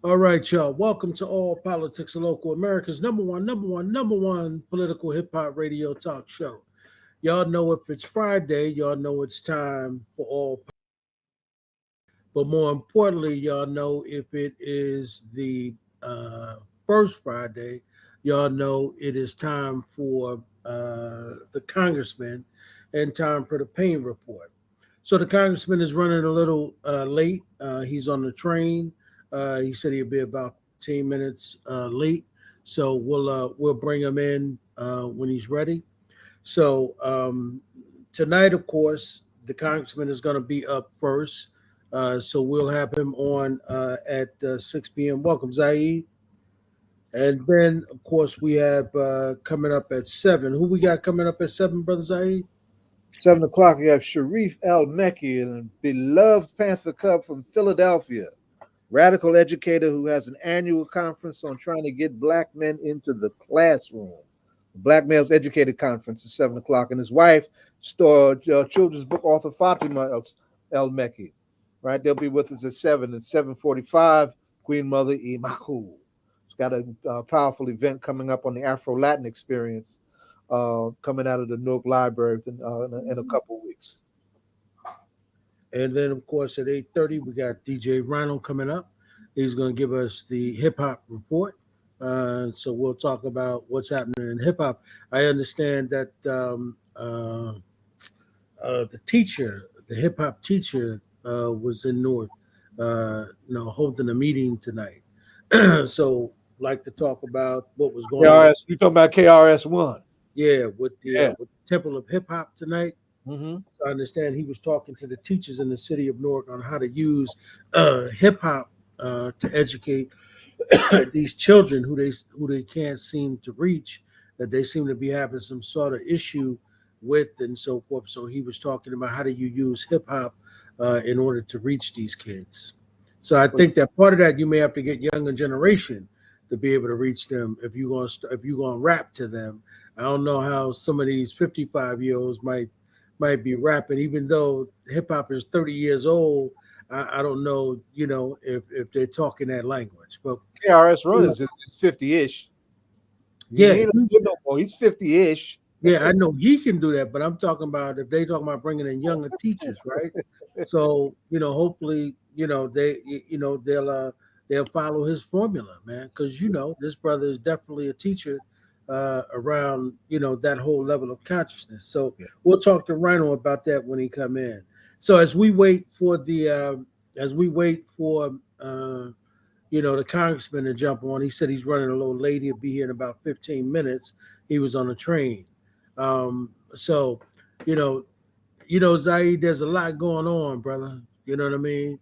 All right, y'all. Welcome to All Politics of Local America's number one political hip hop radio talk show. Y'all know if it's Friday, y'all know it's time for all. But more importantly, y'all know if it is the first Friday, y'all know it is time for the Congressman and time for the Payne report. So the Congressman is running a little late. He's on the train. He said he'll be about 15 minutes late. So we'll bring him in when he's ready. So tonight, of course, the congressman is going to be up first. So we'll have him on at 6 p.m. Welcome, Zaid. And then, of course, we have coming up at 7. Who we got coming up at 7, Brother Zaid? 7 o'clock, you have Sharif ElMekki, a beloved Panther Cub from Philadelphia, radical educator who has an annual conference on trying to get black men into the classroom. Black Males Educated Conference at 7 o'clock, and his wife, children's book author Fatima ElMekki. Right, they'll be with us at 7 and 7:45. Queen Mother Imakhu. It's got a powerful event coming up on the Afro-Latin experience, coming out of the Newark Library in a couple of weeks. And then, of course, at 8:30, we got DJ Rhino coming up. He's going to give us the hip hop report. So we'll talk about what's happening in hip hop. I understand that the teacher, the hip hop teacher, was in Newark, holding a meeting tonight. So, like to talk about what was going on. KRS, you talking about KRS-One? Yeah, Yeah. with the Temple of Hip Hop tonight. Mm-hmm. So I understand he was talking to the teachers in the city of Newark on how to use hip hop to educate these children who they can't seem to reach, that they seem to be having some sort of issue with and so forth. So he was talking about how do you use hip hop in order to reach these kids. So I think that part of that you may have to get younger generation to be able to reach them if you're going to rap to them. I don't know how some of these 55-year olds might be rapping, even though hip hop is 30 years old. I don't know, if they're talking that language, but KRS-One yeah, is 50-ish. yeah, He ain't good no more. He's 50-ish. yeah, I know he can do that, but I'm talking about if they talking about bringing in younger teachers, right? So hopefully, they'll follow his formula, man, because this brother is definitely a teacher around that whole level of consciousness. So Yeah. we'll talk to Rhino about that when he come in. So as we wait for the congressman to jump on. He said he's running a little late. He'll be here in about 15 minutes. He was on a train. So, you know, Zaid, there's a lot going on, brother. You know what I mean?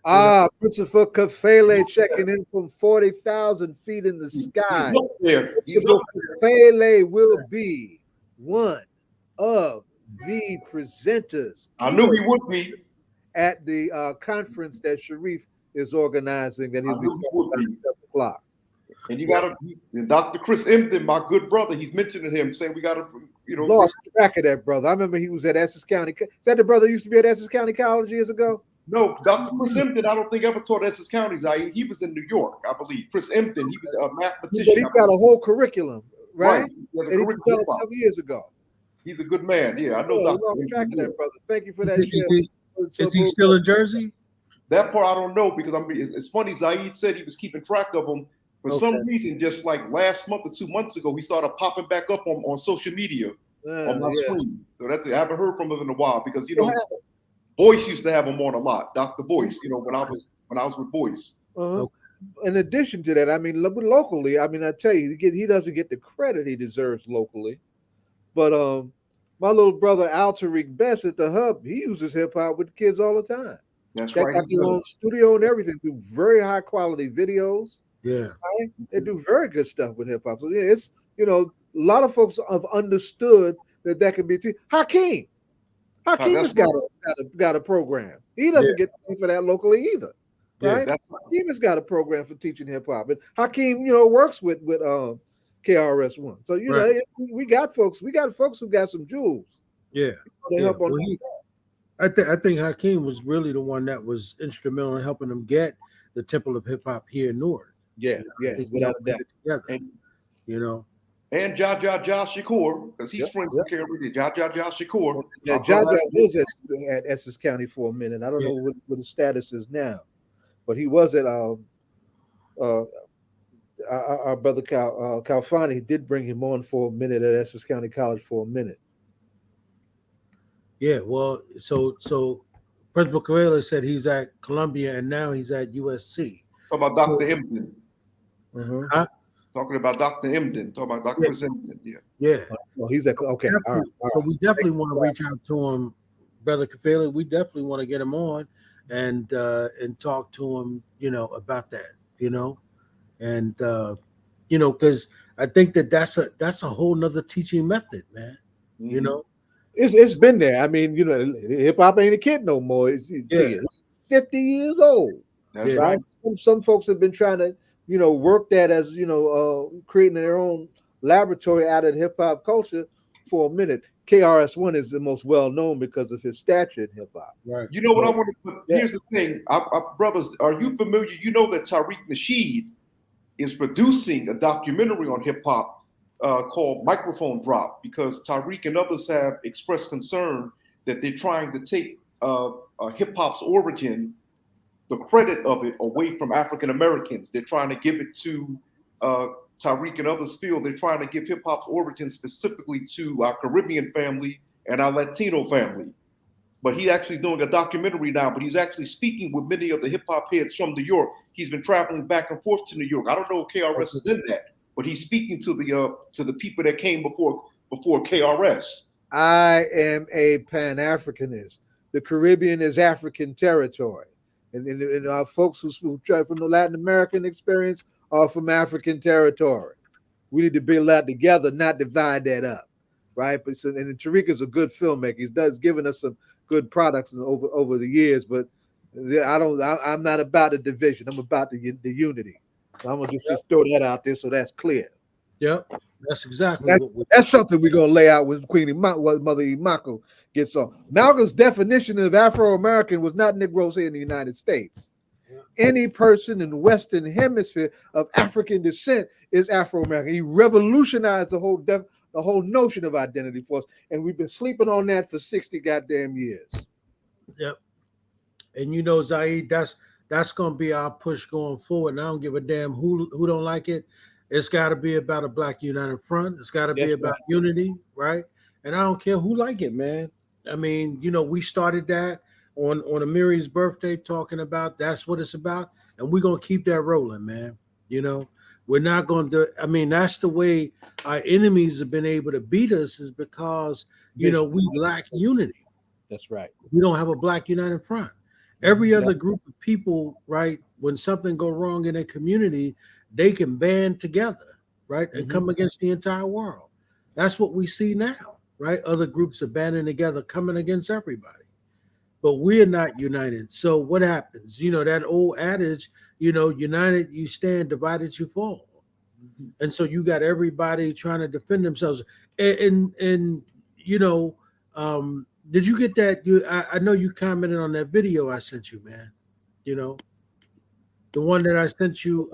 You know, Christopher Kafele checking in from 40,000 feet in the He's sky. up there. He's Christopher up there. Kafele will be one of the presenters, I knew keynote he would be. at the conference that Sharif is organizing that he'll I be knew he talking would about be. at 7 o'clock. And you yeah, got to, Dr. Chris Emden, my good brother, he's mentioning him, saying we got to, bring. Lost track of that brother. I remember he was at Essex County. Is that the brother who used to be at Essex County College years ago? No, Dr. Chris Emden, I don't think ever taught Essex County. He was in New York, I believe. Chris Emden, he was a But mathematician. he's got a whole curriculum, Right. right? He has a And he was done it curriculum. some years ago. He's a good man. Yeah, I know Yeah, we Dr. lost track of Emden. that, brother. Thank you for is that share. he, is he still in Jersey? That part I don't know because it's funny. Zaid said he was keeping track of them. For some reason, just like last month or 2 months ago, he started popping back up on social media on my Yeah. screen. So that's it. I haven't heard from him in a while because Yeah. Boyce used to have him on a lot. Dr. Boyce, when I was with Boyce. Uh-huh. Okay. In addition to that, I mean, locally, I mean, I tell you, he doesn't get the credit he deserves locally. But my little brother Al Tariq Best at the Hub, he uses hip hop with the kids all the time. That's They right. got He their does. own studio and everything. Do very high quality videos. Yeah, Right? They do very good stuff with hip hop. So yeah, it's a lot of folks have understood that can be. Hakeem, Hakeem That's has right. got a program. He yeah, doesn't get paid for that locally either, yeah, right? That's Hakeem has got a program for teaching hip hop, and Hakeem, works with KRS-One. So right. we got folks who got some jewels Yeah, to yeah. help on Well, that. I think Hakeem was really the one that was instrumental in helping them get the Temple of Hip Hop here in Newark. Yeah, I think we without all a put doubt. it together. And And Ja Shakur, because he's friends with KRS. Ja Shakur. Yeah, John was at Essex County for a minute. I don't know what his status is now, but he was at our brother Calfani did bring him on for a minute at Essex County College for a minute. Yeah, well, so Principal Corella said he's at Columbia and now he's at USC. Talking about Dr. Emden. Huh? Talking about Dr. Emden. Talking about Dr. Chris Emden. Yeah. Well, he's at okay. All right. So we definitely want to reach out to him, Brother Kafela. We definitely want to get him on and talk to him, about that, and because I think that's a whole nother teaching method, man. Mm-hmm. It's been there. I mean, hip hop ain't a kid no more. It's 50 years old. That's right. Some folks have been trying to, work that as creating their own laboratory out of hip hop culture for a minute. KRS-One is the most well known because of his stature in hip hop. Right. You know what I want to? Here's the thing, brothers. Are you familiar? You know that Tariq Nasheed is producing a documentary on hip hop called Microphone Drop, because Tariq and others have expressed concern that they're trying to take hip hop's origin, the credit of it, away from African Americans. They're trying to give it to Tariq and others feel they're trying to give hip hop's origin specifically to our Caribbean family and our Latino family. But he's actually doing a documentary now, but he's actually speaking with many of the hip hop heads from New York. He's been traveling back and forth to New York. I don't know if KRS is in that, but he's speaking to the people that came before KRS. I am a Pan-Africanist. The Caribbean is African territory. And our folks who try from the Latin American experience are from African territory. We need to build that together, not divide that up, right? But and Tariq is a good filmmaker. He's given us some good products over the years, but I'm not about the division. I'm about the unity. So I'm gonna just throw that out there so that's clear. Yep, that's exactly that's something we're gonna lay out with Queen Mother Imakhu gets on. Malcolm's definition of Afro-American was not Negroes here in the United States. Any person in the Western Hemisphere of African descent is Afro-American. He revolutionized the whole notion of identity for us, and we've been sleeping on that for 60 goddamn years. Yep. And Zaid, that's gonna be our push going forward. And I don't give a damn who don't like it. It's got to be about a Black United Front. It's got to be about unity, right? And I don't care who like it, man. I mean, we started that on Amiri's birthday, talking about that's what it's about, and we're gonna keep that rolling, man. We're not going to. I mean, that's the way our enemies have been able to beat us, is because we lack unity. That's right. We don't have a Black United Front. Every other group of people, right, when something go wrong in a community, they can band together, right, and come against the entire world. That's what we see now, right? Other groups are banding together, coming against everybody. But we're not united. So what happens? That old adage, united you stand, divided you fall. And so you got everybody trying to defend themselves. And did you get that? I know you commented on that video I sent you, man. The one that I sent you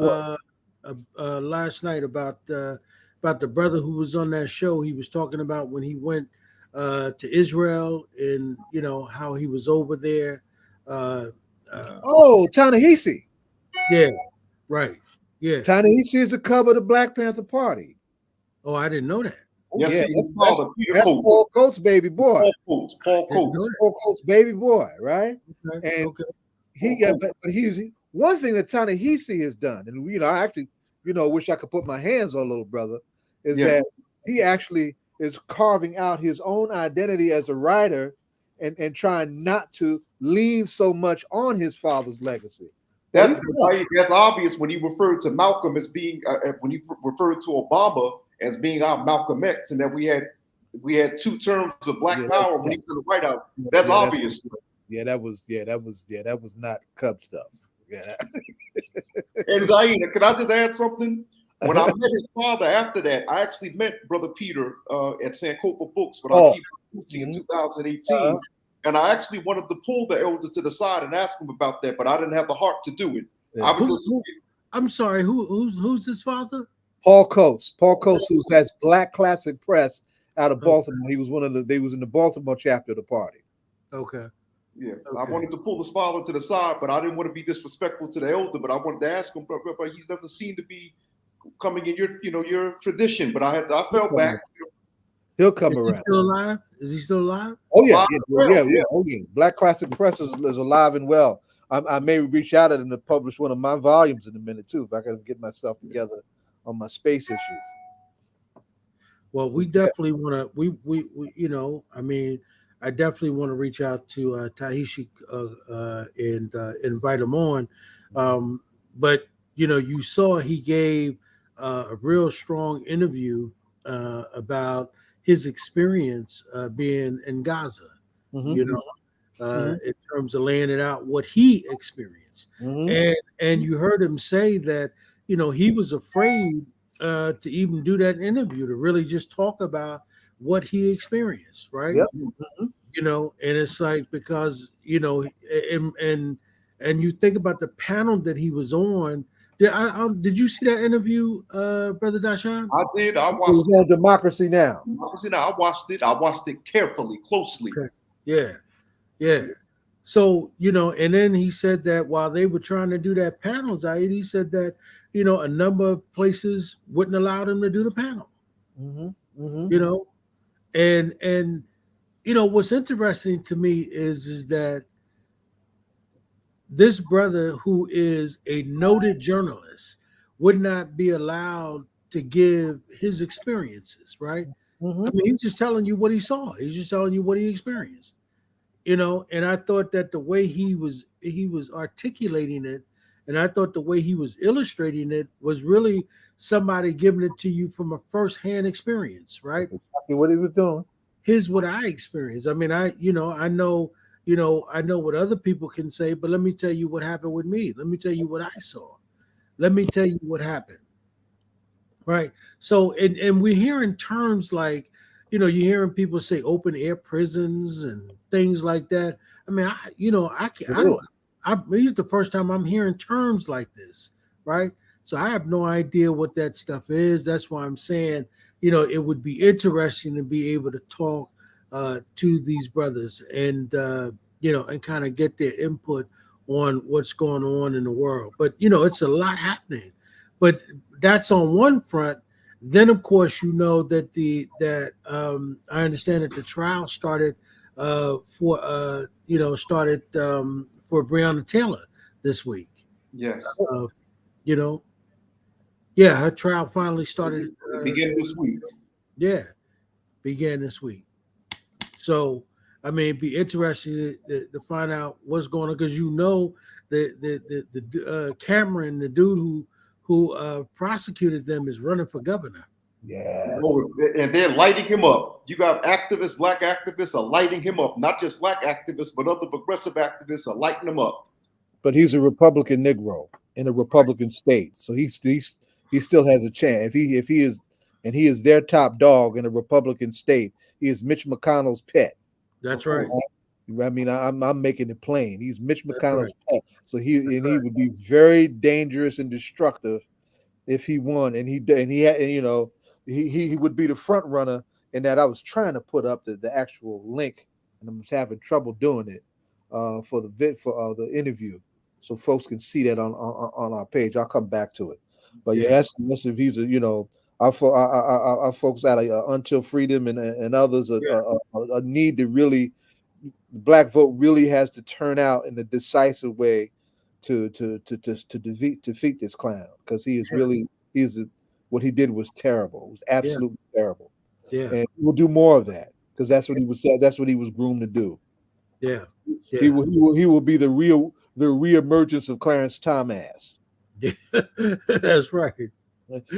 last night about the brother who was on that show. He was talking about when he went to Israel, and how he was over there. Ta-Nehisi. Yeah, right. Yeah, Ta-Nehisi is the cover of the Black Panther Party. Oh, I didn't know that. Yes, that's Paul Coates' baby boy. Paul Coates' baby boy, right? Okay. And but he's one thing that Ta-Nehisi has done, and I actually, wish I could put my hands on little brother, is that he actually is carving out his own identity as a writer and trying not to lean so much on his father's legacy. That's obvious when he referred to Malcolm as being, when he referred to Obama as being our Malcolm X, and that we had two terms of Black power when he was in the White House. That's obvious. That was not Cub stuff. Yeah. And Zaid, can I just add something? When I met his father after that, I actually met Brother Peter at Sankofa Books, but I keep in 2018. And I actually wanted to pull the elder to the side and ask him about that, but I didn't have the heart to do it. Yeah. I was just, I'm sorry. Who's his father? Paul Coates. Paul Coates, who has Black Classic Press out of Baltimore. He was they was in the Baltimore chapter of the party. Okay. yeah. Okay. I wanted to pull his father to the side, but I didn't want to be disrespectful to the elder. But I wanted to ask him, but he doesn't seem to be coming in your tradition. But I fell back. He'll come Is around. he still alive? Is he still alive? Oh yeah, Alive, yeah. Oh yeah. Black Classic Press is alive and well. I may reach out to them to publish one of my volumes in a minute too, if I can get myself together on my space issues. Well, we definitely want to. We I mean, I definitely want to reach out to Tahishi and invite him on. But you saw he gave a real strong interview about his experience being in Gaza. Mm-hmm. In terms of laying it out what he experienced, Mm-hmm. and you heard him say that he was afraid to even do that interview, to really just talk about what he experienced, right? Yep. And it's like, because and you think about the panel that he was on. Did you see that interview, Brother Dashan? I did. I It was watched on Democracy Now. I watched it. I watched it carefully, closely. Okay. Yeah. So, and then he said that while they were trying to do that panel, Zaid, he said that, a number of places wouldn't allow them to do the panel. Mm-hmm. Mm-hmm. And what's interesting to me is that this brother, who is a noted journalist, would not be allowed to give his experiences, right? Mm-hmm. I mean, he's just telling you what he saw. He's just telling you what he experienced. And I thought that the way he was articulating it, and I thought the way he was illustrating it was really somebody giving it to you from a firsthand experience, right? That's exactly what he was doing. Here's what I experienced. I mean, I know what other people can say, but let me tell you what happened with me. Let me tell you what I saw. Let me tell you what happened. Right. So, and we're hearing terms like, you're hearing people say open air prisons and things like that. I mean, it's the first time I'm hearing terms like this. Right. So I have no idea what that stuff is. That's why I'm saying, it would be interesting to be able to talk to these brothers and, and kind of get their input on what's going on in the world. But, it's a lot happening. But that's on one front. Then, of course, that I understand that the trial started for Breonna Taylor this week. Yes. Her trial finally started. It began this week. Yeah, began this week. So, I mean, it'd be interesting to find out what's going on, because the Cameron, the dude who prosecuted them, is running for governor. Yes. And they're lighting him up. You got activists, black activists are lighting him up. Not just black activists, but other progressive activists are lighting him up. But he's a Republican Negro in a Republican state, so he still has a chance. If he is their top dog in a Republican state, he is Mitch McConnell's pet. That's right. I mean, I'm making it plain. He's Mitch McConnell's pet, so he would be very dangerous and destructive if he won, and he would be the front runner. In that, I was trying to put up the actual link, and I'm just having trouble doing it for the interview, so folks can see that on our page. I'll come back to it. But yes, if he's our folks out of Until Freedom and others a need to really, the black vote really has to turn out in a decisive way to defeat this clown, because he is really what he did was terrible. It was absolutely terrible. Yeah, and we'll do more of that, because that's what he was groomed to do. Yeah. He will be the reemergence of Clarence Thomas. Yeah, that's right.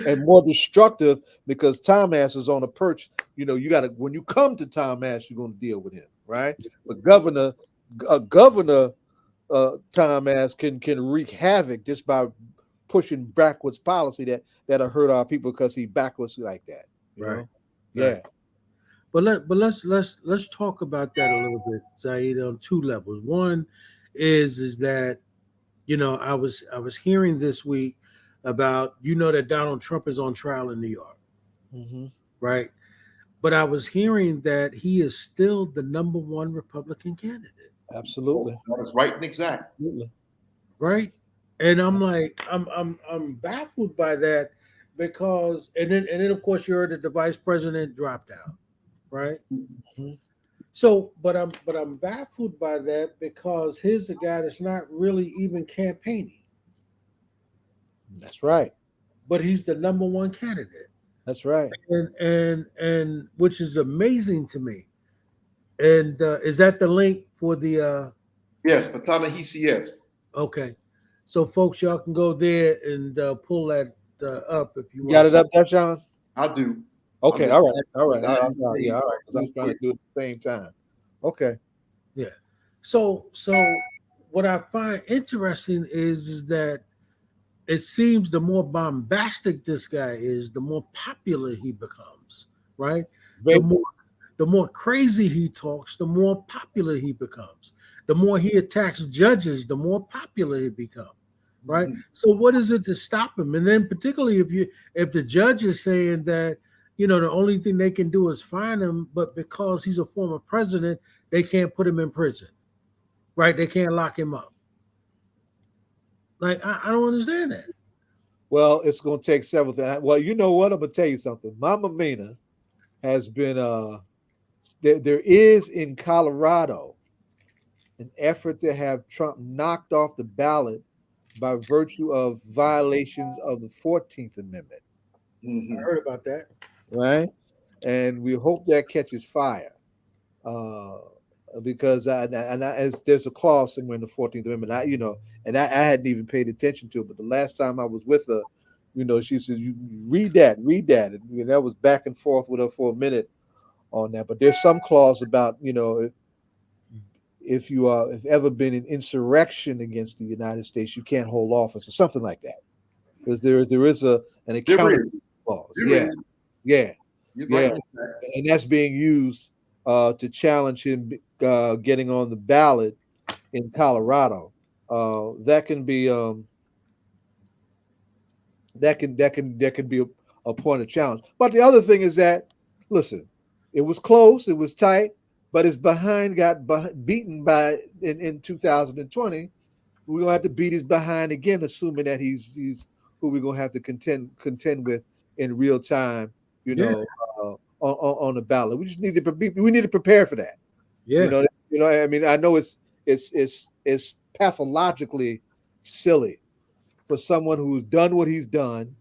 And more destructive, because Thomas is on a perch. You got to, when you come to Thomas, you're going to deal with him, right? But Governor Thomas can wreak havoc just by pushing backwards policy that'll hurt our people, because he backwards like that. You know? Yeah. let's talk about that a little bit, Zaid, on two levels. One is that I was hearing this week about that Donald Trump is on trial in New York, Mm-hmm. right? But I was hearing that he is still the number one Republican candidate, Absolutely. That is right and exact. Absolutely. right? And I'm like, I'm baffled by that because, and then of course you heard that the vice president dropped out, right? Mhm. So, but I'm baffled by that because here's a guy that's not really even campaigning, That's right. but he's the number one candidate, That's right. and which is amazing to me. And is that the link for the? Yes, Patana Yes. Okay, so folks, y'all can go there and pull that up if you You want got to it see. up there, John? I do. Okay. I'm All just right. All right. saying, Yeah. All right. Because I was trying to do it at the same time. Okay. Yeah. So what I find interesting is that it seems the more bombastic this guy is, the more popular he becomes, right? The Great. more crazy he talks, the more popular he becomes. The more he attacks judges, the more popular he becomes, right? Mhm. So what is it to stop him? And then particularly if the judge is saying that the only thing they can do is fine him, but because he's a former president, they can't put him in prison, right? They can't lock him up. Like I don't understand that. Well, it's going to take several things. Well, you know what? I'm going to tell you something. Mama Mina has been, there is in Colorado an effort to have Trump knocked off the ballot by virtue of violations of the 14th Amendment. I Mhm. heard about that. Right? And we hope that catches fire. Uh, because there's a clause somewhere in the 14th Amendment. I hadn't even paid attention to it. But the last time I was with her, she said, "You read that," and that was back and forth with her for a minute on that. But there's some clause about if you have ever been in insurrection against the United States, you can't hold office or something like that. Because there is an There accountability is. clause. There Yeah, is. yeah. You're Yeah, right and exact. and that's being used to challenge him getting on the ballot in Colorado. That can be that can be a point of challenge. But the other thing is that, listen, it was close, it was tight, but his behind got beaten by in 2020. We're gonna have to beat his behind again, assuming that he's who we're gonna have to contend with in real time. You Yeah, know, on the ballot. We just need to we need to prepare for that. You yeah, know, I mean, I know it's pathologically silly for someone who's done what he's done,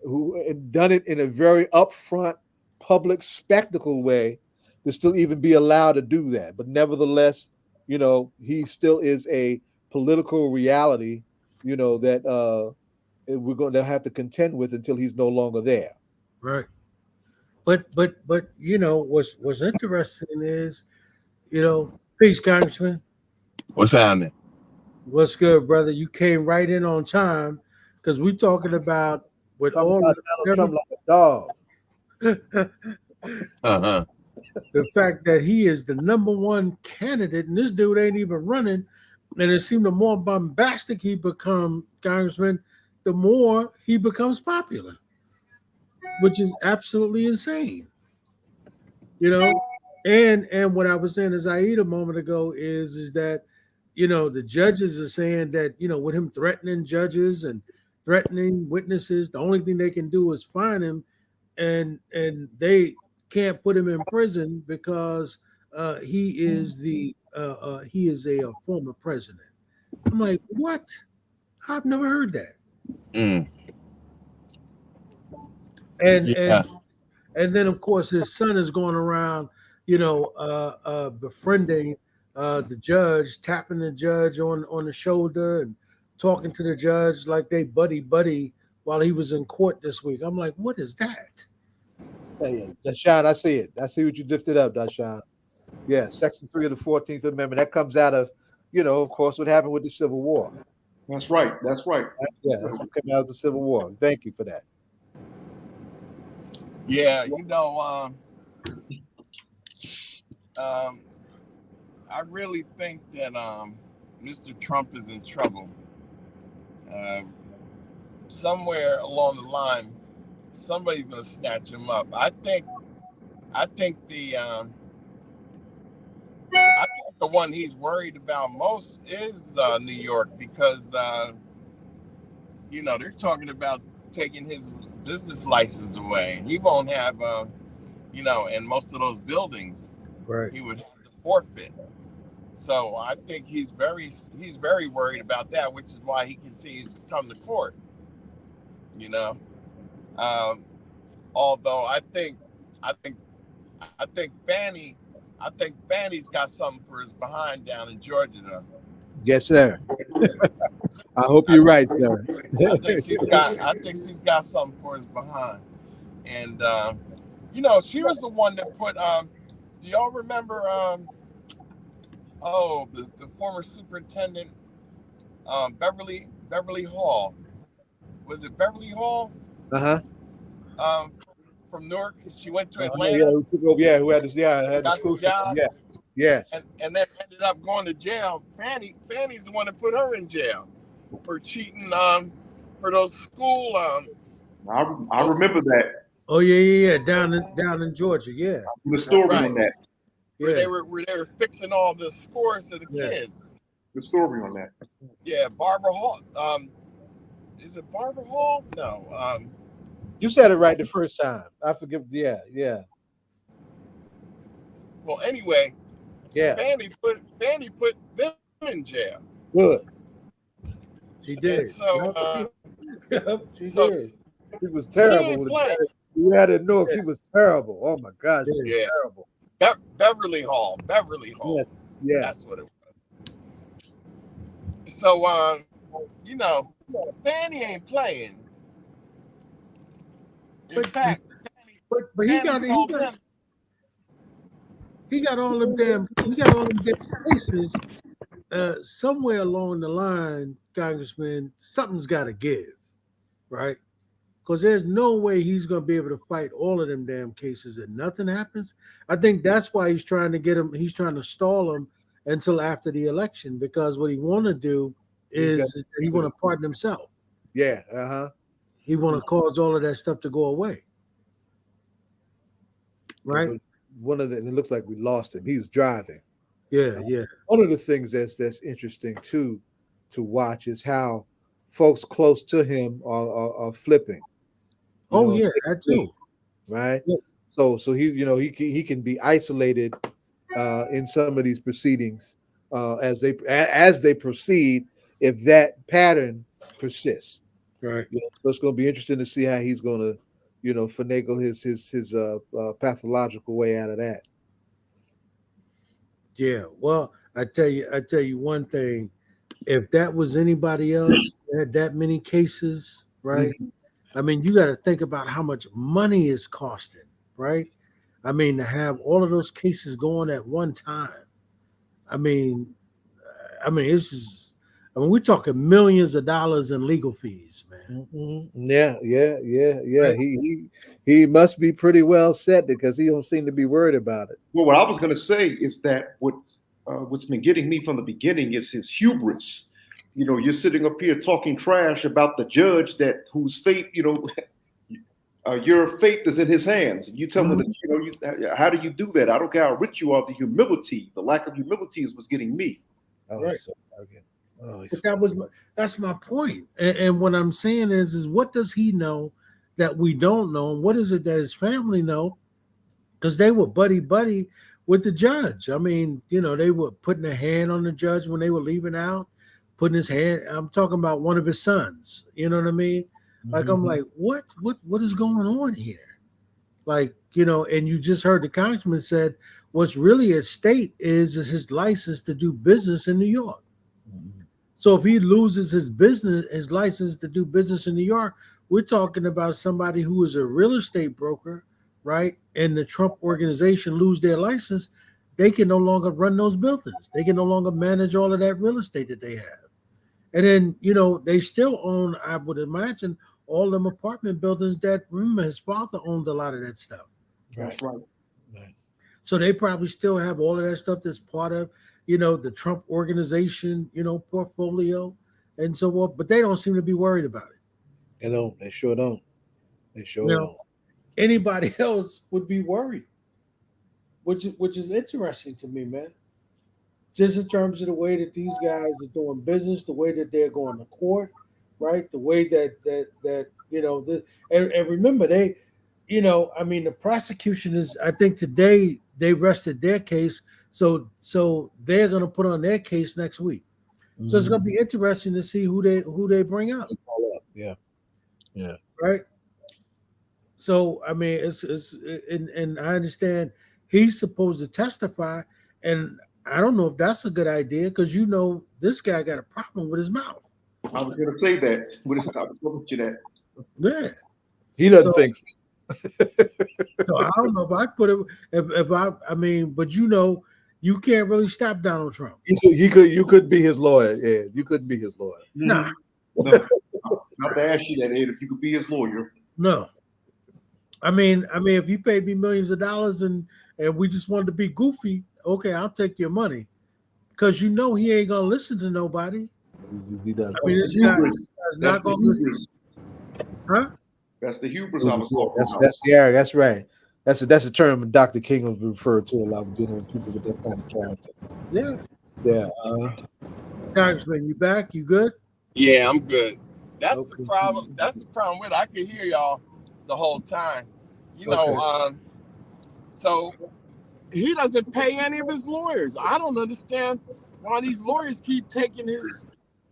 who and done it in a very upfront, public spectacle way, to still even be allowed to do that. But nevertheless, he still is a political reality, that we're going to have to contend with until he's no longer there. right. But what's interesting is peace, Congressman. What's happening? What's good, brother? You came right in on time because we talking about with Talking all about Donald Trump like a dog. the Uh-huh. fact that he is the number one candidate, and this dude ain't even running. And it seemed the more bombastic he become, Congressman, the more he becomes popular, which is absolutely insane. You know, and what I was saying as Aida a moment ago is that the judges are saying that with him threatening judges and threatening witnesses, the only thing they can do is fine him, and they can't put him in prison because he is a former president. I'm like, what? I've never heard that. Mm. And Yeah. and then of course his son is going around, befriending the judge, tapping the judge on the shoulder and talking to the judge like they buddy while he was in court this week. I'm like, what is that? Hey, Dashawn, I see it. I see what you lifted up, Dashawn. Yeah, Section 3 of the 14th Amendment. That comes out of, of course, what happened with the Civil War. That's right. That's right. Yeah, that's what came out of the Civil War. Thank you for that. Yeah, I really think that Mr. Trump is in trouble. Somewhere along the line, somebody's gonna snatch him up. I think the one he's worried about most is New York, because they're talking about taking his business license away. He won't have and most of those buildings, Right. he would have to forfeit. So I think he's very worried about that, which is why he continues to come to court. Although I think Fanny's got something for his behind down in Georgia, though. Yes, sir. I hope you're right, sir. I think she's got something for his behind, and she was the one that put. Do y'all remember? The former superintendent, Beverly Hall. Was it Beverly Hall? From Newark, she went to Atlanta. Yeah, who took over? Yeah, who had this? Yeah, had got the job. Yeah. Yes. And then ended up going to jail. Fanny's the one that put her in jail for cheating for those school. I remember that. Oh yeah. Down in Georgia, yeah. The story on that. Where they were fixing all the scores of the kids. The story on that. Yeah, Barbara Hall. Is it Barbara Hall? No. You said it right the first time. I forget. Yeah. Well, anyway, yeah. Fanny put them in jail. Good. She did. And so she did. She was terrible. You had to know if she was terrible. Oh my God, she was terrible. Beverly Hall. Yes. That's what it was. So Fanny ain't playing. In fact, but he got all them damn cases. Somewhere along the line, Congressman, something's got to give, right? Because there's no way he's going to be able to fight all of them damn cases and nothing happens. I think that's why he's trying to get him. He's trying to stall him until after the election, because what he want to do is he want to pardon himself. Yeah. He want to cause all of that stuff to go away. Right. It looks like we lost him. He was driving. Yeah. One of the things that's interesting too to watch is how folks close to him are flipping. That too. Right. Yeah. So he can be isolated in some of these proceedings as they proceed, if that pattern persists. Right. So it's going to be interesting to see how he's going to, finagle his pathological way out of that. Yeah. Well, I tell you one thing. If that was anybody else that had that many cases, right? Mm-hmm. I mean, you got to think about how much money it's costing, right? I mean, to have all of those cases going at one time. I mean, it's just. I mean, we're talking millions of dollars in legal fees, man. Mm-hmm. Yeah. Right. He must be pretty well set, because he don't seem to be worried about it. Well, what I was going to say is that what's been getting me from the beginning is his hubris. You're sitting up here talking trash about the judge whose fate, your faith is in his hands. You tell me that, how do you do that? I don't care how rich you are. The lack of humility is what's getting me. Oh, right. So arrogant. But that's my point. And what I'm saying is what does he know that we don't know? And what is it that his family know? Because they were buddy with the judge. I mean, they were putting a hand on the judge when they were leaving out, putting his hand. I'm talking about one of his sons. You know what I mean? Like, I'm like, what is going on here? Like, and you just heard the congressman said what's really at stake is his license to do business in New York. So if he loses his license to do business in New York, we're talking about somebody who is a real estate broker, right? And the Trump organization lose their license, they can no longer run those buildings. They can no longer manage all of that real estate that they have. And then, they still own, I would imagine, all them apartment buildings that, remember, his father owned a lot of that stuff. That's right. So they probably still have all of that stuff that's part of, the Trump organization, portfolio and so on. But they don't seem to be worried about it. They don't. They sure don't. They sure don't. Anybody else would be worried, which is interesting to me, man. Just in terms of the way that these guys are doing business, the way that they're going to court, right? The way that and remember the prosecution is. I think today they rested their case, so they're going to put on their case next week. Mm-hmm. So it's going to be interesting to see who they bring up. Yeah. Right. So I mean, and I understand he's supposed to testify, and I don't know if that's a good idea because this guy got a problem with his mouth. I was going to say that. I was going to that. Yeah, he doesn't think so. So I don't know if I put it. But you can't really stop Donald Trump. You could be his lawyer. Yeah, you couldn't be his lawyer. Nah. No. Not to ask you that, Ed, if you could be his lawyer. No. I mean, if you paid me millions of dollars and we just wanted to be goofy, okay, I'll take your money, because he ain't gonna listen to nobody. He does. I mean, this guy is not gonna listen. Huh? That's the hubris I was talking about. That's right. That's a term Dr. King has referred to a lot of dealing with people with that kind of character. Yeah. Yeah. Congressman, you back? You good? Yeah, I'm good. That's the problem. That's the problem with it. I could hear y'all the whole time. So he doesn't pay any of his lawyers. I don't understand why these lawyers keep taking his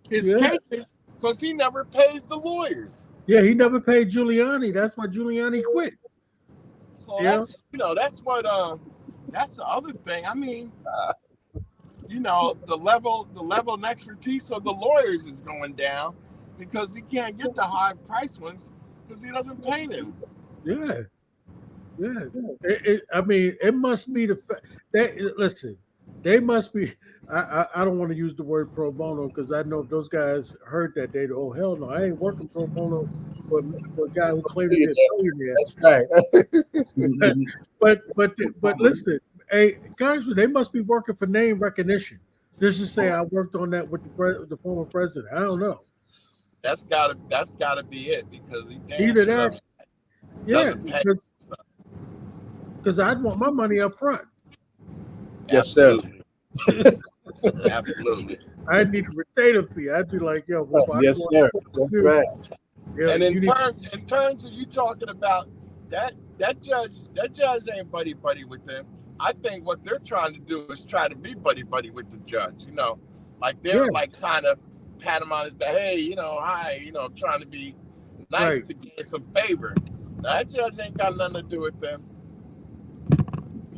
cases, because he never pays the lawyers. Yeah, he never paid Giuliani. That's why Giuliani quit. So that's the other thing. I mean, the level and expertise of the lawyers is going down because he can't get the high price ones because he doesn't pay them. Yeah. It must be the fact that, listen, they must be. I don't want to use the word pro bono because I know if those guys heard that, they'd hell no, I ain't working pro bono for a guy who claimed to be a billionaire. That's right. but listen, hey, guys, they must be working for name recognition. Just to say I worked on that with the former president. I don't know. That's gotta be it, because he either that. Yeah, because I'd want my money up front. Yes, sir. Absolutely. I'd need a retainer fee. I'd be like, yo, yes, sir. That's right. Yeah, and in terms of you talking about that judge ain't buddy with them. I think what they're trying to do is try to be buddy with the judge. Like they're like kind of pat him on his back. Hey, hi, trying to be nice to get some favor. Now, that judge ain't got nothing to do with them.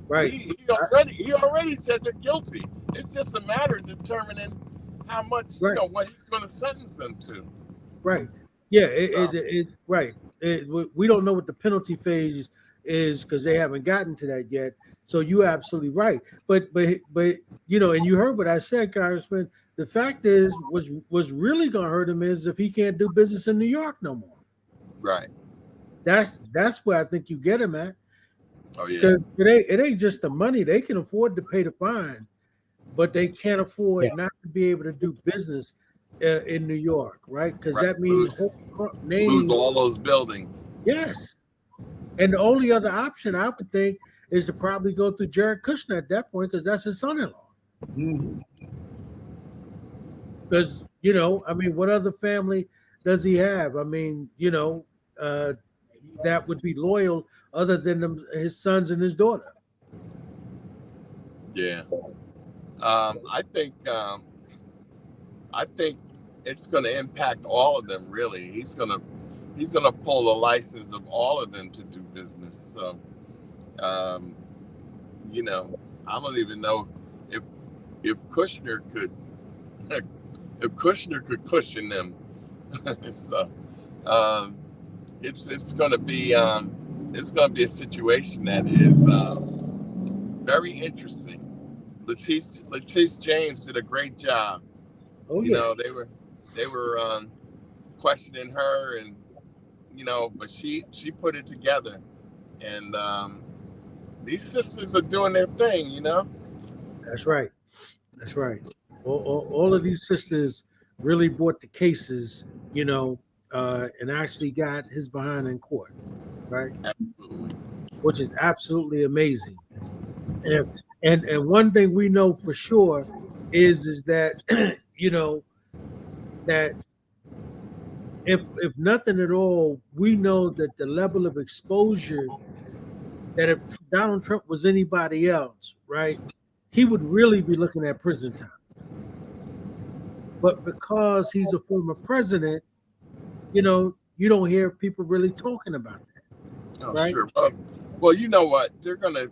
Right. He already said they're guilty. It's just a matter of determining how much, what he's going to sentence them to. Right. Yeah. We don't know what the penalty phase is because they haven't gotten to that yet. So you're absolutely right. But and you heard what I said, Congressman. The fact is, what's really going to hurt him is if he can't do business in New York no more. Right. That's where I think you get him at. Oh yeah. It ain't just the money. They can afford to pay the fine, but they can't afford not to be able to do business in New York, right? Because that means lose all those buildings. Yes. And the only other option I would think is to probably go through Jared Kushner at that point, because that's his son-in-law. Because what other family does he have? That would be loyal other than his sons and his daughter. Yeah. I think it's going to impact all of them, really. He's going to pull the license of all of them to do business. So, I don't even know if Kushner could cushion them. So, it's going to be a situation that is very interesting. Letice James did a great job. Oh yeah. They were questioning her, and but she put it together, and these sisters are doing their thing, you know. That's right. That's right. All of these sisters really brought the cases, and actually got his behind in court, right? Absolutely. Which is absolutely amazing. And one thing we know for sure is that that if nothing at all, we know that the level of exposure that if Donald Trump was anybody else, right, he would really be looking at prison time. But because he's a former president, you don't hear people really talking about that. Oh, right? sure. Well, you know what? They're gonna,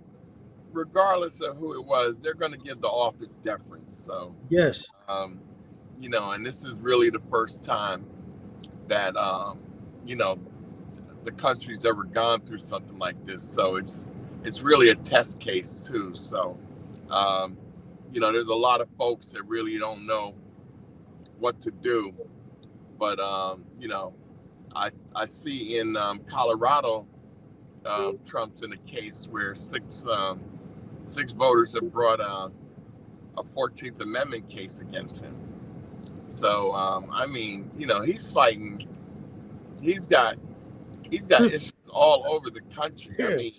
regardless of who it was, they're gonna give the office deference. So yes, and this is really the first time that the country's ever gone through something like this. So it's really a test case too. So there's a lot of folks that really don't know what to do. But I see in Colorado, Trump's in a case where six voters have brought a 14th Amendment case against him. So he's fighting. He's got issues all over the country. I mean,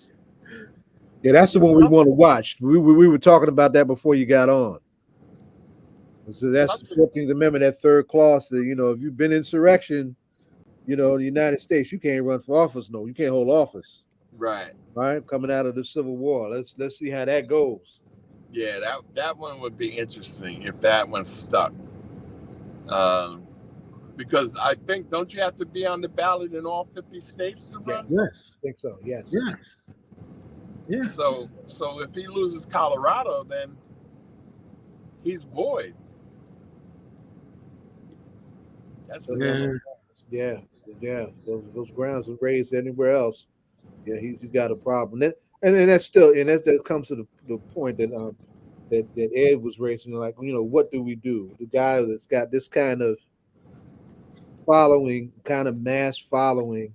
yeah, that's the one we want to watch. We were talking about that before you got on. So that's the 14th Amendment, that third clause. That, if you've been insurrection, in the United States, you can't run for office. No, you can't hold office. Right. Coming out of the Civil War. Let's see how that goes. Yeah, that one would be interesting if that one stuck. Because I think, don't you have to be on the ballot in all 50 states to run? Yes, I think so. Yes. Yes. Yeah. So if he loses Colorado, then he's void. That's yeah. Those grounds are raised anywhere else. Yeah, he's got a problem. And that's still, and that comes to the point that that Ed was raising. Like, what do we do? The guy that's got this kind of following, kind of mass following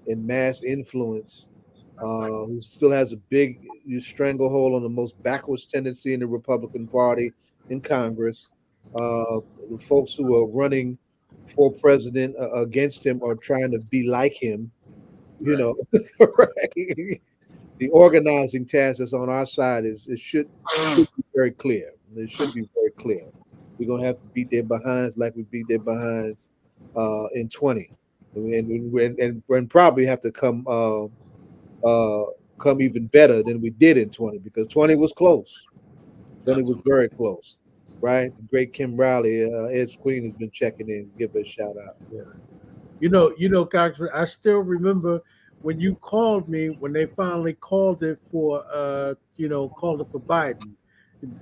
and mass influence, who still has a big stranglehold on the most backwards tendency in the Republican Party in Congress. The folks who are running for president against him are trying to be like him. Right. The organizing task that's on our side should be very clear. It should be very clear. We're gonna have to beat their behinds like we beat their behinds in 20, and probably have to come even better than we did in 20, because 20 was close. 20 was very close, right? The great Kim Riley, Ed's Queen, has been checking in. Give her a shout out. Yeah. Congressman, I still remember when you called me when they finally called it for Biden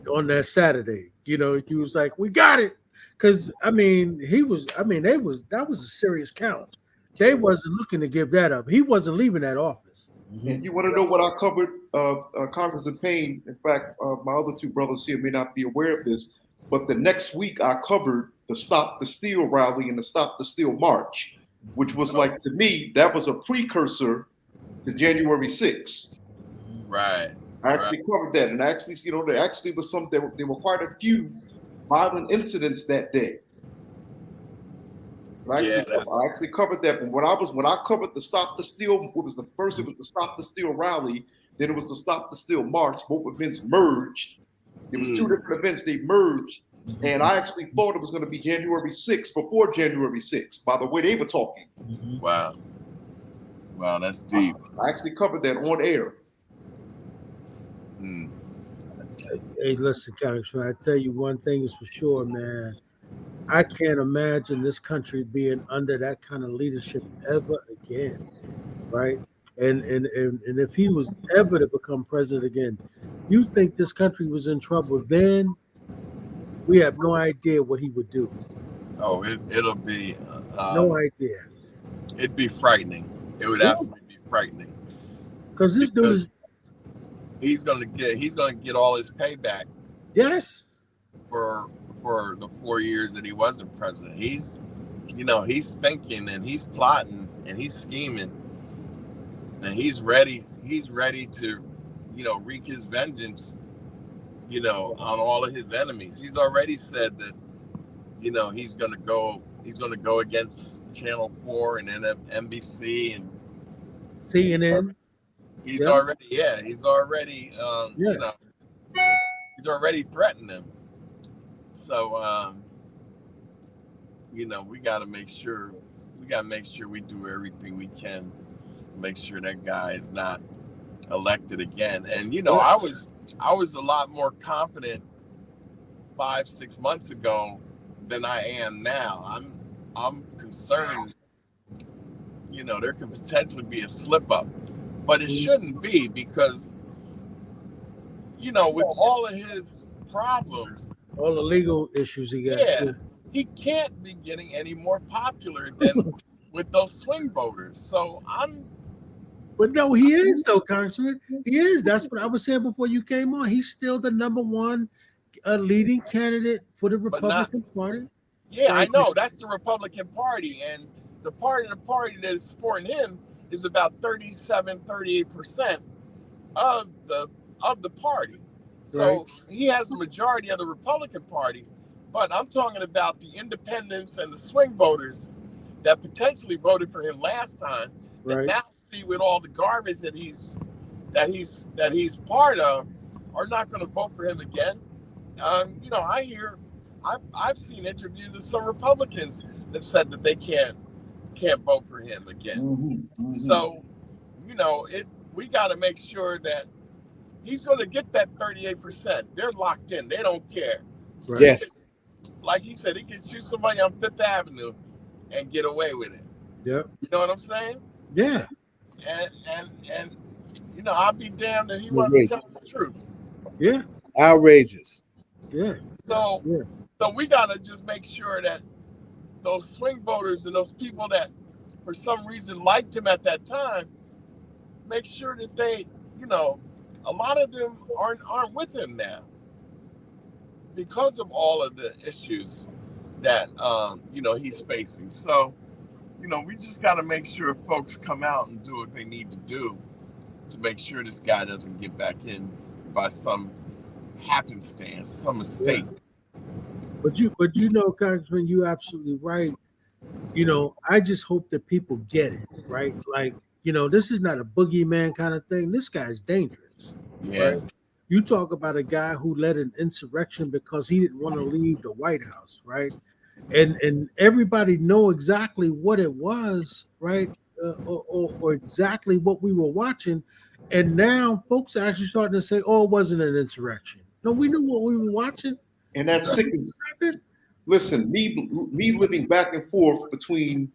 on that Saturday. He was like, "We got it," because that was a serious count. They wasn't looking to give that up. He wasn't leaving that office. And you want to know what I covered, Congressman Payne? In fact, my other two brothers here may not be aware of this, but the next week I covered the Stop the Steal rally and the Stop the Steal march, which was like, to me, that was a precursor to January 6th. Right. I actually covered that, and actually, there actually was there were quite a few violent incidents that day. I actually covered that. But when I covered the Stop the Steal, it was the Stop the Steal rally, then it was the Stop the Steal march. Both events merged. It was two different events, they merged. And I actually thought it was going to be January 6th before January 6th, by the way they were talking. Wow, that's deep. I actually covered that on air. Hey, listen, Congressman, I tell you one thing is for sure, man. I can't imagine this country being under that kind of leadership ever again, right? And if he was ever to become president again, you think this country was in trouble then? We have no idea what he would do. Oh, it'll be no idea. It'd be frightening. It would absolutely be frightening. Because this dude is he's gonna get all his payback. Yes. For the 4 years that he wasn't president. He's thinking and he's plotting and he's scheming and he's ready to, wreak his vengeance, on all of his enemies. He's already said that, he's going to go against Channel 4 and NBC and CNN. He's already he's already threatened them. So, we got to make sure we do everything we can to make sure that guy is not elected again. And, I was a lot more confident 5-6 months ago than I am now. I'm concerned, there could potentially be a slip up, but it shouldn't be because, with all of his problems, all the legal issues he got. He can't be getting any more popular than with those swing voters. So But no, he is though, Congressman. He is. That's what I was saying before you came on. He's still the number one leading candidate for the Republican Party. Yeah, I know. That's the Republican Party. And the party that is supporting him is about 38% of the party. So he has the majority of the Republican Party. But I'm talking about the independents and the swing voters that potentially voted for him last time. And now see with all the garbage that he's part of are not going to vote for him again. I've seen interviews of some Republicans that said that they can't vote for him again. So, we got to make sure that he's going to get that 38%. They're locked in. They don't care. Yes. Like he said, he can shoot somebody on Fifth Avenue and get away with it. Yeah. You know what I'm saying? Yeah. And I'll be damned if he wasn't telling the truth. Yeah. Outrageous. Yeah. So we gotta just make sure that those swing voters and those people that for some reason liked him at that time, make sure that they, a lot of them aren't with him now because of all of the issues that he's facing. So, we just got to make sure folks come out and do what they need to do to make sure this guy doesn't get back in by some happenstance, some mistake. Yeah. But Congressman, you're absolutely right. I just hope that people get it, right? Like, this is not a boogeyman kind of thing. This guy's dangerous. Yeah. Right? You talk about a guy who led an insurrection because he didn't want to leave the White House, right? And everybody know exactly what it was, right? Or exactly what we were watching. And now folks are actually starting to say, oh, it wasn't an insurrection. No, we knew what we were watching. And that's sickens. Listen, me living back and forth between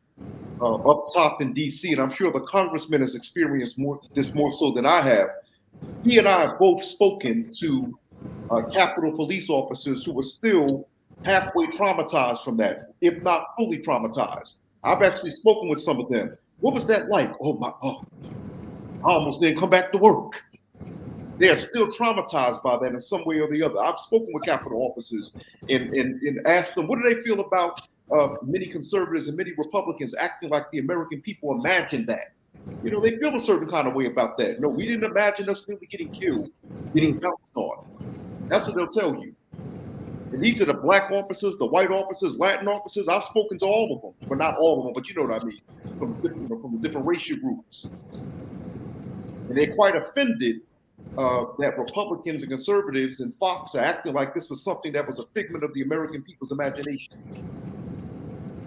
up top in DC, and I'm sure the congressman has experienced this more so than I have. He and I have both spoken to Capitol police officers who were still halfway traumatized from that, if not fully traumatized. I've actually spoken with some of them. What was that like? I almost didn't come back to work. They are still traumatized by that in some way or the other. I've spoken with Capitol officers and asked them, what do they feel about many conservatives and many Republicans acting like the American people imagined that? They feel a certain kind of way about that. No, we didn't imagine us really getting killed, getting pounced on. That's what they'll tell you. And these are the black officers, the white officers, Latin officers. I've spoken to all of them, but not all of them, but you know what I mean, from the different racial groups. And they're quite offended that Republicans and conservatives and Fox are acting like this was something that was a figment of the American people's imagination.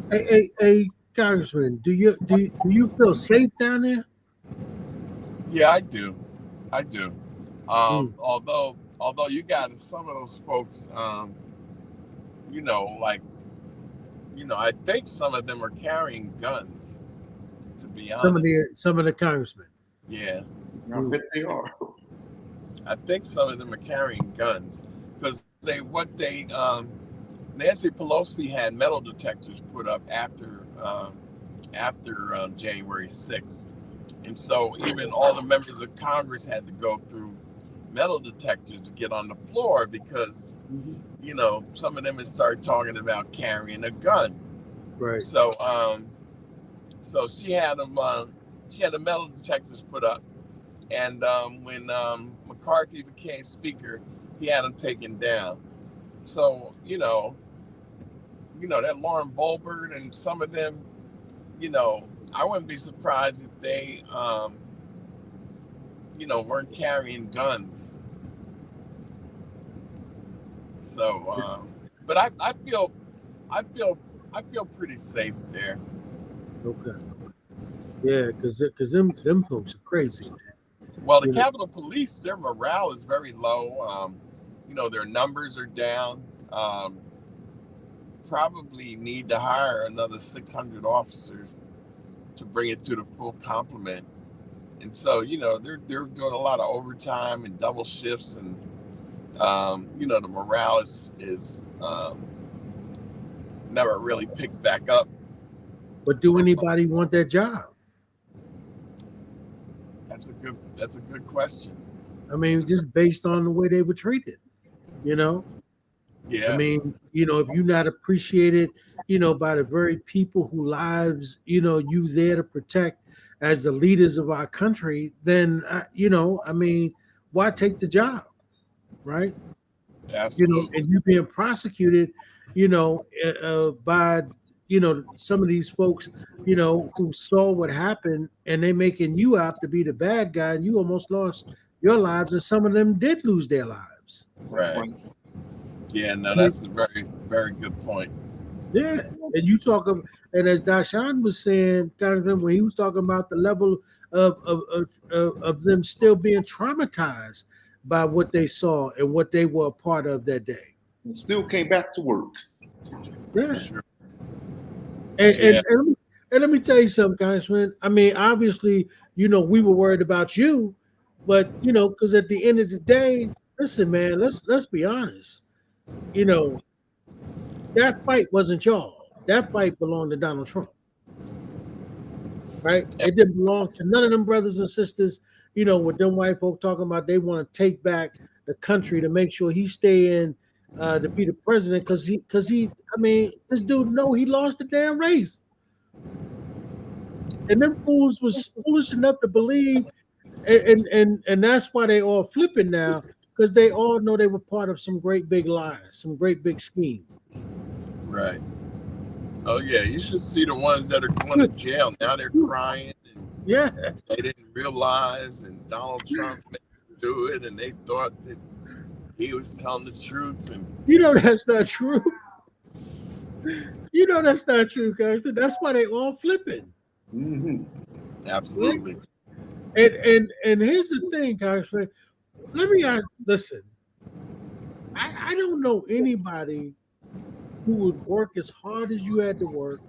Hey, Congressman, do you feel safe down there? Yeah, I do. Although you got some of those folks, I think some of them are carrying guns. To be honest, some of the congressmen. Yeah, I bet they are. I think some of them are carrying guns because Nancy Pelosi had metal detectors put up after January 6th. And so even all the members of Congress had to go through metal detectors to get on the floor because, some of them had started talking about carrying a gun. Right. So she had the metal detectors put up. And when McCarthy became speaker, he had him taken down. So, that Lauren Boebert and some of them, I wouldn't be surprised if they, weren't carrying guns. So, but I feel pretty safe there. Okay. Yeah, because them folks are crazy. Well, the Capitol Police, their morale is very low. Their numbers are down. Probably need to hire another 600 officers to bring it to the full complement. And so, they're doing a lot of overtime and double shifts, and the morale is never really picked back up. But do anybody want that job? That's a good question. I mean, just based on the way they were treated, Yeah. I mean, if you're not appreciated, by the very people whose lives, you there to protect as the leaders of our country, then, I mean, why take the job, right? Absolutely. And you being prosecuted, by, some of these folks, who saw what happened, and they making you out to be the bad guy, and you almost lost your lives, and some of them did lose their lives. Right. Yeah, no, that's a very, very good point. Yeah, and you talk of, and as Dashawn was saying, Congressman, when he was talking about the level of them still being traumatized by what they saw and what they were a part of that day, and still came back to work. Yeah, Sure. and let me tell you something, Congressman. I mean, obviously, we were worried about you, but because at the end of the day, listen, man, let's be honest. That fight wasn't y'all. That fight belonged to Donald Trump. Right? It didn't belong to none of them brothers and sisters, with them white folk talking about they want to take back the country to make sure he stay in to be the president because he I mean, this dude he lost the damn race. And them fools was foolish enough to believe, and that's why they all flipping now, because they all know they were part of some great big lies, some great big scheme. Right. Oh yeah, you should see the ones that are going to jail now. They're crying. And yeah. They didn't realize, and Donald Trump made them do it, and they thought that he was telling the truth. And that's not true. That's not true, guys. That's why they all flipping. Mm-hmm. Absolutely. And here's the thing, Congressman. Let me ask. Listen, I don't know anybody who would work as hard as you had to work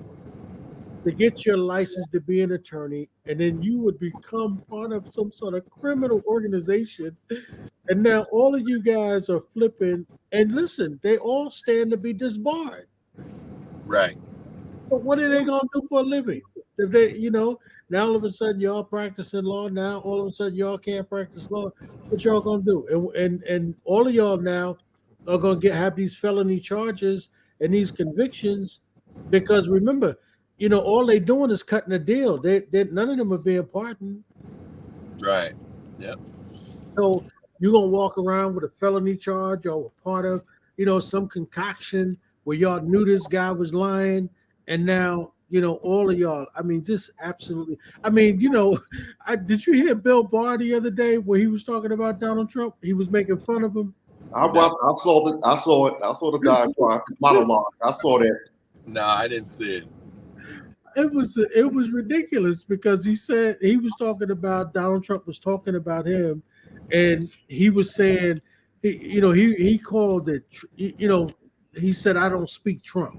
to get your license to be an attorney, and then you would become part of some sort of criminal organization. And now all of you guys are flipping. And listen, they all stand to be disbarred. Right. So what are they gonna do for a living? If they, now all of a sudden y'all practicing law. Now all of a sudden y'all can't practice law. What y'all gonna do? And all of y'all now are gonna have these felony charges and these convictions, because remember, all they doing is cutting a deal. They none of them are being pardoned. Right. Yep. So you're gonna walk around with a felony charge or a part of, some concoction where y'all knew this guy was lying, and now all of y'all. I mean, just absolutely. I mean, did you hear Bill Barr the other day where he was talking about Donald Trump? He was making fun of him. I saw it. I saw the diatribe monologue. I saw that. No, I didn't see it. It was ridiculous, because he said he was talking about Donald Trump was talking about him, and he was saying, he called it, he said, I don't speak Trump.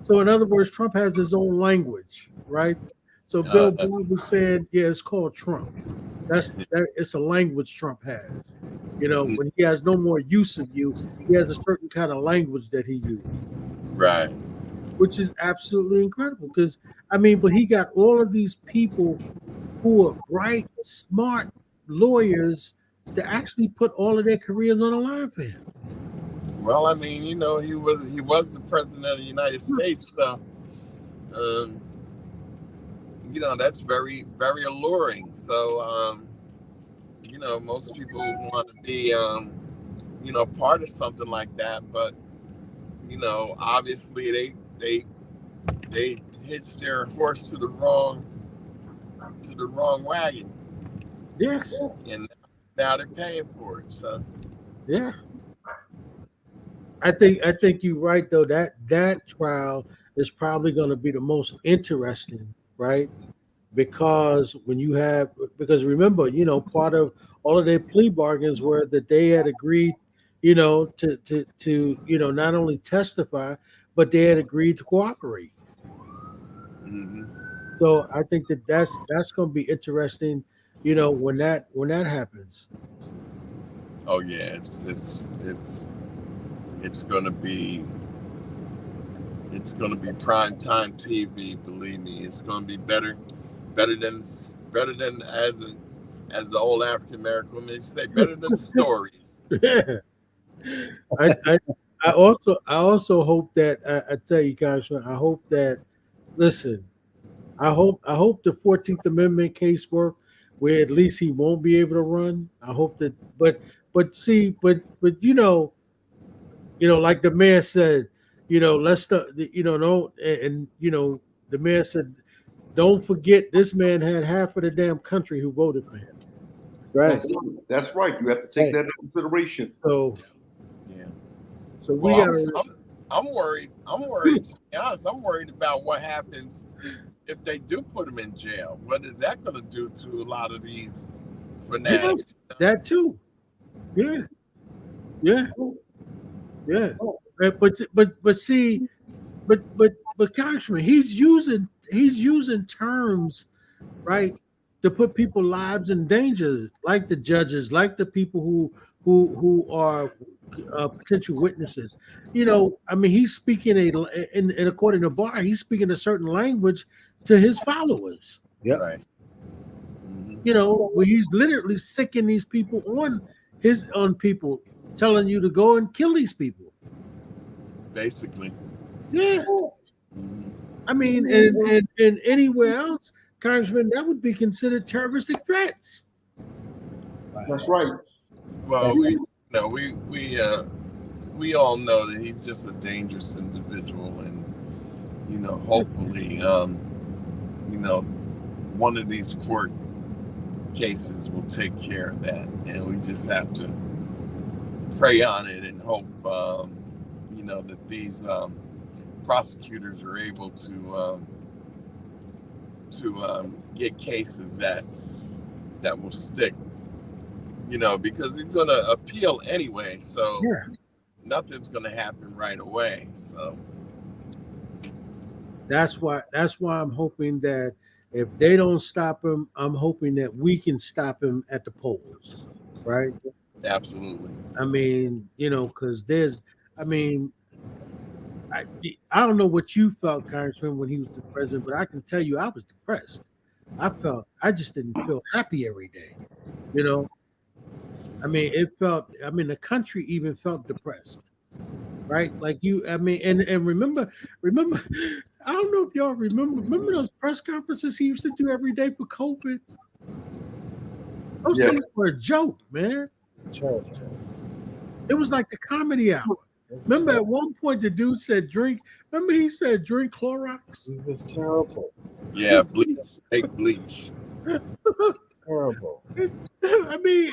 So in other words, Trump has his own language, right? So Bill Barr was saying, yeah, it's called Trump. It's a language Trump has. When he has no more use of you, he has a certain kind of language that he uses. Right. Which is absolutely incredible, because but he got all of these people who are bright, smart lawyers to actually put all of their careers on the line for him. Well, he was the president of the United States, so that's very, very alluring. So most people want to be, part of something like that, but obviously they hitched their horse to the wrong wagon, Yes. and now they're paying for it. So Yeah. I think you're right though. That trial is probably going to be the most interesting, right? Because because remember, part of all of their plea bargains were that they had agreed, to not only testify, but they had agreed to cooperate. hmm So I think that's going to be interesting, when that happens. oh yeah, it's gonna be prime time TV. Believe me, it's gonna be better than as the old African American women say, better than the stories. Yeah. I I also hope that I tell you, Congressman, I hope that listen, I hope the 14th Amendment case work where at least he won't be able to run. I hope that but see, but like the mayor said, let's not, don't and the mayor said, don't forget this man had half of the damn country who voted for him. Right. That's right. You have to take that into consideration. So Yeah. so we Well, gotta I'm worried. I'm worried. To be honest, I'm worried about what happens if they do put him in jail. What is that going to do to a lot of these fanatics? that too. Yeah. Yeah. Yeah. But see, but Congressman, he's using terms, right, to put people's lives in danger, like the judges, like the people who are potential witnesses. I mean, he's speaking and according to Barr, he's speaking a certain language to his followers. Yep. Right. Where he's literally sicking these people on people, telling you to go and kill these people. Basically. Yeah. Mhm. I mean, and anywhere else, Congressman, that would be considered terroristic threats. That's right. Well, we all know that he's just a dangerous individual, and hopefully, one of these court cases will take care of that, and we just have to pray on it and hope, that these prosecutors are able to get cases that will stick. Because he's going to appeal anyway, so nothing's going to happen right away. So that's why I'm hoping that if they don't stop him, I'm hoping that we can stop him at the polls, right? absolutely. I mean, because I mean, I don't know what you felt, Congressman, when he was the president, but I can tell you I was depressed. I just didn't feel happy every day. I mean, the country even felt depressed, right? Like and remember, I don't know if y'all remember those press conferences he used to do every day for COVID? Those things were a joke, man. It was like the comedy hour. Remember at one point the dude said drink. Remember he said drink Clorox? It was terrible. Yeah, bleach. Take bleach. Terrible. I mean,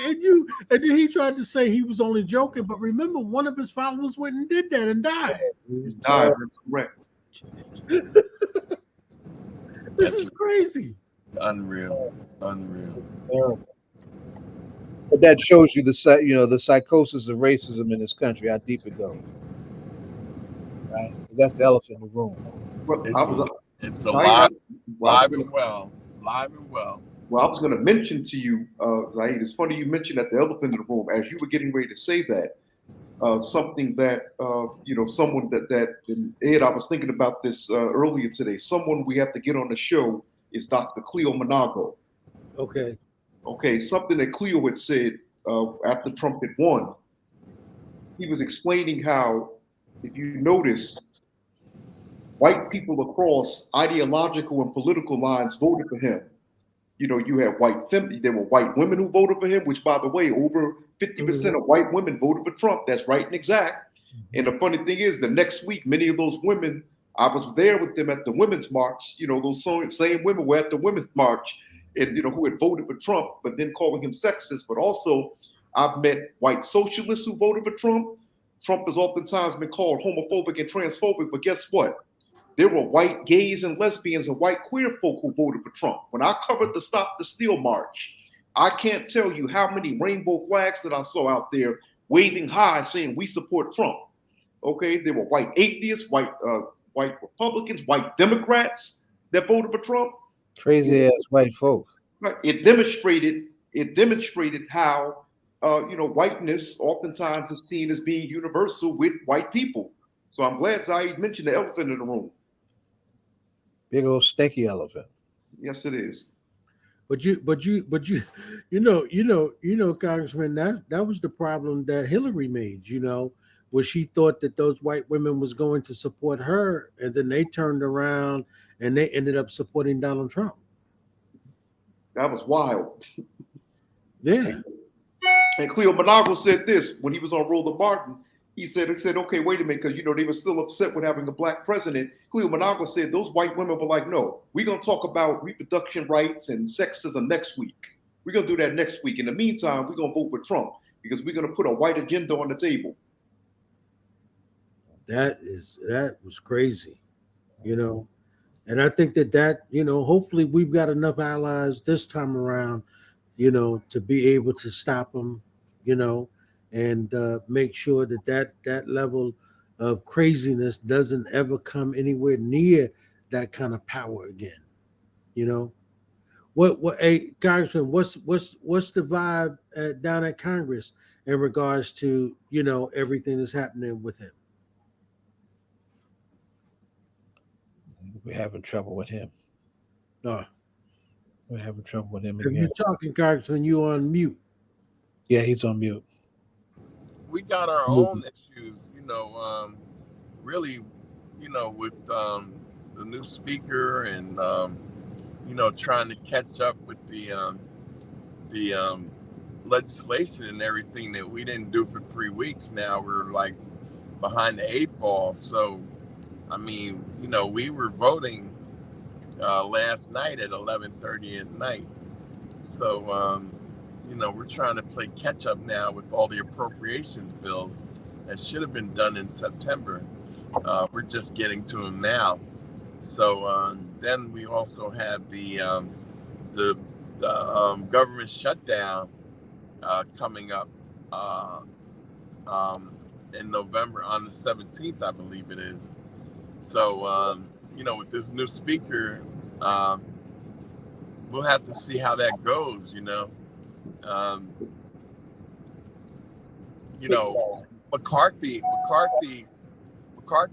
and then he tried to say he was only joking, but remember one of his followers went and did that and died. Correct. This is crazy. Unreal. It's terrible. But that shows you the psychosis of racism in this country, how deep it goes. Right? That's the elephant in the room. It's alive and well. Live and well. Well, I was going to mention to you, Zaid, it's funny you mentioned that the elephant in the room. As you were getting ready to say that, something that, someone that and Ed, I was thinking about this earlier today. Someone we have to get on the show is Dr. Cleo Monago. Okay, something that Cleo had said after Trump had won. He was explaining how, if you notice, white people across ideological and political lines voted for him. You know, you had there were white women who voted for him, which, by the way, over 50% of white women voted for Trump. That's right and exact. And the funny thing is, the next week, many of those women, I was there with them at the Women's March. You know, those same women were at the Women's March, and who had voted for Trump, but then calling him sexist. But also, I've met white socialists who voted for Trump. Trump has oftentimes been called homophobic and transphobic, but guess what? There were white gays and lesbians and white queer folk who voted for Trump. When I covered the Stop the Steal March, I can't tell you how many rainbow flags that I saw out there waving high saying we support Trump. Okay, there were white atheists, white Republicans, white Democrats that voted for Trump. Crazy ass white folk. It demonstrated how whiteness oftentimes is seen as being universal with white people. So I'm glad Zaid mentioned the elephant in the room. Big old stinky elephant. Yes, it is. But you know, Congressman, that was the problem that Hillary made, where she thought that those white women was going to support her, and then they turned around and they ended up supporting Donald Trump. That was wild. Yeah. And Cleo Monago said this when he was on Roland Martin. He said, okay, wait a minute, because they were still upset with having a black president. Cleo Monago said those white women were like, no, we're going to talk about reproduction rights and sexism next week. We're going to do that next week. In the meantime, we're going to vote for Trump because we're going to put a white agenda on the table. That was crazy, And I think that hopefully we've got enough allies this time around, to be able to stop them, and make sure that level of craziness doesn't ever come anywhere near that kind of power again. Hey, Congressman, what's the vibe down at Congress in regards to everything that's happening with him? We're having trouble with him. We're having trouble with him. If you're talking, Congressman, you on mute. Yeah, he's on mute. We got our own issues, really, with the new speaker and trying to catch up with the legislation and everything that we didn't do for 3 weeks. Now we're like behind the 8 ball. So, I mean, we were voting last night at 11:30 at night. So, we're trying to play catch up now with all the appropriations bills that should have been done in September. We're just getting to them now. So then we also have the government shutdown coming up in November on the 17th, I believe it is. So, with this new speaker, we'll have to see how that goes, McCarthy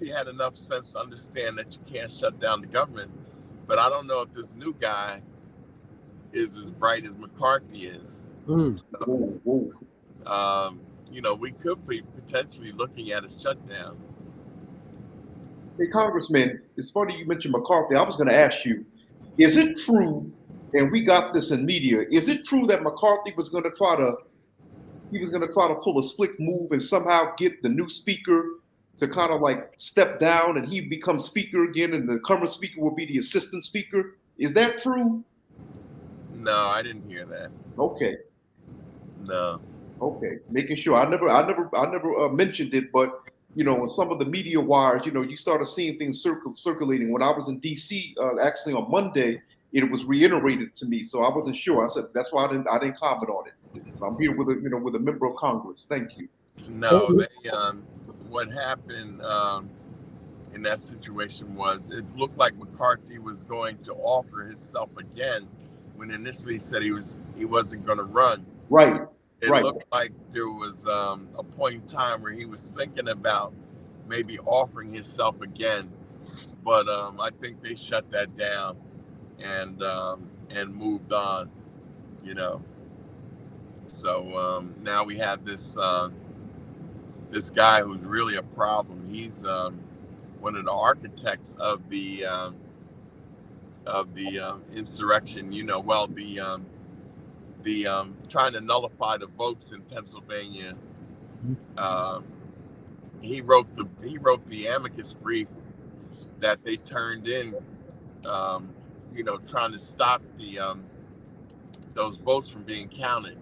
had enough sense to understand that you can't shut down the government, but I don't know if this new guy is as bright as McCarthy is. So, we could be potentially looking at a shutdown. Hey, Congressman, it's funny you mentioned McCarthy. I was going to ask you, is it true, and we got this in media, is it true that McCarthy was going to try to pull a slick move and somehow get the new speaker to kind of like step down and he becomes speaker again and the current speaker will be the assistant speaker? Is that true? No, I didn't hear that. Okay. No. Okay, making sure. I never mentioned it, but in some of the media wires, you started seeing things circulating. When I was in D.C., actually on Monday, it was reiterated to me, so I wasn't sure. I said that's why I didn't comment on it. So I'm here with a member of Congress. Thank you. No, what happened in that situation was it looked like McCarthy was going to offer himself again when initially he said he wasn't going to run. Right. It looked like there was a point in time where he was thinking about maybe offering himself again, but I think they shut that down and moved on, So now we have this guy who's really a problem. He's one of the architects of the insurrection. You know, well, the trying to nullify the votes in Pennsylvania. He wrote the amicus brief that they turned in. You know, trying to stop those votes from being counted.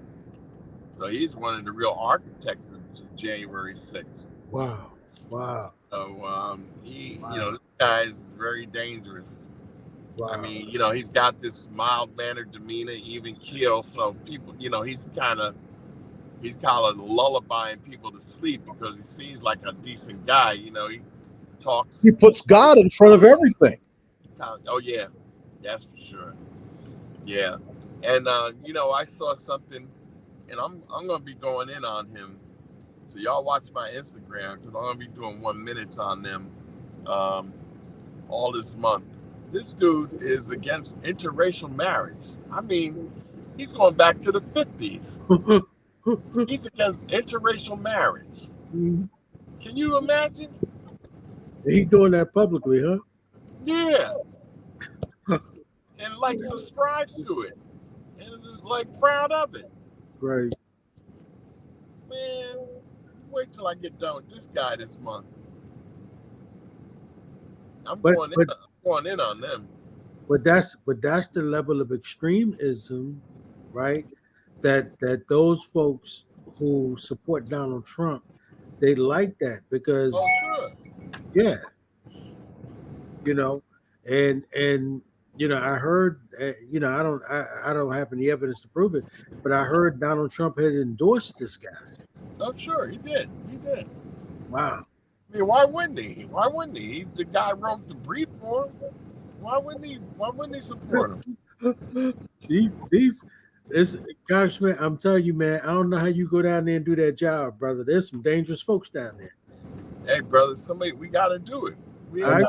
So he's one of the real architects of January 6th. Wow. So you know, this guy is very dangerous. Wow. I mean, you know, he's got this mild-mannered demeanor, even keel. So people, you know, he's kind of lullabying people to sleep because he seems like a decent guy. You know, he talks. He puts God in front of everything. Oh yeah, that's for sure. Yeah, and you know, I saw something, and I'm gonna be going in on him. So y'all watch my Instagram because I'm gonna be doing 1 minute on them all this month. This dude is against interracial marriage. I mean, he's going back to the 50s. He's against interracial marriage. Can you imagine? He's doing that publicly, huh? Yeah. And like subscribes to it. And is like proud of it. Right. Man, wait till I get done with this guy this month. I'm going in on them. But that's the level of extremism, right? That those folks who support Donald Trump, they like that because yeah, you know, and you know, I heard, you know, I don't have any evidence to prove it, but I heard Donald Trump had endorsed this guy. Oh, sure, he did. Wow. I mean, why wouldn't he? The guy wrote the brief for him. Why wouldn't he support him? This Congressman, I'm telling you, man, I don't know how you go down there and do that job, brother. There's some dangerous folks down there. Hey, brother, we got to do it. I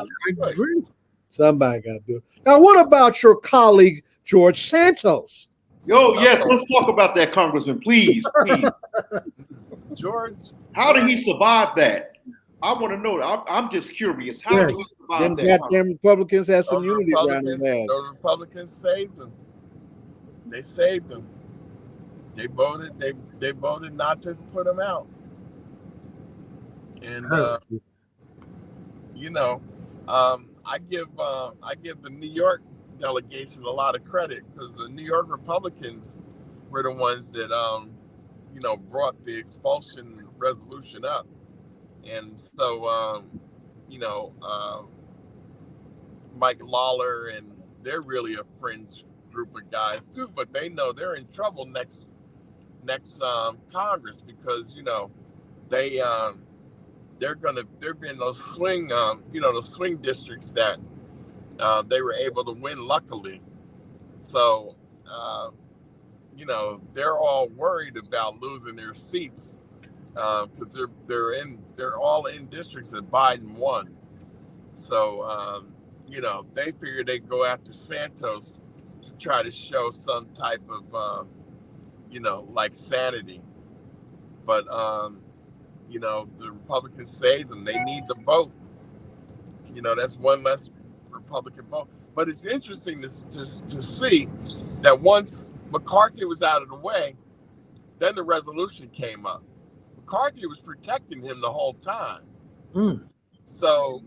agree. Somebody got to do it. Now, what about your colleague, George Santos? Yo, yes, let's talk about that, Congressman, please. George, how did he survive that? I want to know. I'm just curious. How did he survive that? Goddamn Republicans had some unity around his ass. Those Republicans saved him. They saved him. They voted not to put him out. And you know, I give the New York delegation a lot of credit because the New York Republicans were the ones that you know, brought the expulsion resolution up. And so you know, Mike Lawler, and they're really a fringe group of guys too, but they know they're in trouble next Congress because, you know, they're being those swing you know, the swing districts that they were able to win luckily. So you know, they're all worried about losing their seats because they're all in districts that Biden won. So you know, they figured they'd go after Santos to try to show some type of you know, like sanity. But you know, the Republicans saved them. They need the vote. You know, that's one less Republican vote. But it's interesting to see that once McCarthy was out of the way, then the resolution came up. McCarthy was protecting him the whole time. So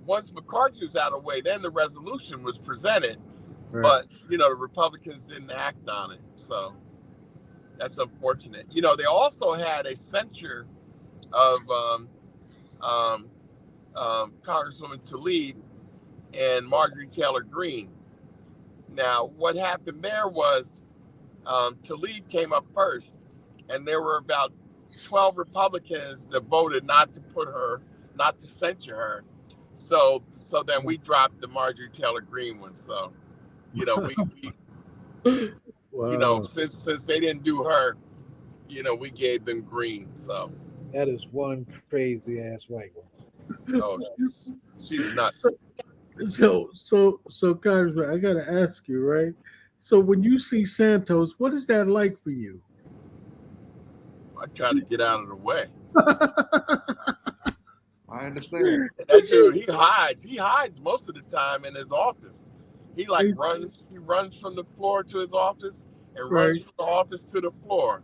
once McCarthy was out of the way, then the resolution was presented. Right. But, you know, the Republicans didn't act on it. So that's unfortunate. You know, they also had a censure of Congresswoman Tlaib and Marjorie Taylor Greene. Now, what happened there was Tlaib came up first, and there were about 12 Republicans that voted not to censure her. So then we dropped the Marjorie Taylor Greene one. So, you know, we wow. You know, since they didn't do her, you know, we gave them Greene. So that is one crazy ass white woman. Oh, she's nuts. So, Congressman, I gotta ask you, right? So, when you see Santos, what is that like for you? I try to get out of the way. I understand. That dude, he hides most of the time in his office. He like runs. He runs from the floor to his office and runs from the office to the floor.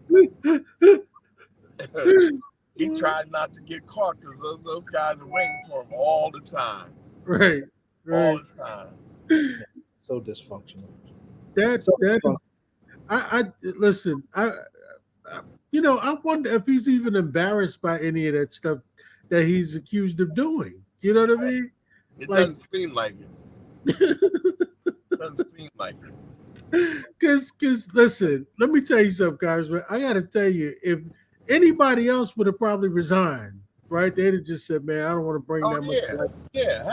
He tried not to get caught because those guys are waiting for him all the time. Right. All the time. So dysfunctional. I listen. I wonder if he's even embarrassed by any of that stuff that he's accused of doing. You know what I mean? It doesn't seem like it. Doesn't seem like it. Because listen, let me tell you something, guys. I got to tell you, if anybody else would have probably resigned, right? They'd have just said, "Man, I don't want to bring that much." Yeah.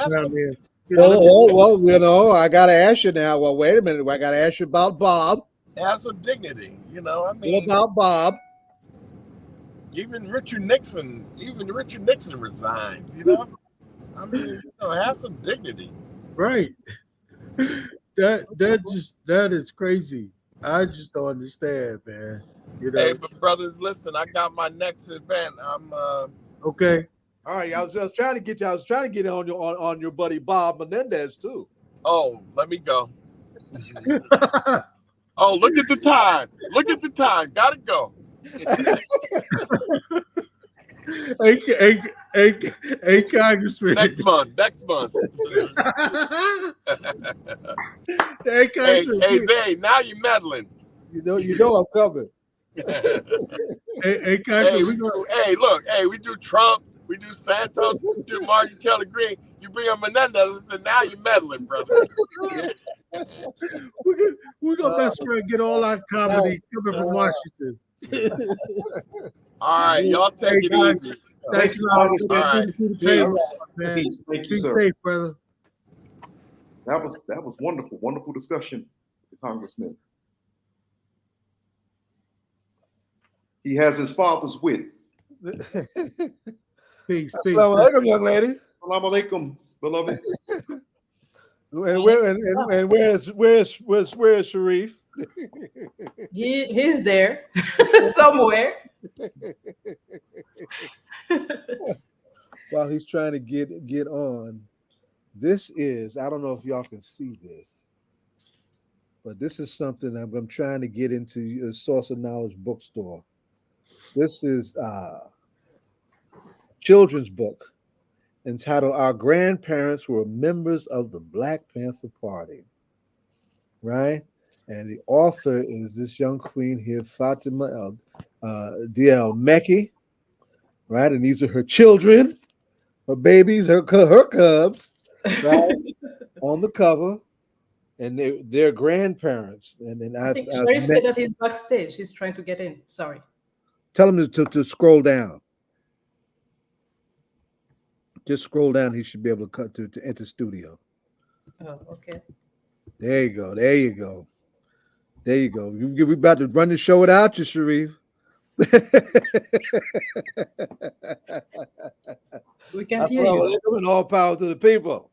Well, I got to ask you now. Well, wait a minute. I got to ask you about Bob. Have some dignity, I mean, what about Bob? Even Richard Nixon resigned. I mean, have some dignity. Right. That is crazy. I just don't understand, man. Hey, but brothers, listen, I got my next event. I'm okay. All right, I was trying to get you. I was trying to get on your buddy Bob Menendez too. Oh, let me go. Oh, look at the time. Look at the time. Gotta go. Hey, Congressman. Next month. Hey, Congressman. Hey, Zay, now you're meddling. You know I'm coming. Hey, Congressman. We do Trump, we do Santos, we do Martin Kelly Green. You bring up Menendez, and now you're meddling, brother. We're gonna mess around and get all our comedy coming from Washington. All right, y'all take it easy. Thanks a lot. All right. Man. Thank you, Be sir. safe, brother. That was wonderful discussion, the Congressman. He has his father's wit. Peace. Assalamu alaikum, young lady. Assalamu alaikum, beloved. And where's Sharif? He's there somewhere. While he's trying to get on, this is, I don't know if y'all can see this, but this is something I'm trying to get into a Source of Knowledge bookstore. This is a children's book entitled Our Grandparents Were Members of the Black Panther Party, right? And the author is this young queen here, Fatima ElMekki, right? And these are her children, her babies, her cubs, right? On the cover, and they're grandparents. And then I think Sharif said that he's backstage. He's trying to get in. Sorry. Tell him to scroll down. Just scroll down. He should be able to cut to enter studio. Oh, okay. There you go. We about to run the show without you, Sharif. We can hear you. And all power to the people.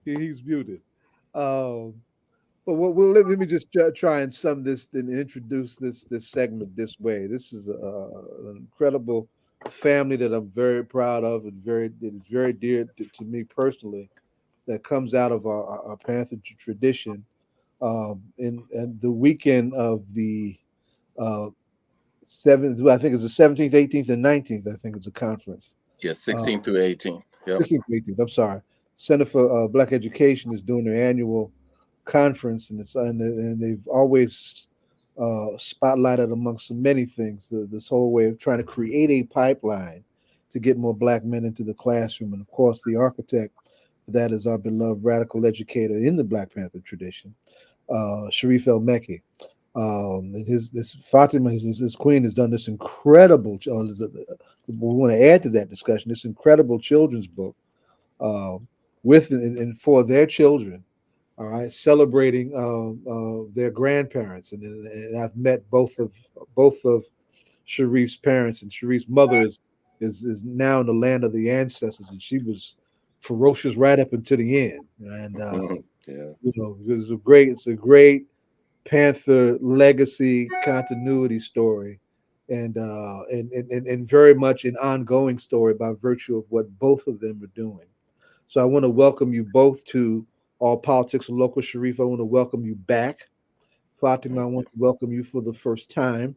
He's muted. But let me just try and sum this and introduce this segment this way. This is an incredible family that I'm very proud of and it is very dear to me personally, that comes out of our Panther tradition. And the weekend of the 7th, I think it's the 17th, 18th, and 19th. I think it's a conference. Yes, 16th through 18th. Yep. 16th through 18th. I'm sorry. Center for Black Education is doing their annual conference, and they've always spotlighted amongst many things this whole way of trying to create a pipeline to get more Black men into the classroom. And of course, the architect for that is our beloved radical educator in the Black Panther tradition, Sharif ElMekki. This Fatima, his queen, has done this incredible. We want to add to that discussion this incredible children's book with and for their children. All right, celebrating their grandparents, and I've met both of Sharif's parents, and Sharif's mother is now in the land of the ancestors, and she was ferocious right up until the end. And it's a great Panther legacy continuity story, and very much an ongoing story by virtue of what both of them are doing. So I want to welcome you both to All Politics and Local. Sharif, I want to welcome you back. Fatima, I want to welcome you for the first time.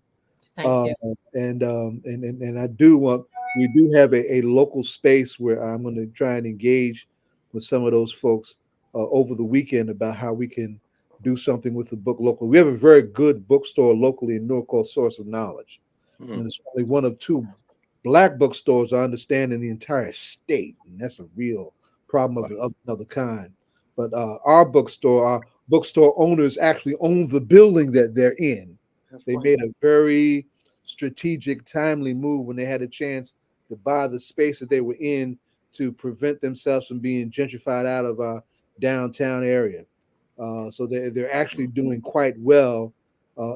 Thank you. And I do want, we do have a local space where I'm going to try and engage with some of those folks over the weekend about how we can do something with the book locally. We have a very good bookstore locally in Newark called Source of Knowledge. And it's only one of two Black bookstores, I understand, in the entire state. And that's a real problem of another kind. But our bookstore owners actually own the building that they're in. They made a very strategic, timely move when they had a chance to buy the space that they were in to prevent themselves from being gentrified out of our downtown area. So they're actually doing quite well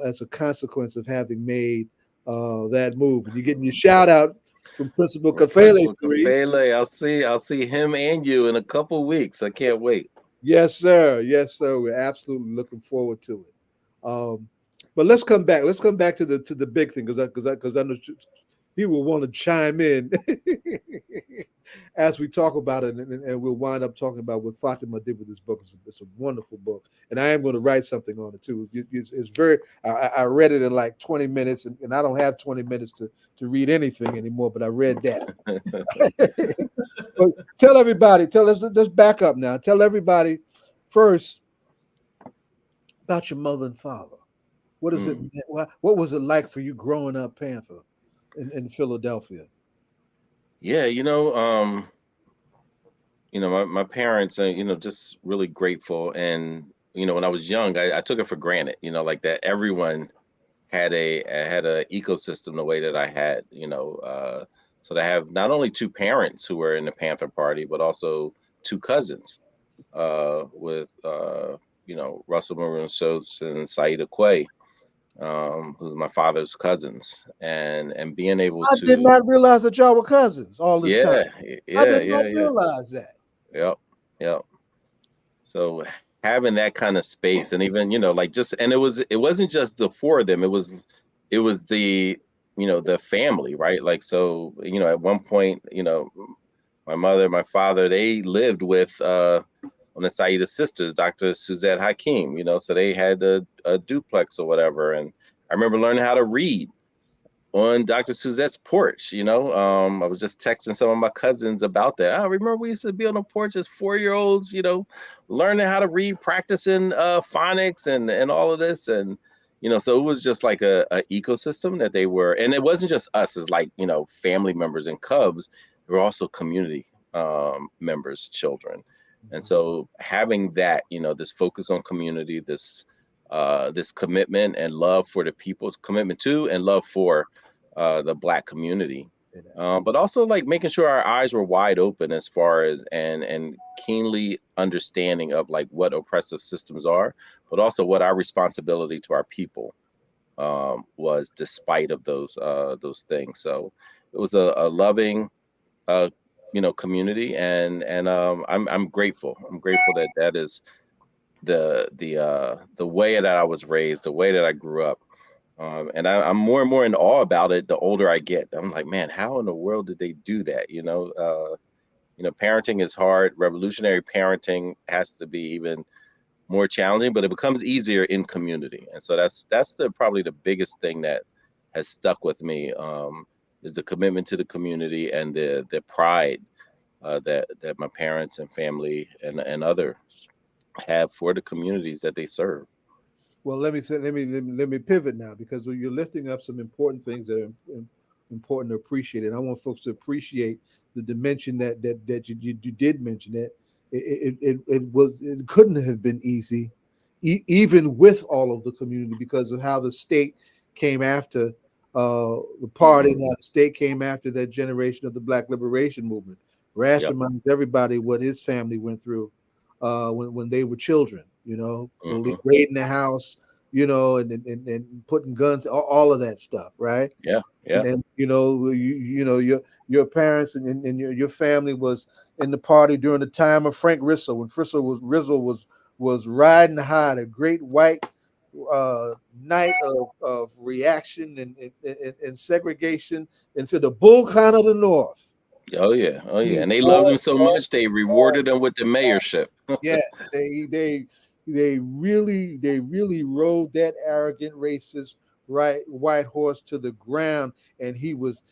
as a consequence of having made that move. And you're getting your shout out from Principal Kafele. I'll see him and you in a couple weeks. I can't wait. Yes, sir. Yes, sir. We're absolutely looking forward to it. But let's come back. Let's come back to the big thing because I know he will want to chime in as we talk about it, and we'll wind up talking about what Fatima did with this book. It's a wonderful book, and I am going to write something on it too. It's very. I read it in like 20 minutes, and I don't have 20 minutes to read anything anymore. But I read that. But tell everybody. Let's back up now. Tell everybody first about your mother and father. What is it? What was it like for you growing up, Panther, in Philadelphia? Yeah, my parents are, just really grateful. And, when I was young, I took it for granted, like that everyone had a ecosystem the way that I had, so to have not only two parents who were in the Panther Party, but also two cousins with, Russell Maroon Schultz and Saida Quay, who's my father's cousins, and being able I to. did not realize that y'all were cousins all this time. Yeah, I did not realize that. Yep. So having that kind of space, and even and it wasn't just the four of them. It was the the family, right? Like, so at one point, my mother, my father, they lived with one of Saida's sisters, Dr. Suzette Hakeem, so they had a duplex or whatever. And I remember learning how to read on Dr. Suzette's porch. I was just texting some of my cousins about that. I remember we used to be on the porch as 4-year-olds, learning how to read, practicing phonics and all of this. And, so it was just like a ecosystem that they were, and it wasn't just us as like, family members and Cubs, there were also community members, children. And so having that, this focus on community, this commitment and love for the people, commitment to and love for the Black community, but also like making sure our eyes were wide open as far as and keenly understanding of like what oppressive systems are, but also what our responsibility to our people was, despite of those things. So it was a loving community, and I'm grateful. I'm grateful that is the way that I was raised, the way that I grew up. And I'm more and more in awe about it the older I get. I'm like, man, how in the world did they do that? Parenting is hard. Revolutionary parenting has to be even more challenging, but it becomes easier in community. And so that's probably the biggest thing that has stuck with me, is the commitment to the community and the pride that my parents and family and others have for the communities that they serve. Well, let me pivot now, because you're lifting up some important things that are important to appreciate, and I want folks to appreciate the dimension that you did mention, that it couldn't have been easy, even with all of the community, because of how the state came after the party, how the state came after that generation of the Black Liberation Movement. Rash reminds everybody what his family went through when they were children. Raiding the house, and putting guns, all of that stuff, right? Yeah. And your parents and your family was in the party during the time of Frank Rizzo, when Rizzo was riding high, the great white night of reaction and segregation into the Bull Con of the North. Oh yeah, oh He yeah, and they loved him wore so that much they hard. rewarded him with the mayorship. Yes, they really rode that arrogant racist white horse to the ground, and he was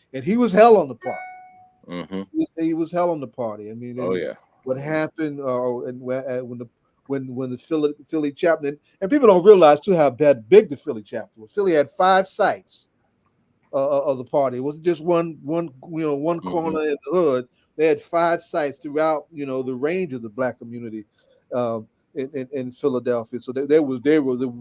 hell on the party. Hmm. He was hell on the party. I mean, Oh and yeah. what happened, and when the Philly chapter, and people don't realize too how big the Philly chapter was. Philly had 5 sites of the party. It wasn't just one Hmm. corner in the hood. They had 5 sites throughout, the range of the black community in Philadelphia. So there was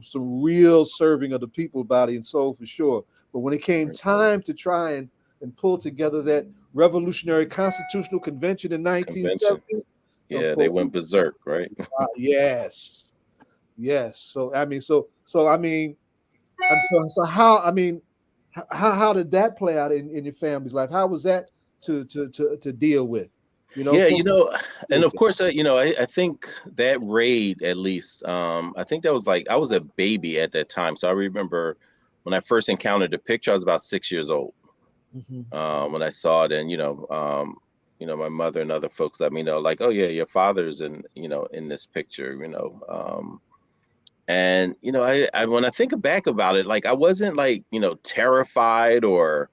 some real serving of the people, body and soul for sure. But when it came time to try and pull together that Revolutionary Constitutional Convention in Convention. 1970, Yeah, they went police, berserk, right? yes, yes. So how did that play out in your family's life? How was that to deal with? Yeah, From and of course, I think that raid at least, I think that was like I was a baby at that time, so I remember when I first encountered the picture, I was about 6 years old Mhm. when I saw it, and my mother and other folks let me know, like, oh yeah, your father's in this picture, and I when I think back about it, like I wasn't like terrified or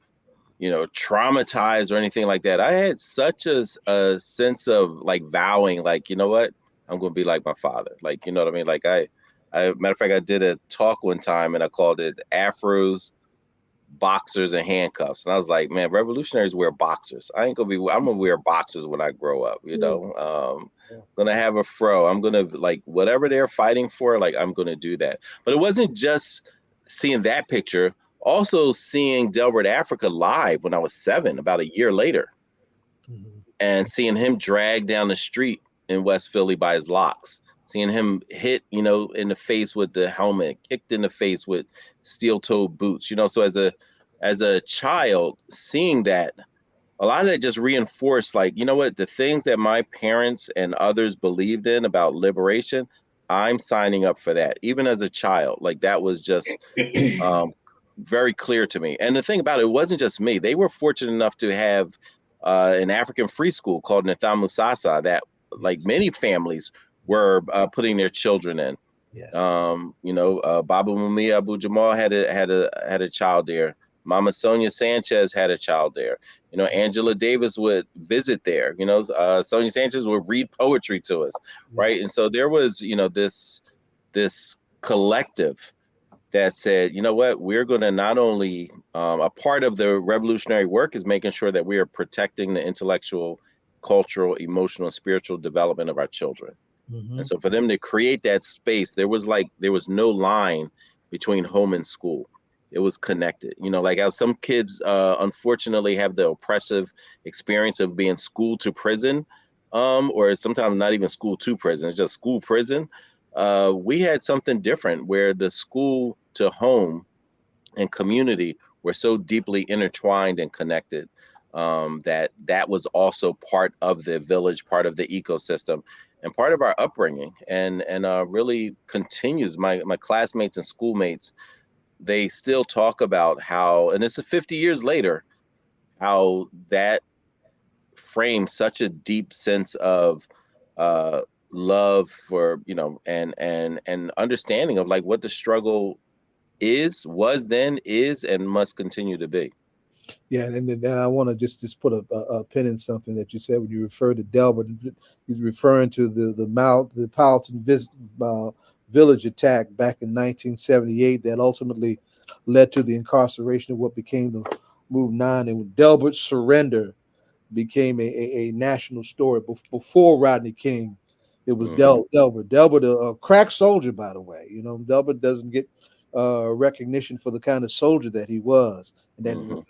traumatized or anything like that. I had such a sense of like vowing, like, you know what, I'm going to be like my father. Like, you know what I mean? Like matter of fact, I did a talk one time and I called it Afros, Boxers, and Handcuffs. And I was like, man, revolutionaries wear boxers. I'm going to wear boxers when I grow up, going to have a fro. I'm going to like whatever they're fighting for. Like, I'm going to do that. But it wasn't just seeing that picture, also seeing Delbert Africa live when I was 7, about a year later, Mhm. and seeing him dragged down the street in West Philly by his locks, seeing him hit, in the face with the helmet, kicked in the face with steel-toed boots, So as a child, seeing that, a lot of that just reinforced, like, you know what, the things that my parents and others believed in about liberation, I'm signing up for that. Even as a child, like that was just um, very clear to me. And the thing about it wasn't just me. They were fortunate enough to have an African free school called Nathamu Sasa that, like Yes, many families, were putting their children in. yes, Baba Mumia Abu Jamal had a child there. Mama Sonia Sanchez had a child there. Angela Davis would visit there. Sonia Sanchez would read poetry to us, right? And yes. so there was, this collective that said, you know what, we're going to not only a part of the revolutionary work is making sure that we are protecting the intellectual, cultural, emotional, spiritual development of our children. And Mhm. so for them to create that space, there was no line between home and school. It was connected. Like how some kids unfortunately have the oppressive experience of being school to prison, or sometimes not even school to prison, it's just school prison. We had something different where the school to home and community were so deeply intertwined and connected, that was also part of the village, part of the ecosystem, and part of our upbringing, and really continues. My classmates and schoolmates, they still talk about how, and it's 50 years later, how that frames such a deep sense of uh, love for and understanding of like what the struggle was then, is, and must continue to be. Yeah, and I want to just put a pin in something that you said when you referred to Delbert. He's referring to the Powelton village attack back in 1978 that ultimately led to the incarceration of what became the Move Nine, and Delbert's surrender became a national story. Before Rodney King, it was Hmm. Delbert. Delbert, a crack soldier, by the way. Delbert doesn't get recognition for the kind of soldier that he was, and that Hmm.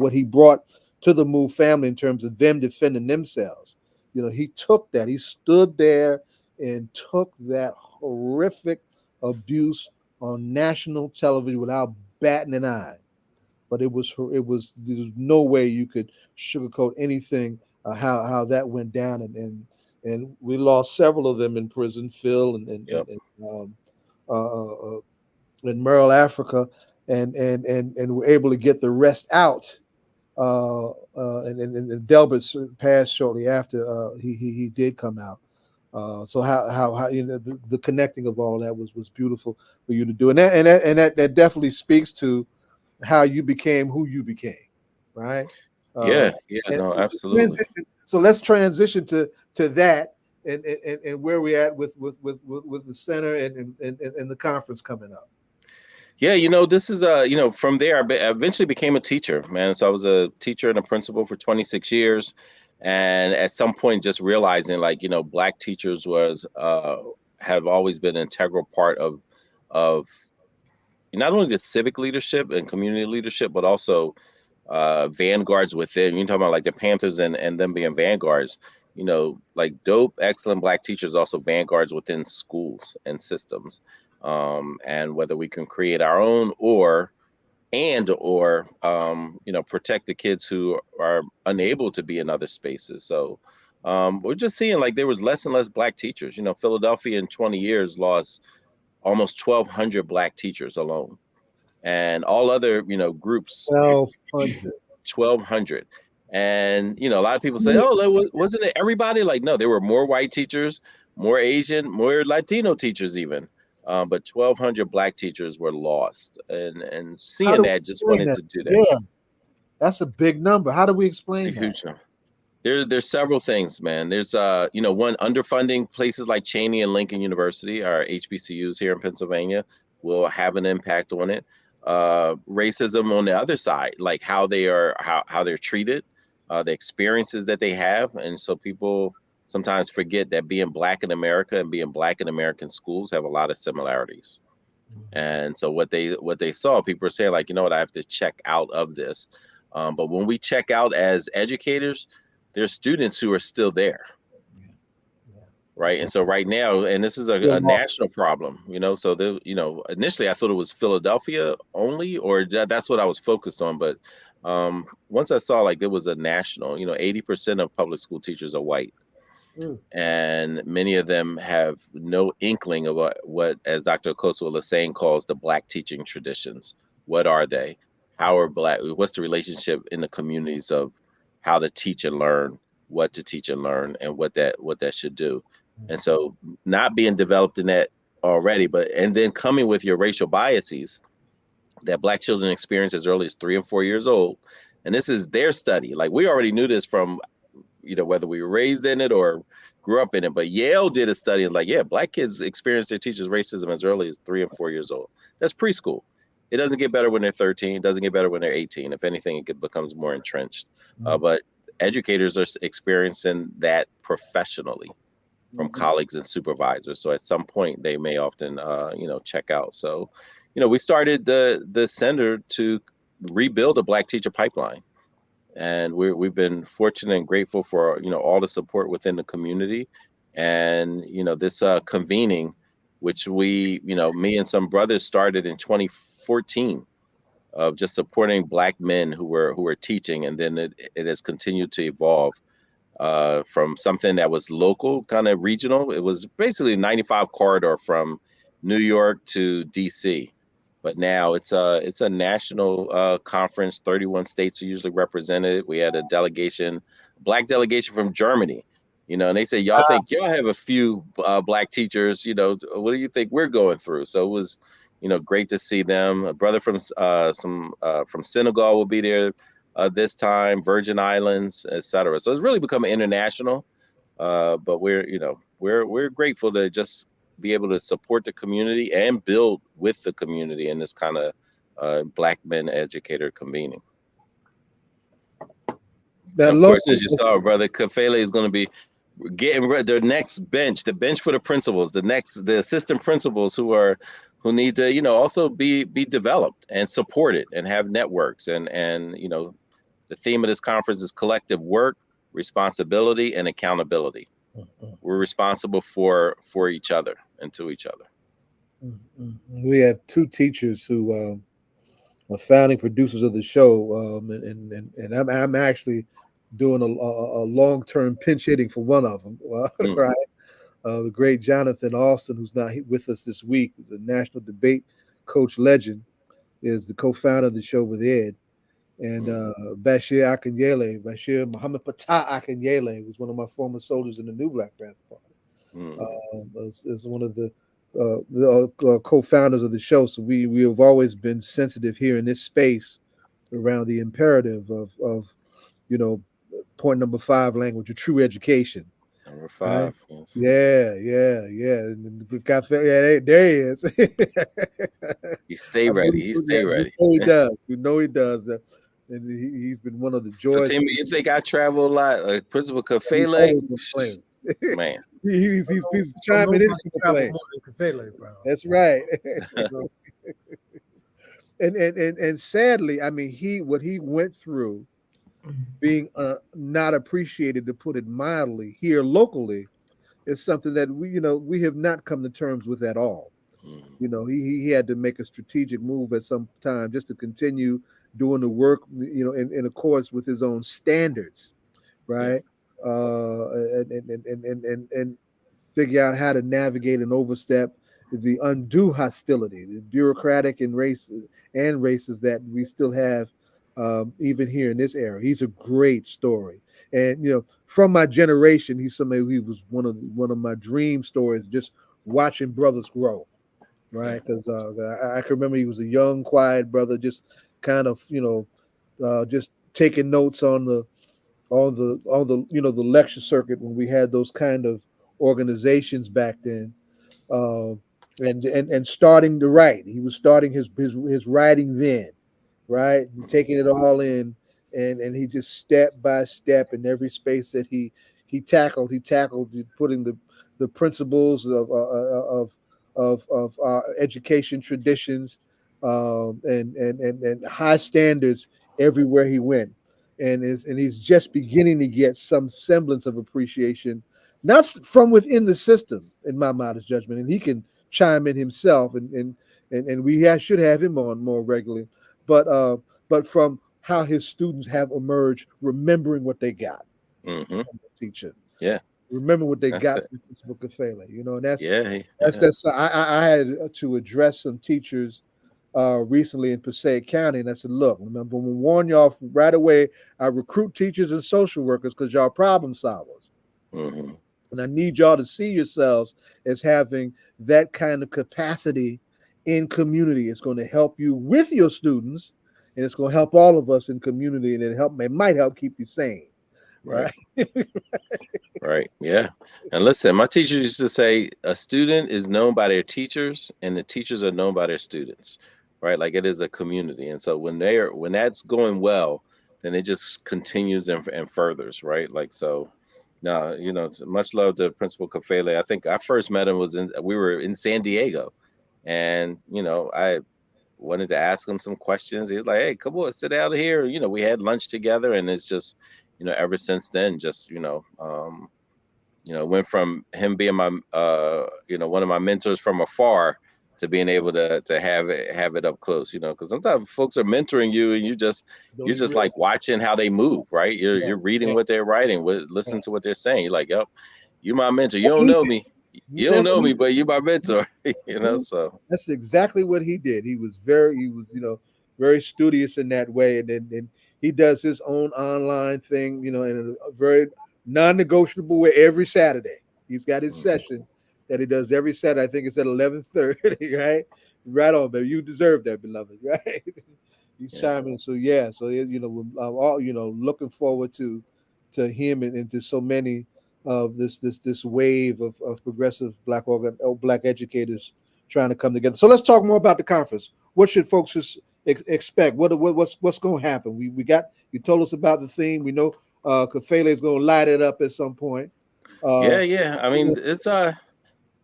what he brought to the Move family in terms of them defending themselves. He took that. He stood there and took that horrific abuse on national television without batting an eye. But there was no way you could sugarcoat anything, how that went down, and we lost several of them in prison, Phil Yep. uh, in Merle, Africa, and were able to get the rest out and Delbert passed shortly after he did come out. So how the connecting of all that was beautiful for you to do, and that definitely speaks to how you became who you became, right? Yeah, no, absolutely. So let's transition to that and where we at with the center and the conference coming up. Yeah, this is from there I eventually became a teacher, man. So I was a teacher and a principal for 26 years, and at some point just realizing Black teachers have always been an integral part of not only the civic leadership and community leadership, but also vanguards within. You're talking about like the Panthers and them being vanguards. Like dope, excellent Black teachers, also vanguards within schools and systems. And whether we can create our own or protect the kids who are unable to be in other spaces. So we're just seeing like there was less and less Black teachers. Philadelphia in 20 years lost almost 1,200 Black teachers alone, and all other groups 1,200. 1,200. And a lot of people say, oh, wasn't it everybody? Like, no, there were more white teachers, more Asian, more Latino teachers even, but 1,200 Black teachers were lost. And seeing that, just wanted to do that. Yeah, that's a big number. How do we explain that? Huge number. There's several things, man. There's one, underfunding. Places like Cheney and Lincoln University, our HBCUs here in Pennsylvania, will have an impact on it. Racism on the other side, like how they're treated, the experiences that they have. And so people sometimes forget that being Black in America and being Black in American schools have a lot of similarities. And so what they saw, people are saying like, I have to check out of this. But when we check out as educators, there's students who are still there. Right. And so right now, and this is a national problem, so initially I thought it was Philadelphia only, or that's what I was focused on. But once I saw like there was a national, 80% of public school teachers are white. And many of them have no inkling of what as Dr. Okosuo-Lasane calls the Black teaching traditions. What are they? How are Black? What's the relationship in the communities of how to teach and learn, what to teach and learn, and what that should do? And so not being developed in that already, and then coming with your racial biases that Black children experience as early as 3 and 4 years old. And this is their study. Like we already knew this from, whether we were raised in it or grew up in it, but Yale did a study and like, yeah, Black kids experience their teachers' racism as early as 3 and 4 years old. That's preschool. It doesn't get better when they're 13. It doesn't get better when they're 18. If anything, it becomes more entrenched. But educators are experiencing that professionally from colleagues and supervisors. So at some point they may often, check out. So, we started the center to rebuild a Black teacher pipeline. And we've been fortunate and grateful for, all the support within the community. And, this convening, which we, me and some brothers started in 2014 of just supporting Black men who were teaching. And then it has continued to evolve from something that was local, kind of regional. It was basically 95 corridor from New York to DC. But now it's a national conference. 31 states are usually represented. We had a Black delegation from Germany, and they say, y'all think y'all have a few Black teachers, what do you think we're going through? So it was, great to see them. A brother from Senegal will be there this time, Virgin Islands, etc. So it's really become international. But we're grateful to just be able to support the community and build with the community in this kind of Black men educator convening. Of course, as you saw, Brother Kafele is going to be getting their next bench, the bench for the principals, the assistant principals who need to, also be developed and supported and have networks. And the theme of this conference is collective work, responsibility, and accountability. We're responsible for each other and to each other. We have two teachers who are founding producers of the show, and I'm actually doing a long-term pinch hitting for one of them, right? The great Jonathan Austin, who's not with us this week, is a national debate coach legend, is the co-founder of the show with Ed. and Bashir Muhammad Patah Akinyele was one of my former soldiers in the New Black Panther Party. Is one of the co-founders of the show. So we have always been sensitive here in this space around the imperative of point number 5, language, a true education. Number 5. Right? Yes. Yeah. Yeah, there he is. He stay ready. He stay ready. He does. We know he does. And he's been one of the joys. So, Tim, you think I travel a lot? Principal Kafele? Man. He's chiming in the plane. That's right. and sadly, I mean, what he went through, being not appreciated, to put it mildly, here locally, is something that we have not come to terms with at all. He had to make a strategic move at some time just to continue doing the work, in accordance with his own standards, right? And figure out how to navigate and overstep the undue hostility, the bureaucratic and races that we still have, even here in this era. He's a great story, and from my generation, he's somebody he was one of my dream stories. Just watching brothers grow, right? Because I can remember he was a young, quiet brother, just kind of just taking notes on the the lecture circuit when we had those kind of organizations back then, and starting to write. He was starting his writing then, right? Taking it all in, and he just step by step in every space that he tackled, putting the principles of our education traditions, and high standards everywhere he went. And he's just beginning to get some semblance of appreciation, not from within the system, in my modest judgment. And he can chime in himself, and we should have him on more regularly. But from how his students have emerged, remembering what they got from the teacher. Yeah. Remember what they got from Principal Kafele. And that's I had to address some teachers recently in Passaic County, and I said, look, remember, we warn y'all right away. I recruit teachers and social workers because y'all problem solvers, and I need y'all to see yourselves as having that kind of capacity in community. It's going to help you with your students, and it's going to help all of us in community, and it might help keep you sane, right? Right. Yeah. And listen, my teacher used to say a student is known by their teachers, and the teachers are known by their students. Right, like it is a community, and so when that's going well, then it just continues and furthers, right? Like, so now, much love to Principal Kafele. I think I first met him we were in San Diego, and I wanted to ask him some questions. He's like, hey, come on, sit out here. We had lunch together, and it's just ever since then, just went from him being my one of my mentors from afar to being able to have it up close, because sometimes folks are mentoring you, and you're just like watching how they move, right? You're reading what they're writing, listening to what they're saying. You're like, yep, you my mentor. You don't know me, but you my mentor. So that's exactly what he did. He was very studious in that way, and he does his own online thing, in a very non-negotiable way every Saturday. He's got his session that he does every Saturday. I think it's at 11:30, right? Right on, baby. You deserve that, beloved, right? He's chiming. So we're all looking forward to him and to so many of this wave of progressive black educators trying to come together. So let's talk more about the conference. What should folks expect? What's going to happen? You told us about the theme. We know Kafele is going to light it up at some point. Yeah. I mean, it's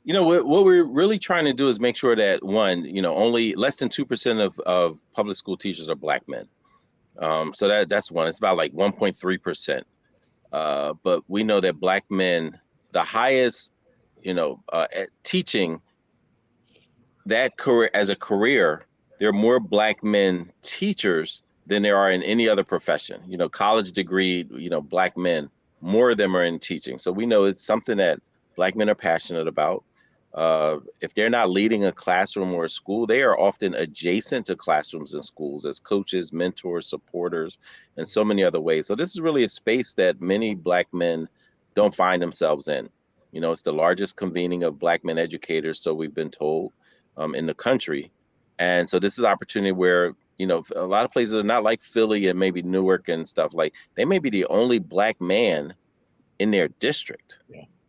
what we're really trying to do is make sure that only less than 2% of public school teachers are black men. So that's one. It's about like 1.3%. But we know that black men, the highest, at teaching, that career as a career, there are more black men teachers than there are in any other profession. College degree, black men, more of them are in teaching. So we know it's something that black men are passionate about. if they're not leading a classroom or a school, they are often adjacent to classrooms and schools as coaches, mentors, supporters, and so many other ways. So this is really a space that many Black men don't find themselves in. It's the largest convening of Black men educators, so we've been told, in the country. And so this is an opportunity where, a lot of places are not like Philly and maybe Newark and stuff. Like, they may be the only Black man in their district,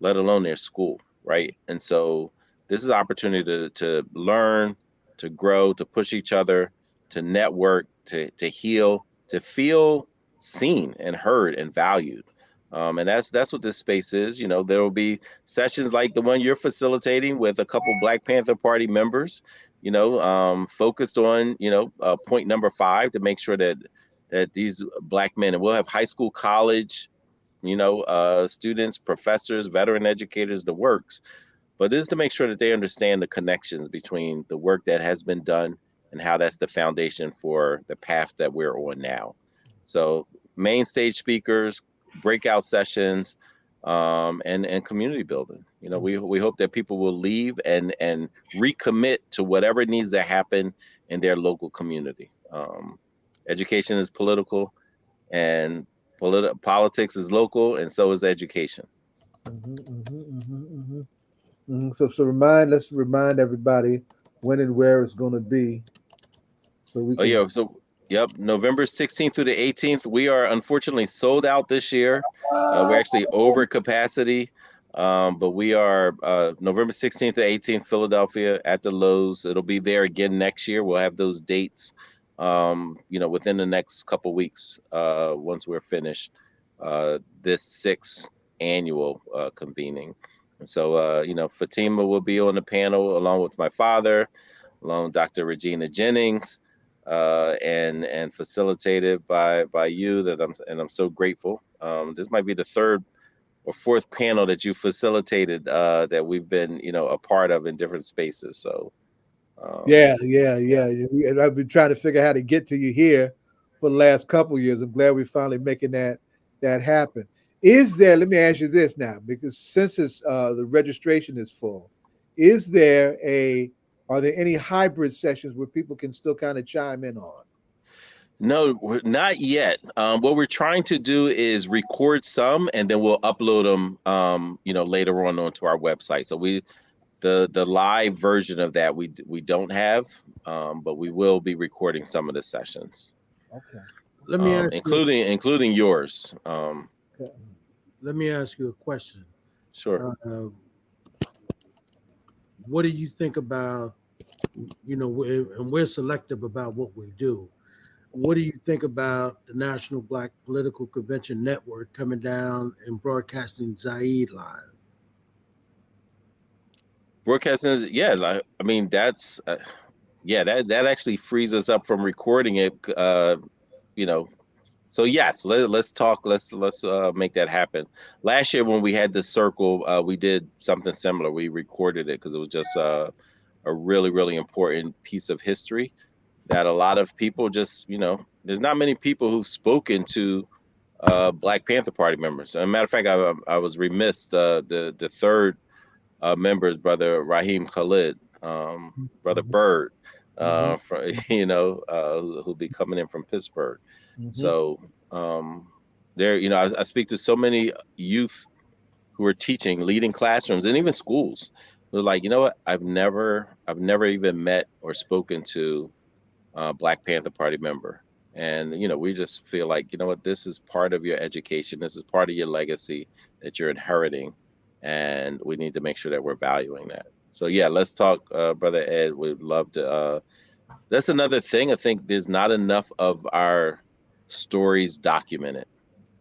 let alone their school, right? And so this is an opportunity to learn, to grow, to push each other, to network, to heal, to feel seen and heard and valued. And that's what this space is. There will be sessions like the one you're facilitating with a couple Black Panther Party members, focused on, point number 5, to make sure that these Black men, and we'll have high school, college, students, professors, veteran educators, the works. But this is to make sure that they understand the connections between the work that has been done and how that's the foundation for the path that we're on now. So main stage speakers, breakout sessions, and community building. We hope that people will leave and recommit to whatever needs to happen in their local community. Education is political, and politics is local, and so is education. So let's remind everybody when and where it's going to be, so we can. Yep, November 16th through the 18th. We are unfortunately sold out this year. We're actually over capacity, but we are November 16th to 18th, Philadelphia at the Lowe's. It'll be there again next year. We'll have those dates, within the next couple weeks, once we're finished this 6th annual convening. And so, Fatima will be on the panel along with my father, along with Dr. Regina Jennings, and facilitated by you. I'm so grateful. This might be the 3rd or 4th panel that you facilitated that we've been, a part of in different spaces. So. Yeah. I've been trying to figure out how to get to you here for the last couple of years. I'm glad we're finally making that happen. Is there? Let me ask you this now, because since it's the registration is full, are there any hybrid sessions where people can still kind of chime in on? No, not yet. What we're trying to do is record some, and then we'll upload them, later on onto our website. So the live version of that we don't have, but we will be recording some of the sessions. Okay. Let me ask including yours. Let me ask you a question. Sure. What do you think about, and we're selective about what we do. What do you think about the National Black Political Convention Network coming down and broadcasting Zaid live? Broadcasting, yeah. That's, that actually frees us up from recording it. So yes, let's talk. Let's make that happen. Last year when we had the circle, we did something similar. We recorded it because it was just a really, really important piece of history that a lot of people just, there's not many people who've spoken to Black Panther Party members. As a matter of fact, I was remiss. The 3rd member is Brother Raheem Khalid, Brother Bird, who'll be coming in from Pittsburgh. So there, I speak to so many youth who are teaching, leading classrooms, and even schools. Who are like, you know what? I've never even met or spoken to a Black Panther Party member, and we just feel like, this is part of your education. This is part of your legacy that you're inheriting, and we need to make sure that we're valuing that. So yeah, let's talk, Brother Ed. We'd love to. That's another thing. I think there's not enough of our stories documented.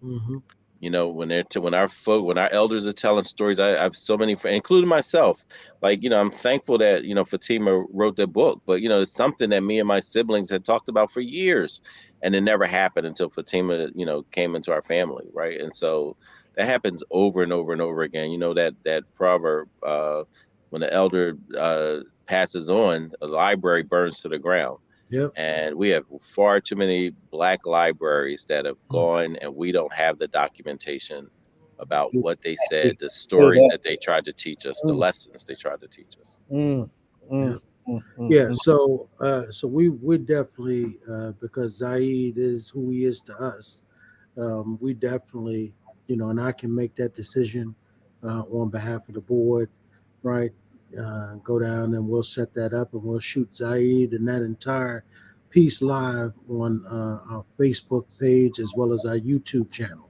When our elders are telling stories, I have so many friends, including myself. Like, I'm thankful that Fatima wrote the book, but it's something that me and my siblings had talked about for years, and it never happened until Fatima came into our family, right? And so that happens over and over and over again. That proverb, when the elder passes on, a library burns to the ground. Yep. And we have far too many Black libraries that have gone, and we don't have the documentation about what they said, the stories that they tried to teach us, the lessons they tried to teach us. Yeah, so we definitely because Zaid is who he is to us, we definitely, and I can make that decision on behalf of the board, right? Go down and we'll set that up and we'll shoot Zaid and that entire piece live on our Facebook page as well as our YouTube channel.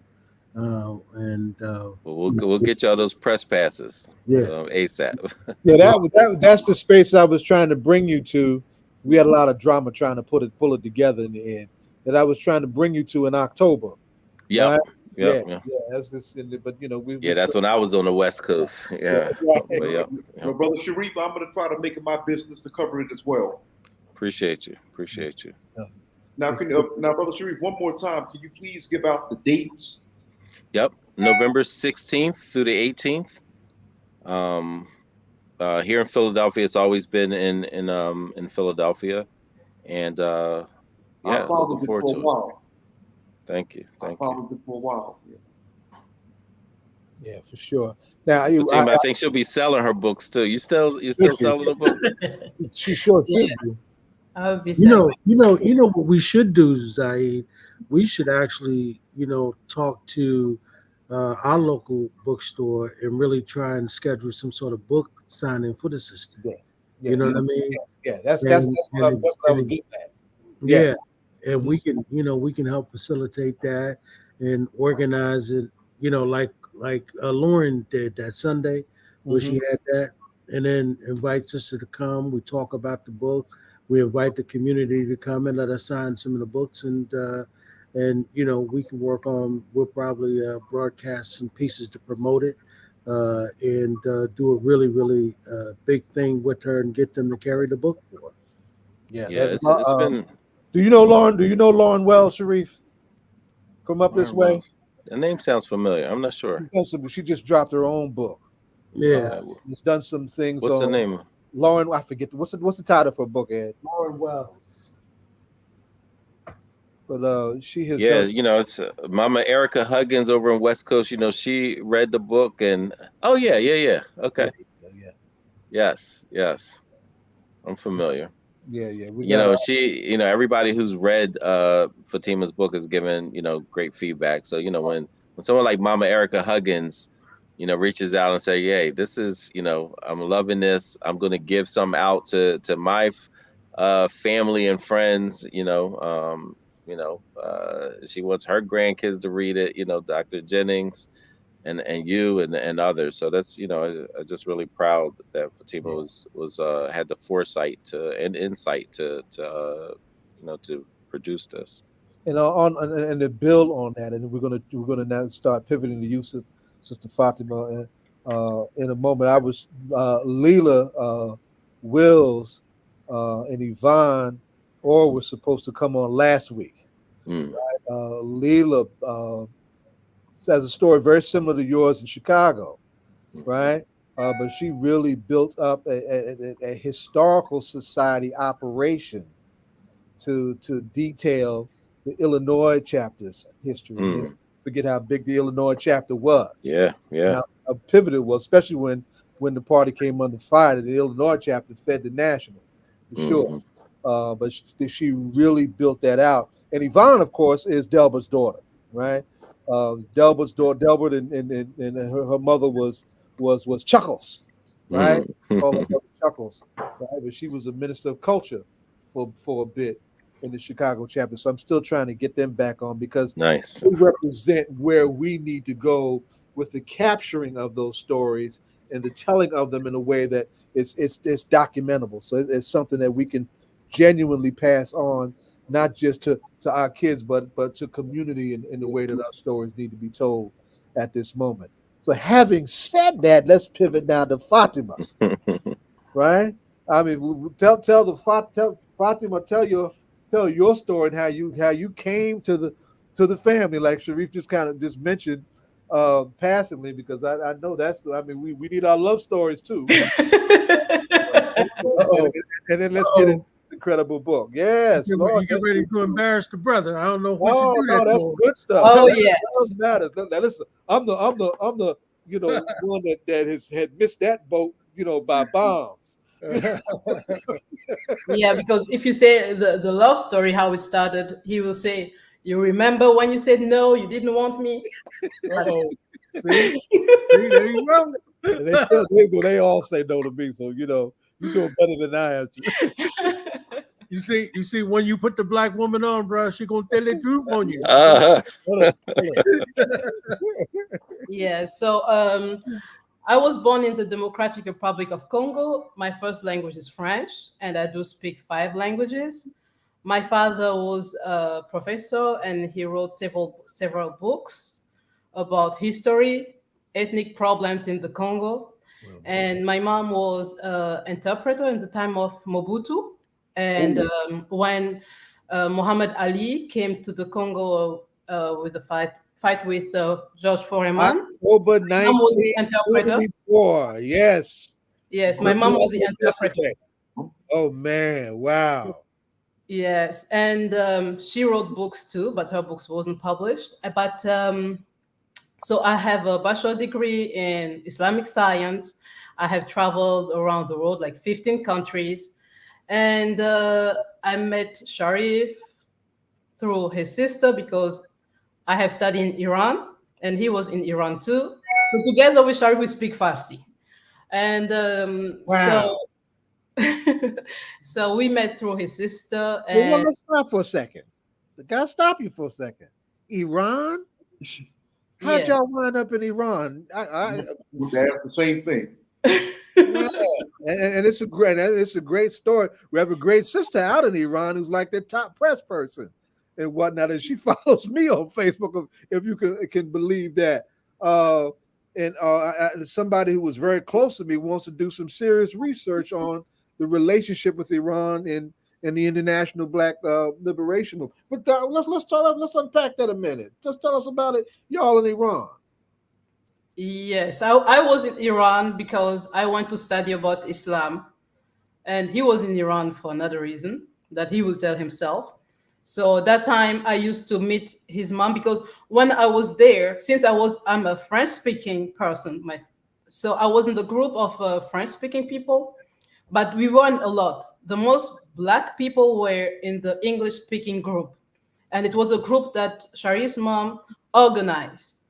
We'll get y'all those press passes. Yeah. ASAP. Yeah, that's the space I was trying to bring you to. We had a lot of drama trying to pull it together in the end. That I was trying to bring you to in October. Yep. Right? Yeah. That's this. But that's when I was on the West Coast. Yeah. Right. Well, Brother Sharif, I'm going to try to make it my business to cover it as well. Appreciate you. Now, Brother Sharif, one more time, can you please give out the dates? Yep, November 16th through the 18th. Here in Philadelphia, it's always been in Philadelphia, and looking forward to it. Thank you. I followed it for a while. Yeah, for sure. Now, I think she'll be selling her books too. You still selling the book? She sure should be. I'll be you know what we should do, Zaid? We should actually, talk to our local bookstore and really try and schedule some sort of book signing for the sister. Yeah. You know what I mean? Yeah, that's what I was getting at. Yeah. And we can help facilitate that and organize it, like Lauren did that Sunday where she had that, and then invite sister to come. We talk about the book. We invite the community to come and let us sign some of the books, and we can work on. We'll probably broadcast some pieces to promote it, and do a really, really big thing with her and get them to carry the book for her. Yeah. It's been. Do you know Lauren? Do you know Lauren well, Sharif? From up this way. The name sounds familiar. I'm not sure. She just dropped her own book. Yeah, she's done some things. What's the name? Lauren, I forget what's the title for a book, Ed? Lauren Wells. But she has. Yeah, it's Mama Erica Huggins over in West Coast. She read the book and yeah. Okay. Yeah. Yes. I'm familiar. Yeah. She, everybody who's read Fatima's book has given, great feedback. So, when someone like Mama Erica Huggins, reaches out and say, hey, this is, I'm loving this. I'm going to give some out to my family and friends, she wants her grandkids to read it, Dr. Jennings and you and others. So that's, I'm just really proud that Fatima was had the foresight and insight to produce this. And and to build on that, and we're gonna now start pivoting the use of Sister Fatima in a moment. I was Leela Wills and Yvonne Orr were supposed to come on last week. Right? Leela has a story very similar to yours in Chicago, right? But she really built up a historical society operation to detail the Illinois chapter's history. Forget how big the Illinois chapter was. Yeah. How pivotal was, especially when the party came under fire. The Illinois chapter fed the national, for sure. But she really built that out. And Yvonne, of course, is Delbert's daughter, right? Delbert's daughter, Delbert, and her mother was Chuckles, right? Called her mother Chuckles, right? But she was a minister of culture for a bit in the Chicago chapter. So I'm still trying to get them back on because they represent where we need to go with the capturing of those stories and the telling of them in a way that it's documentable. So it's something that we can genuinely pass on, not just to our kids, but to community in the way that our stories need to be told at this moment. So having said that, let's pivot now to Fatima, right? I mean, tell Fatima, tell your story and how you came to the family, like Sharif just mentioned passively, because I know we need our love stories too. And then let's get into incredible book. Yes, You Lord. get ready to embarrass the brother. I don't know what Oh you do no, that that's for. good stuff. Oh That yes. does matter. Now, listen, I'm the one that had missed that boat, by bombs. Yeah, because if you say the love story, how it started, he will say, "You remember when you said no, you didn't want me?" Uh-oh. See, there you go. And they all say no to me. So you're doing better than I am. You see, when you put the black woman on, bro, she gonna tell the truth on you. Tell Yeah. So I was born in the Democratic Republic of Congo. My first language is French, and I do speak 5 languages. My father was a professor, and he wrote several books about history, ethnic problems in the Congo. And my mom was an interpreter in the time of Mobutu. And when Muhammad Ali came to the Congo with the fight with George Foreman, October my mom was the interpreter. 1974. Yes. Yes, my mom was the interpreter. Oh man! Wow. Yes, and she wrote books too, but her books wasn't published. But so I have a bachelor degree in Islamic science. I have traveled around the world, like 15 countries, and I met Sharif through his sister because I have studied in Iran, and he was in Iran too. So together with Sharif, we speak Farsi, and Wow. so we met through his sister. Well, And let's stop for a second. I gotta stop you for a second. Iran? How'd yes. y'all wind up in Iran? Would ask the same thing. Yeah. And it's a great story. We have a great sister out in Iran who's like their top press person and whatnot, and she follows me on Facebook, if you can believe that. And somebody who was very close to me wants to do some serious research on the relationship with Iran and the International Black Liberation Movement. But let's unpack that a minute. Just tell us about it. Y'all in Iran. Yes, I was in Iran because I went to study about Islam, and he was in Iran for another reason that he will tell himself. So that time I used to meet his mom because when I was there, since I'm a French speaking person, so I was in the group of French speaking people, but we weren't a lot. The most black people were in the English speaking group, and it was a group that Sharif's mom organized.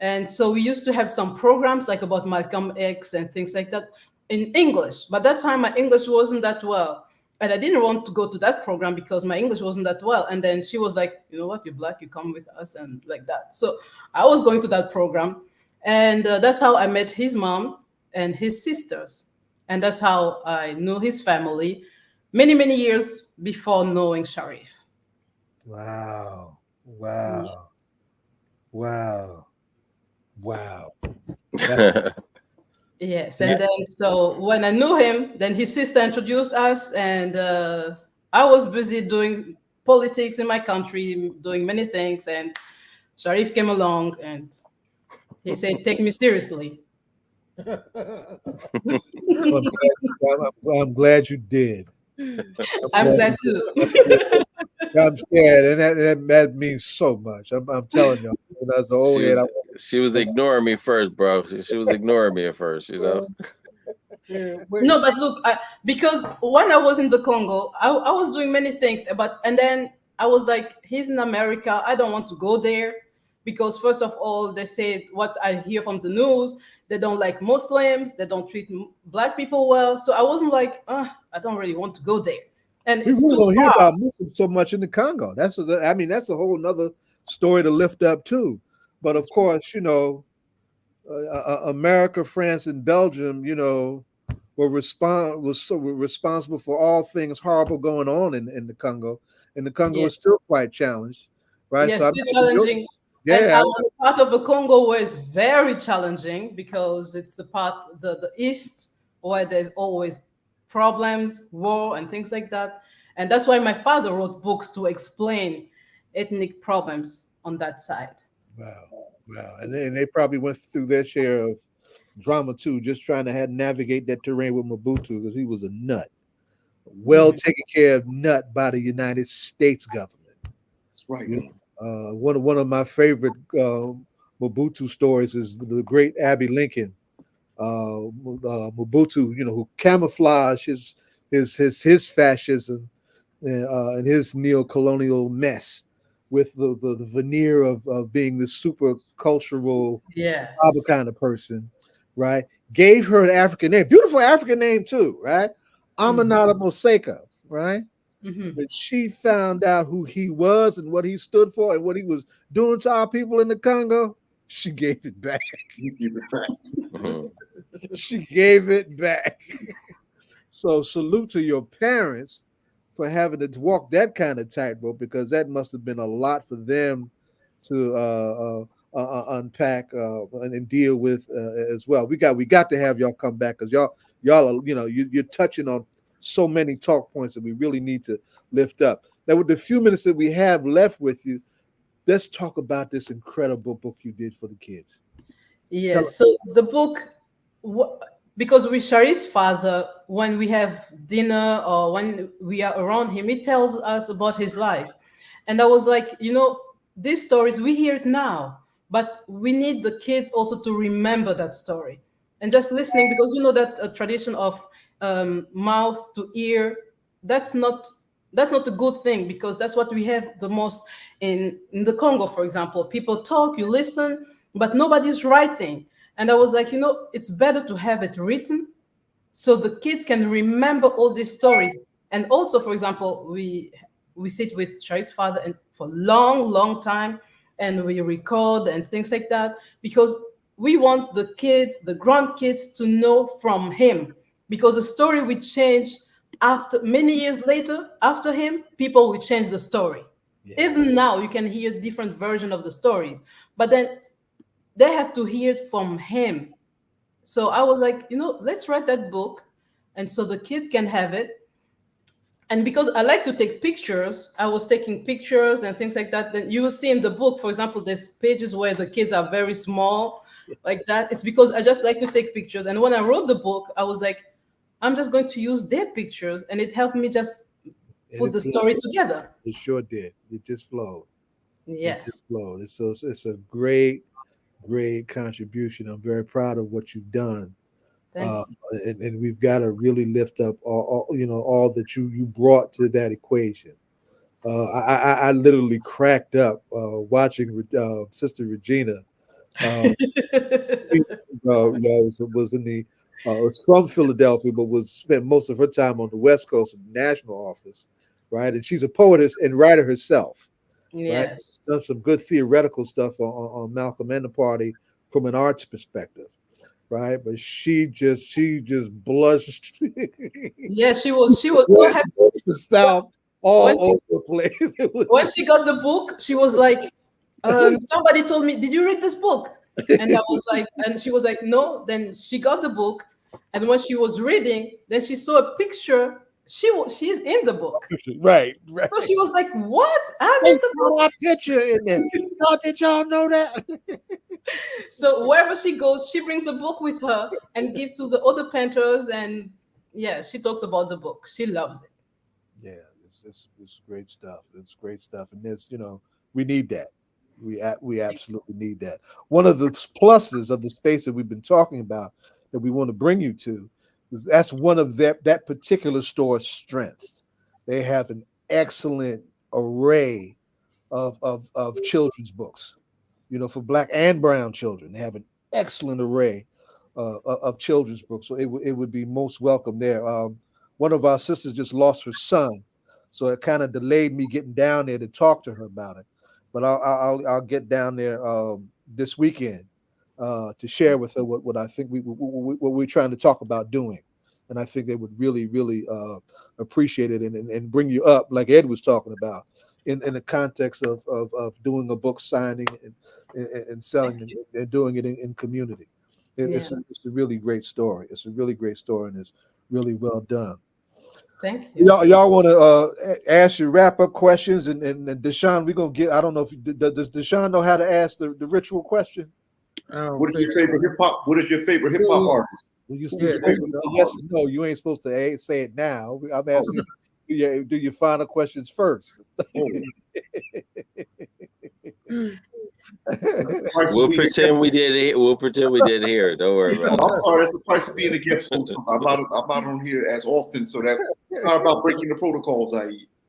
And so we used to have some programs like about Malcolm X and things like that in English. But that time my English wasn't that well. And I didn't want to go to that program because my English wasn't that well. And then she was like, you know what, you're black, you come with us, and like that. So I was going to that program. And that's how I met his mom and his sisters. And that's how I knew his family many, many years before knowing Sharif. Wow. Wow. Wow. Wow. Yes, and then so when I knew him, then his sister introduced us, and I was busy doing politics in my country, doing many things, and Sharif came along and he said, "Take me seriously." I'm glad you did. I'm glad too. I'm scared, and that means so much. I'm telling you, as the old head. She was ignoring me first, bro. She was ignoring me at first, you know. No, but look, because when I was in the Congo, I was doing many things, and then I was like, he's in America. I don't want to go there because first of all, they said what I hear from the news, they don't like Muslims, they don't treat black people well. So I wasn't like, I don't really want to go there. And it's We too don't hear far. about Muslims so much in the Congo. That's a whole nother story to lift up too. But of course, America, France, and Belgium, were responsible for all things horrible going on in the Congo, and the Congo is Yes. still quite challenged, right? Yes, So it's challenging. yeah, And our part of the Congo where it's very challenging because it's the east where there's always problems, war, and things like that. And that's why my father wrote books to explain ethnic problems on that side. wow, and they probably went through their share of drama too, just trying to navigate that terrain with Mobutu because he was a nut. well taken care of nut by the United States government. That's right. You know, one of my favorite Mobutu stories is the great Abbey Lincoln. Mobutu, you know, who camouflaged his fascism and his neo-colonial mess with the veneer of being this super cultural other kind of person, right? Gave her an African name, beautiful African name too, right? Aminata Moseka, right? When she found out who he was and what he stood for and what he was doing to our people in the Congo, she gave it back. She gave it back. So salute to your parents for having to walk that kind of tightrope, because that must have been a lot for them to unpack and deal with as well. We got to have y'all come back, because y'all are, you know, you're touching on so many talk points that we really need to lift up. Now, with the few minutes that we have left with you, let's talk about this incredible book you did for the kids. Yes. So the book, because with Sharif's father, when we have dinner or when we are around him, he tells us about his life. And I was like, you know, these stories, we hear it now, but we need the kids also to remember that story. And just listening, because you know that a tradition of mouth to ear, that's not a good thing, because that's what we have the most in the Congo, for example. People talk, you listen, but nobody's writing. And I was like, you know, it's better to have it written so the kids can remember all these stories. And also, for example, we sit with Sharif's father and for long time, and we record and things like that, because we want the kids, the grandkids, to know from him, because the story will change after many years later. After him, people will change the story. Even now, you can hear different versions of the stories, but then they have to hear it from him. So I was like, you know, let's write that book, and so the kids can have it. And because I like to take pictures, I was taking pictures and things like that. Then you will see in the book, for example, there's pages where the kids are very small, like that. It's because I just like to take pictures. And when I wrote the book, I was like, I'm just going to use their pictures, and it helped me just put the story together. It sure did. It just flowed. Yes. It just flowed. It's a great contribution. I'm very proud of what you've done. And we've got to really lift up all that you brought to that equation. I literally cracked up watching Sister Regina. Was from Philadelphia, but spent most of her time on the West Coast in the national office, right? And she's a poetess and writer herself. Yes, right? Done some good theoretical stuff on Malcolm and the party from an arts perspective. Right, but she just blushed. Yeah, she was so happy. The South all over the place. When she got the book, she was like, somebody told me, did you read this book? And I was like, and she was like, no. Then she got the book, and when she was reading, then she saw a picture. She's in the book. Right. So she was like, what? I'm in the book. My picture in there. Did y'all know that? So wherever she goes, she brings the book with her and give to the other painters, and she talks about the book. She loves it. Yeah, it's great stuff. It's great stuff, and this, we need that. We absolutely need that. One of the pluses of the space that we've been talking about that we want to bring you to is that's one of that particular store's strengths. They have an excellent array of children's books. For Black and brown children, they have an excellent array of children's books. So it would be most welcome there. One of our sisters just lost her son, so it kind of delayed me getting down there to talk to her about it. But I'll get down there this weekend to share with her what I think what we're trying to talk about doing, and I think they would really appreciate it and bring you up like Ed was talking about in the context of doing a book signing and selling and doing it in community. It's a really great story. It's a really great story, and it's really well done. Thank you. Y'all want to ask your wrap-up questions, and Deshaun, we're gonna get. I don't know does Deshaun know how to ask the ritual question? What is your favorite hip hop? What is your favorite hip hop artist? Well, you're Yeah, supposed to yes or no. You ain't supposed to say it now. I'm asking you, do your final questions first? Oh, price of We'll being a pretend we did it. We'll pretend we did here. Don't worry No, about I'm sorry. That's the price of being a guest host. I'm not on here as often, so that sorry about breaking the protocols.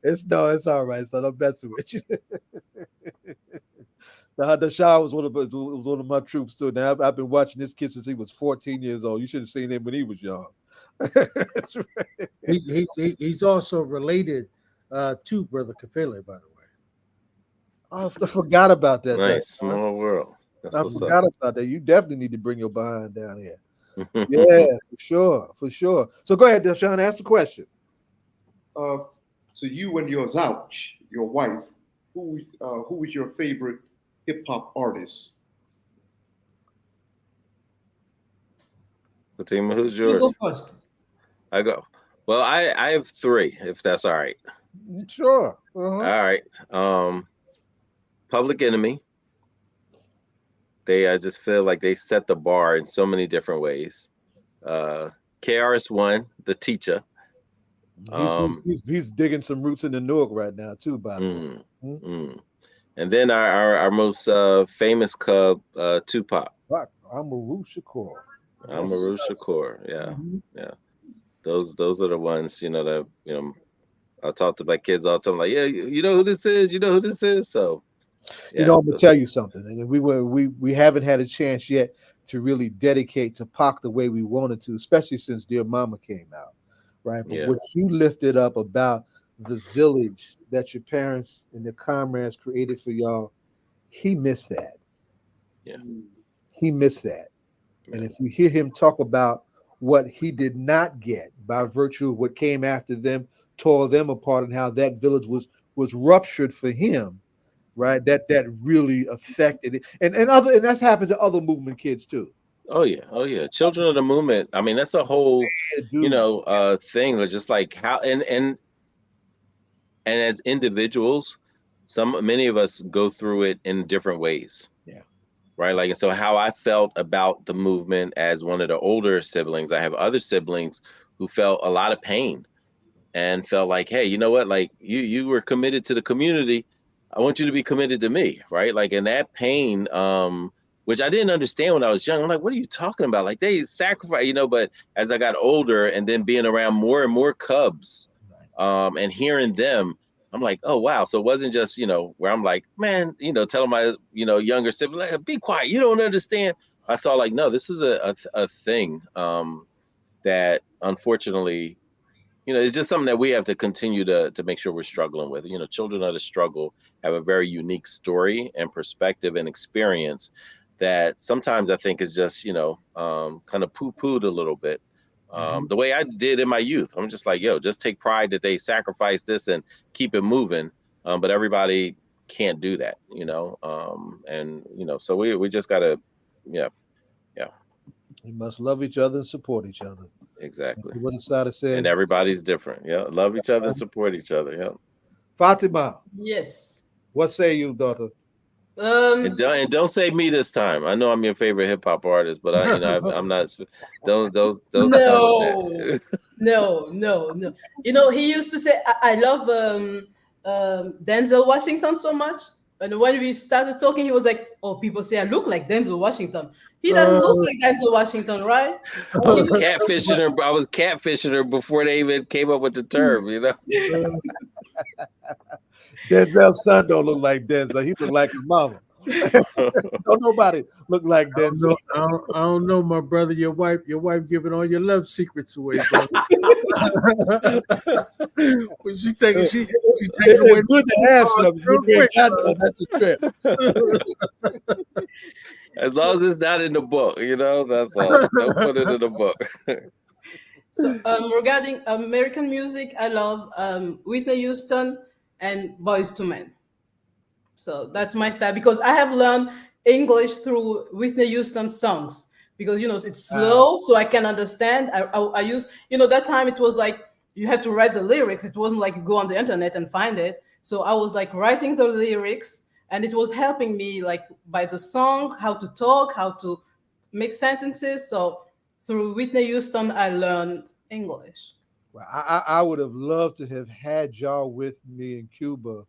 It's all right, son. I'm messing with you. The Shah was one of my troops too. Now I've been watching this kid since he was 14 years old. You should have seen him when he was young. That's right. he's also related to Brother Kafele, by the way. Oh, I forgot about that. nice small world. That's I what's forgot about that. You definitely need to bring your behind down here. Yeah, for sure. So go ahead, Deshaun, ask the question. So you and your Zouch, your wife, who was your favorite hip hop artist? Fatima, who's You yours? go first. I go. Well, I have three, if that's all right. Sure. All right. Public Enemy. I just feel like they set the bar in so many different ways. KRS-One, the teacher. He's digging some roots in the Newark right now too, by the way. And then our most famous cub, Tupac. Amaru Shakur. Amaru Shakur. Yeah. Yeah. Those are the ones, that I talk to my kids all the time, like, yeah, you know who this is? You know who this is? So I'm gonna tell you something. And we haven't had a chance yet to really dedicate to Pac the way we wanted to, especially since Dear Mama came out. Right. But what you lifted up about the village that your parents and their comrades created for y'all, he missed that. Yeah. He missed that. Yeah. And if you hear him talk about what he did not get by virtue of what came after them, tore them apart, and how that village was ruptured for him, right? That really affected it. And that's happened to other movement kids too. Oh yeah. Children of the Movement. I mean, that's a whole thing. They're just like how and as individuals, many of us go through it in different ways. Yeah. Right. Like, and so how I felt about the movement as one of the older siblings, I have other siblings who felt a lot of pain and felt like, hey, you know what? Like you were committed to the community. I want you to be committed to me. Right. Like, and that pain, which I didn't understand when I was young. I'm like, what are you talking about? Like they sacrifice, but as I got older and then being around more and more cubs, and hearing them, I'm like, oh, wow. So it wasn't just, where I'm like, man, telling my, younger sibling, like, be quiet. You don't understand. I saw like, no, this is a thing that unfortunately, it's just something that we have to continue to make sure we're struggling with. Children of the struggle have a very unique story and perspective and experience that sometimes I think is just, kind of poo-pooed a little bit. The way I did in my youth, I'm just like, just take pride that they sacrificed this and keep it moving. But everybody can't do that, so we just gotta, We must love each other and support each other. Exactly. What Asada said. And everybody's different. Yeah. Love each other and support each other. Yeah. Fatima. Yes. What say you, daughter? And don't say me this time. I know I'm your favorite hip hop artist, but I'm not. Don't tell them that. No. He used to say, I love Denzel Washington so much. And when we started talking, he was like, "Oh, people say I look like Denzel Washington. He doesn't look like Denzel Washington, right?" I was catfishing her before they even came up with the term. Denzel's son don't look like Denzel. He look like his mama. Don't nobody look like Denzel. I don't know, my brother. Your wife giving all your love secrets away, brother. When she taking away. Good to have something. That's a trip. As long as it's not in the book, that's all. Don't put it in the book. So regarding American music, I love Whitney Houston and Boyz II Men. So that's my style because I have learned English through Whitney Houston songs because it's slow, so I can understand. I use that time it was like you had to write the lyrics. It wasn't like you go on the internet and find it. So I was like writing the lyrics, and it was helping me like by the song how to talk, how to make sentences. So Through Whitney Houston, I learned English. Well, I would have loved to have had y'all with me in Cuba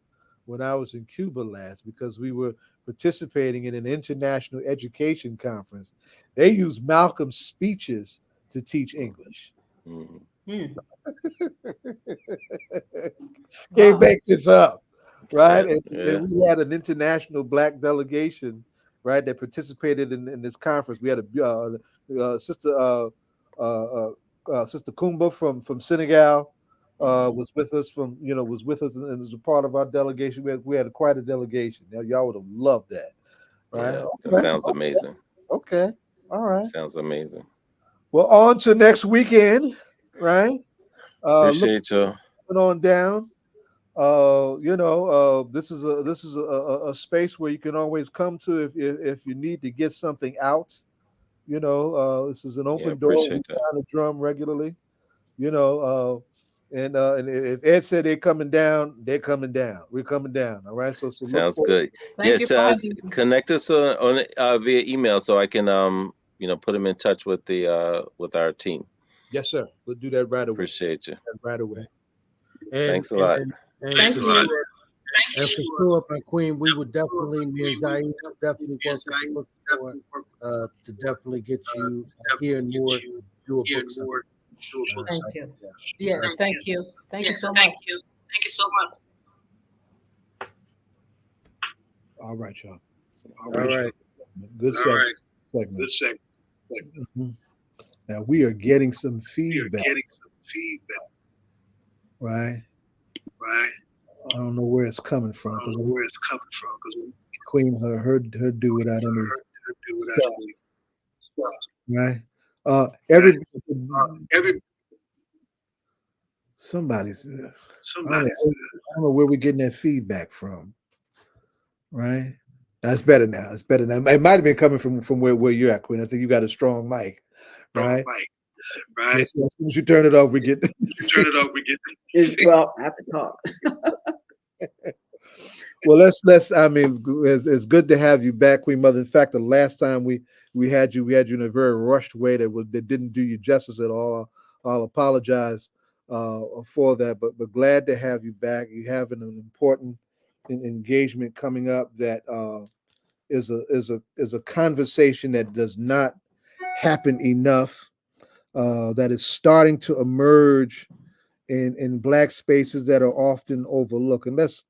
when I was in Cuba last, because we were participating in an international education conference. They used Malcolm's speeches to teach English. Mhm. Hmm. Can't Wow. make this up, right? Yeah, And yeah, we had an international black delegation, right, that participated in this conference. We had Sister Kumba from Senegal was with us and was a part of our delegation. We had quite a delegation. Now, y'all would have loved that, right? yeah. That Okay, sounds amazing. okay, all right. Sounds amazing. Well, on to next weekend, right? Look Appreciate you. on down. This is a space where you can always come to if you need to get something out. This is an Yeah, open door. We appreciate that. pound the drum regularly. You know, and if Ed said they're coming down, they're coming down. We're coming down. All right. So look Sounds forward. good. Thank you Yes, for having me. connect us via email so I can put them in touch with the with our team. Yes, sir. We'll do that right away. Appreciate you. Right away. And Thanks a lot. and Thank for you. sure, and for sure, my queen, we would definitely, me and Zaire definitely work to definitely get you here and more to do a book signing. Thank you. Yes, thank you. Thank you so much. All right, y'all. All right. Good segment. Mhm. Now we are getting some feedback. Right. I don't know where it's coming from. Queen her do without any stuff, right? Every somebody's I don't know where we're getting that feedback from, right? That's better now. It's better now. It might have been coming from where you're at, Queen. I think you got a strong mic, right? Yes, as soon as you turn it off, we get Well, I have to talk. Well, let's. I mean, it's good to have you back, Queen Mother. In fact, the last time we had you in a very rushed way that didn't do you justice at all. I'll apologize for that, but glad to have you back. You have an important engagement coming up that is a conversation that does not happen enough. That is starting to emerge in black spaces that are often overlooked. And let's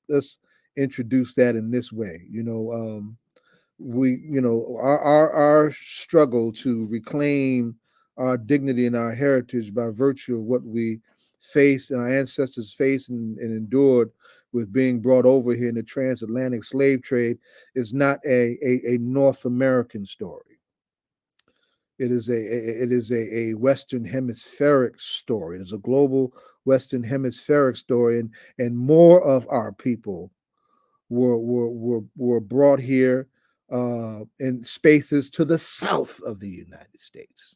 introduce that in this way. Our struggle to reclaim our dignity and our heritage by virtue of what we faced and our ancestors faced and endured with being brought over here in the transatlantic slave trade is not a North American story. It is a Western hemispheric story. It is a global Western hemispheric story, and more of our people were brought here in spaces to the south of the United States,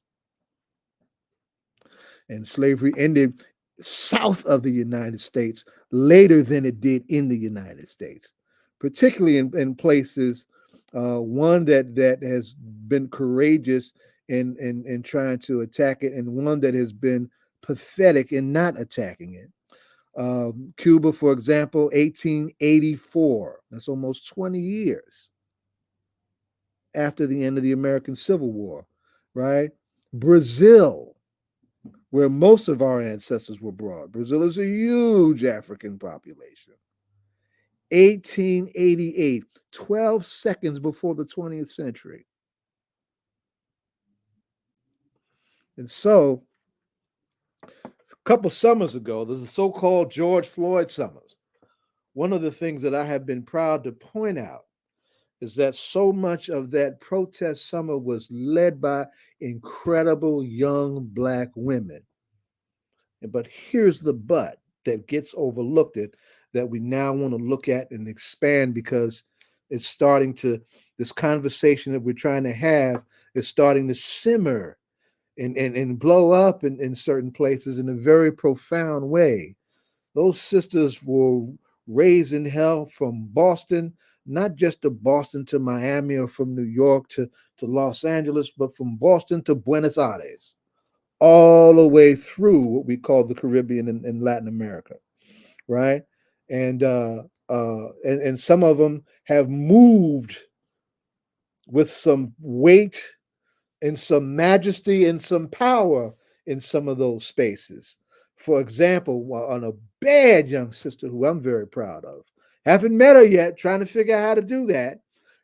and slavery ended south of the United States later than it did in the United States, particularly in places. One that has been courageous in trying to attack it, and one that has been pathetic in not attacking it. Cuba, for example, 1884. That's almost 20 years after the end of the American Civil War, right? Brazil, where most of our ancestors were brought. Brazil is a huge African population. 1888, 12 seconds before the 20th century. And so, a couple summers ago, there's a so-called George Floyd summers. One of the things that I have been proud to point out is that so much of that protest summer was led by incredible young Black women. But here's the but that gets overlooked that we now want to look at and expand, because it's starting to, this conversation that we're trying to have is starting to simmer and blow up in certain places in a very profound way. Those sisters were raised in hell from Boston, not just to Boston to Miami or from New York to Los Angeles, but from Boston to Buenos Aires. all the way through what we call the Caribbean and Latin America, right? And some of them have moved with some weight and some majesty and some power in some of those spaces. For example, on a bad young sister who I'm very proud of, haven't met her yet, trying to figure out how to do that,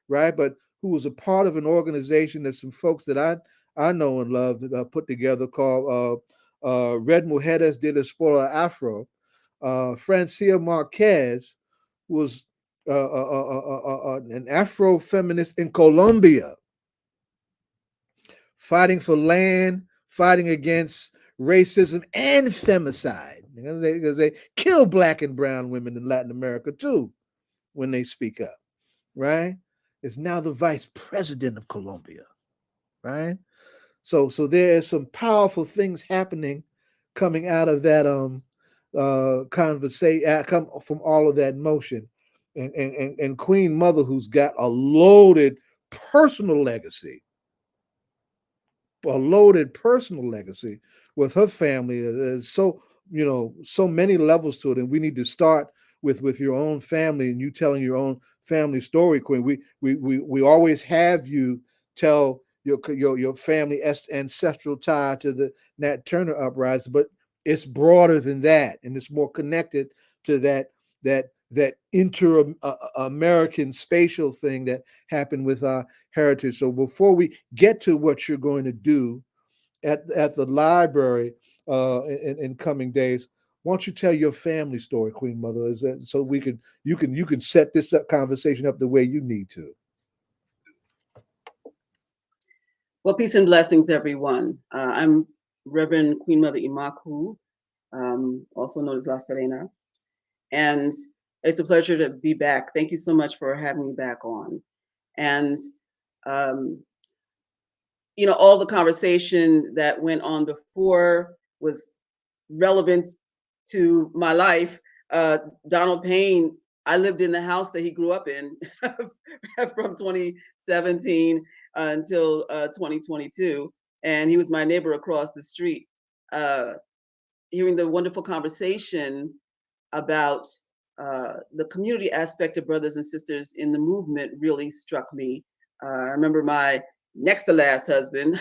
right? But who was a part of an organization that some folks that I know and love put together called Red Mujeres de la Espora Afro. Francia Marquez was an Afro feminist in Colombia, fighting for land, fighting against racism and femicide. Because they kill black and brown women in Latin America too when they speak up, right? Is now the vice president of Colombia, right? So there are some powerful things happening coming out of that conversation, come from all of that motion. And Queen Mother, who's got a loaded personal legacy, with her family. So so many levels to it, and we need to start with your own family and you telling your own family story, Queen. We always have you tell your family ancestral tie to the Nat Turner uprising, but it's broader than that, and it's more connected to that inter-American spatial thing that happened with our heritage. So before we get to what you're going to do at the library in coming days, why don't you tell your family story, Queen Mother? Is that so you can set this conversation up the way you need to? Well, peace and blessings, everyone. I'm Reverend Queen Mother Imakhu, also known as La Serena, and it's a pleasure to be back. Thank you so much for having me back on. And all the conversation that went on before was relevant to my life. Donald Payne, I lived in the house that he grew up in from 2017 until 2022, and he was my neighbor across the street. Hearing the wonderful conversation about the community aspect of brothers and sisters in the movement really struck me. I remember my next to last husband.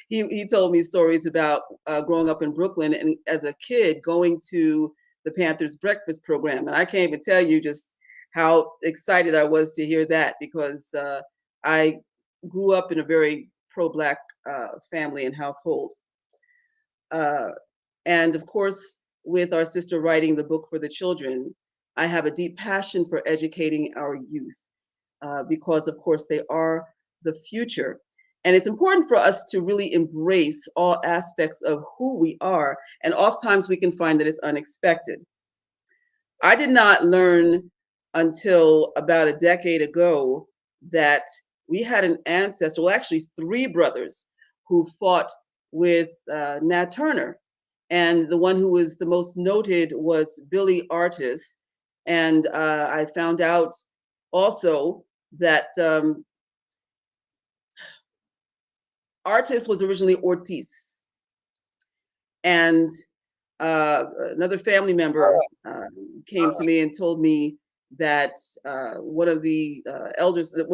he told me stories about growing up in Brooklyn and as a kid going to the Panthers breakfast program. And I can't even tell you just how excited I was to hear that, because I grew up in a very pro-Black family and household. And of course, with our sister writing the book for the children, I have a deep passion for educating our youth because, of course, they are the future. And it's important for us to really embrace all aspects of who we are. And oftentimes we can find that it's unexpected. I did not learn until about a decade ago that we had an ancestor, well, actually 3 brothers who fought with Nat Turner. And the one who was the most noted was Billy Artis. And I found out also that Artis was originally Ortiz. And another family member came to me and told me that one of the elders, the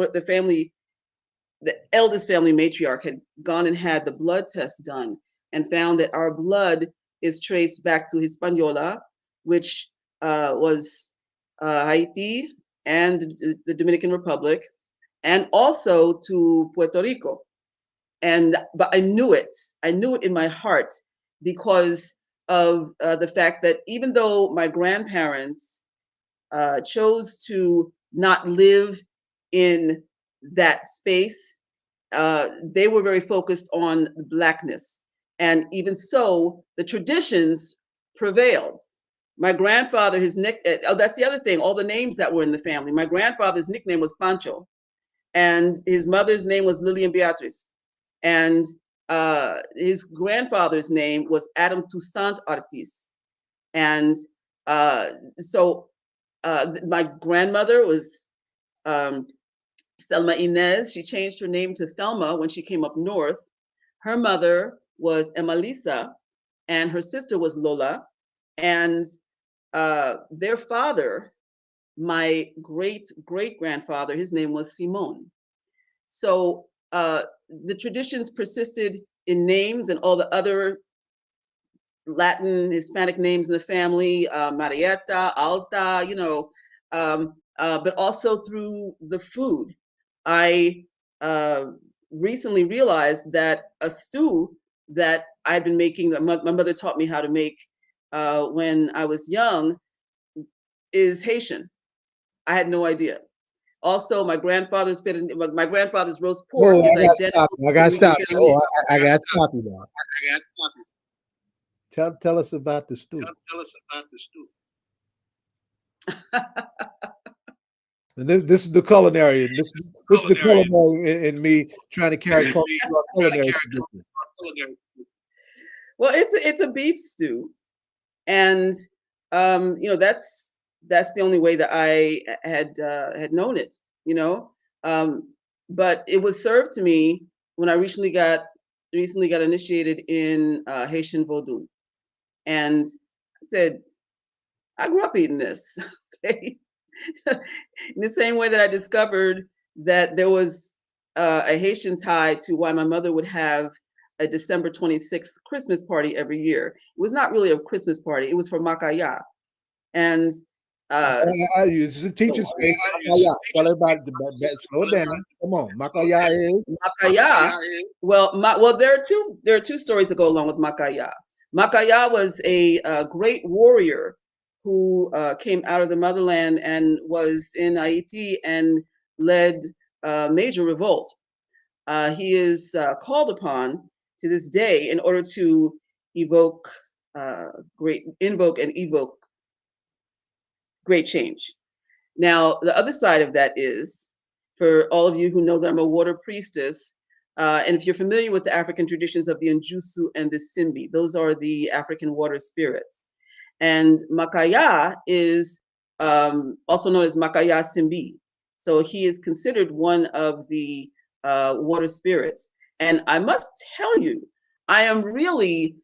eldest family matriarch, had gone and had the blood test done and found that our blood is traced back to Hispaniola, which was Haiti and the Dominican Republic, and also to Puerto Rico. But I knew it in my heart because of the fact that even though my grandparents chose to not live in that space, they were very focused on Blackness. And even so, the traditions prevailed. My grandfather, that's the other thing, all the names that were in the family. My grandfather's nickname was Pancho, and his mother's name was Lillian Beatriz. And his grandfather's name was Adam Toussaint Artis. And so my grandmother was Selma Inez. She changed her name to Thelma when she came up north. Her mother was Emalisa, and her sister was Lola, and their father, my great-great-grandfather, his name was Simon. So the traditions persisted in names and all the other Latin, Hispanic names in the family, Marietta, Alta, but also through the food. I recently realized that a stew that I'd been making, my mother taught me how to make when I was young, is Haitian. I had no idea. Also, my grandfather's roast pork Oh, is I got to stop identical you. I to got to Puerto stop Rican you. family. Oh, I got to stop you now. Tell us about the stew. Tell us about the stew. And this is the culinary. This is the culinary in me trying to carry culture to our culinary tradition. Well, it's a beef stew, and that's the only way that I had known it. But it was served to me when I recently got initiated in Haitian Vodou, and I said, I grew up eating this. Okay, in the same way that I discovered that there was a Haitian tie to why my mother would have a December 26th Christmas party every year. It was not really a Christmas party, it was for Makaya. And I use a teaching space. Makaya. Tell everybody to slow down. Come on. Makaya is Makaya. Well, there are two stories that go along with Makaya. Makaya was a great warrior who came out of the motherland and was in Haiti and led a major revolt. He is called upon to this day in order to invoke and evoke great change. Now, the other side of that is, for all of you who know that I'm a water priestess, and if you're familiar with the African traditions of the Njusu and the Simbi, those are the African water spirits. And Makaya is also known as Makaya Simbi. So he is considered one of the water spirits. And I must tell you, I am really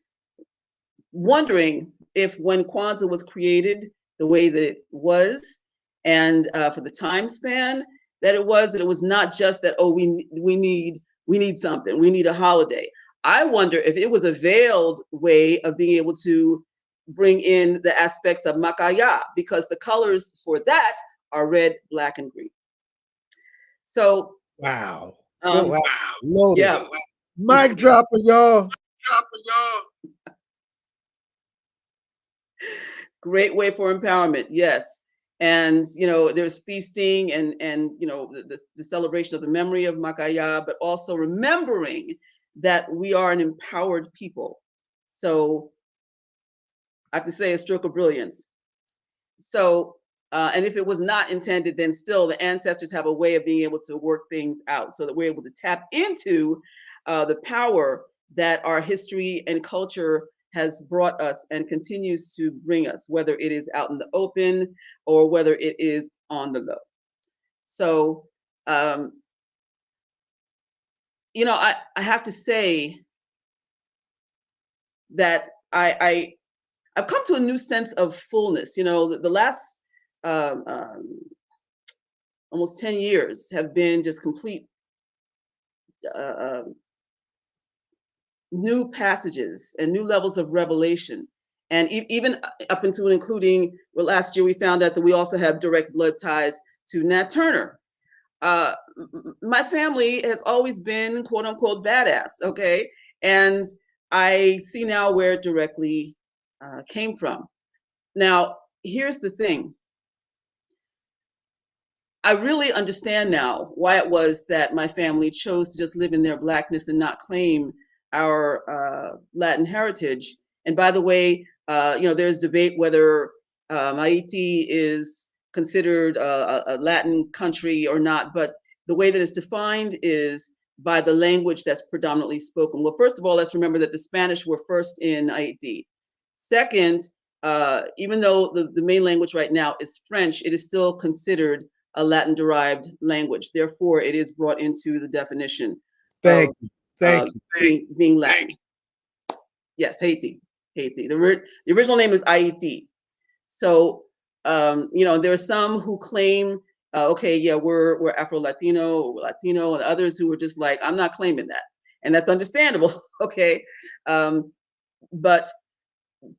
wondering if when Kwanzaa was created the way that it was, and for the time span that it was not just that, oh, we need something, we need a holiday. I wonder if it was a veiled way of being able to bring in the aspects of Makaya, because the colors for that are red, black, and green. So wow. wow. Loaded. Yeah. Mic dropper, y'all. Great way for empowerment, yes. And there's feasting and the celebration of the memory of Makaya, but also remembering that we are an empowered people. So I have to say a stroke of brilliance. So and if it was not intended, then still the ancestors have a way of being able to work things out so that we're able to tap into the power that our history and culture has brought us and continues to bring us, whether it is out in the open or whether it is on the low. So, I have to say that I've come to a new sense of fullness. The last almost 10 years have been just complete new passages and new levels of revelation. And even up until and including, well, last year we found out that we also have direct blood ties to Nat Turner. My family has always been quote unquote badass, okay? And I see now where it directly came from. Now, here's the thing. I really understand now why it was that my family chose to just live in their Blackness and not claim our Latin heritage. And by the way, there's debate whether Haiti is considered a Latin country or not, but the way that it's defined is by the language that's predominantly spoken. Well, first of all, let's remember that the Spanish were first in Haiti. Second, even though the main language right now is French, it is still considered a Latin-derived language. Therefore, it is brought into the definition Thank of you. being Latin. Yes, Haiti. Haiti. The original name is Haiti. So, there are some who claim, okay, yeah, we're Afro-Latino or Latino, and others who were just like, I'm not claiming that. And that's understandable, okay? But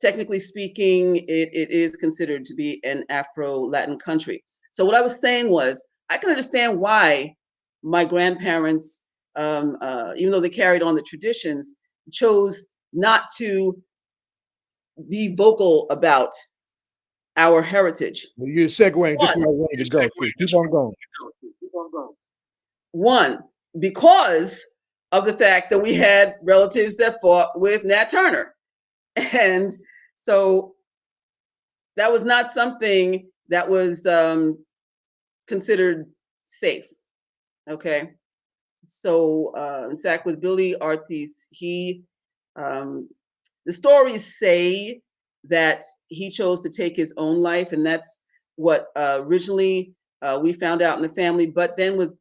technically speaking, it is considered to be an Afro-Latin country. So what I was saying was, I can understand why my grandparents, even though they carried on the traditions, chose not to be vocal about our heritage. Well, you're segueing just where I wanted to go. Keep on going. One, because of the fact that we had relatives that fought with Nat Turner. And so that was not something that was considered safe. Okay. So, in fact, with Billy Artis, the stories say that he chose to take his own life, and that's what originally we found out in the family. But then with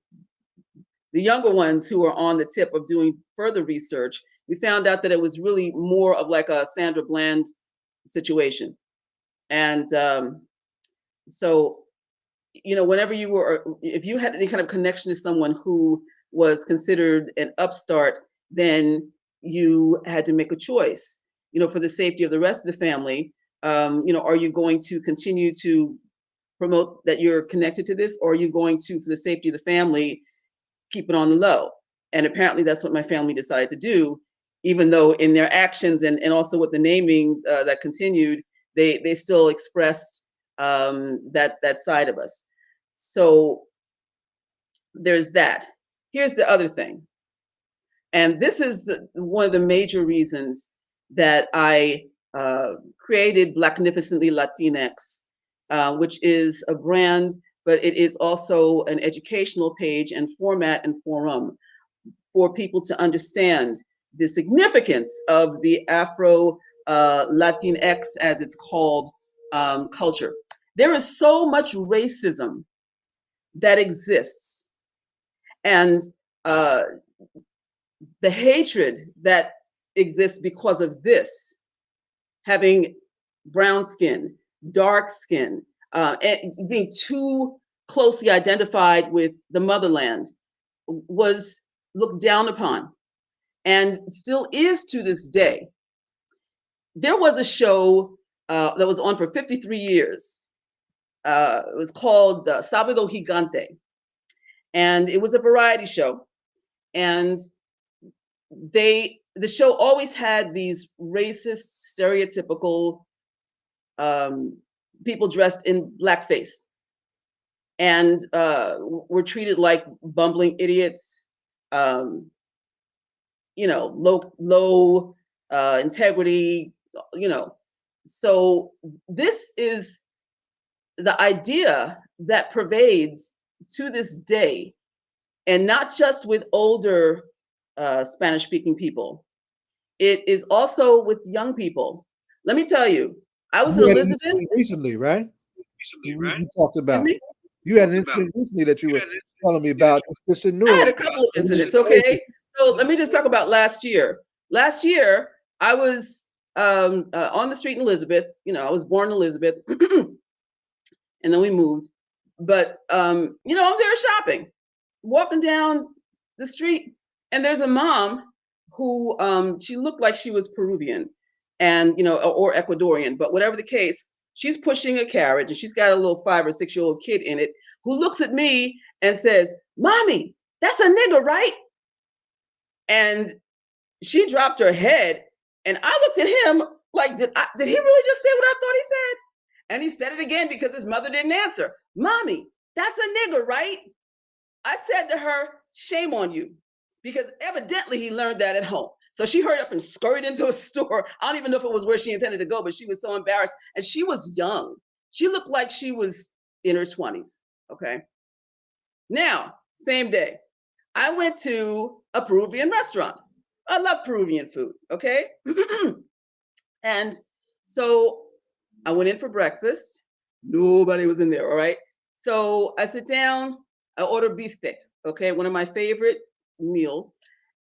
the younger ones who were on the tip of doing further research, we found out that it was really more of like a Sandra Bland situation. And so, whenever if you had any kind of connection to someone who was considered an upstart, then you had to make a choice, for the safety of the rest of the family. Are you going to continue to promote that you're connected to this, or are you going to, for the safety of the family, keep it on the low? And apparently that's what my family decided to do, even though in their actions and also with the naming that continued, they still expressed that side of us. So there's that. Here's the other thing. And this is one of the major reasons that I created Blacknificently Latinx, which is a brand, but it is also an educational page and format and forum for people to understand the significance of the Afro Latinx, as it's called, culture. There is so much racism that exists, and the hatred that exists because of this, having brown skin, dark skin, and being too closely identified with the motherland, was looked down upon, and still is to this day. There was a show that was on for 53 years. It was called Sábado Gigante, and it was a variety show. And the show always had these racist, stereotypical people dressed in blackface, and were treated like bumbling idiots, low integrity, So this is the idea that pervades to this day, and not just with older Spanish-speaking people. It is also with young people. Let me tell you, I was in Elizabeth recently, right? You talked about. Me? You had an incident recently that you were telling me about. I had a couple of incidents. Okay, so let me just talk about last year. Last year, I was on the street in Elizabeth. I was born in Elizabeth, and then we moved. But I'm there shopping, walking down the street, and there's a mom who she looked like she was Peruvian, and or Ecuadorian, but whatever the case, she's pushing a carriage, and she's got a little 5 or 6 year old kid in it, who looks at me and says, "Mommy, that's a nigga, right?" And she dropped her head, and I looked at him like, did he really just say what I thought he said? And he said it again because his mother didn't answer. "Mommy, that's a nigga, right?" I said to her, "Shame on you," because evidently he learned that at home. So she hurried up and scurried into a store. I don't even know if it was where she intended to go, but she was so embarrassed. And she was young. She looked like she was in her 20s. Okay. Now, same day, I went to a Peruvian restaurant. I love Peruvian food. Okay. And so I went in for breakfast. Nobody was in there. All right. So I sit down, I order beefsteak. Okay. One of my favorite meals.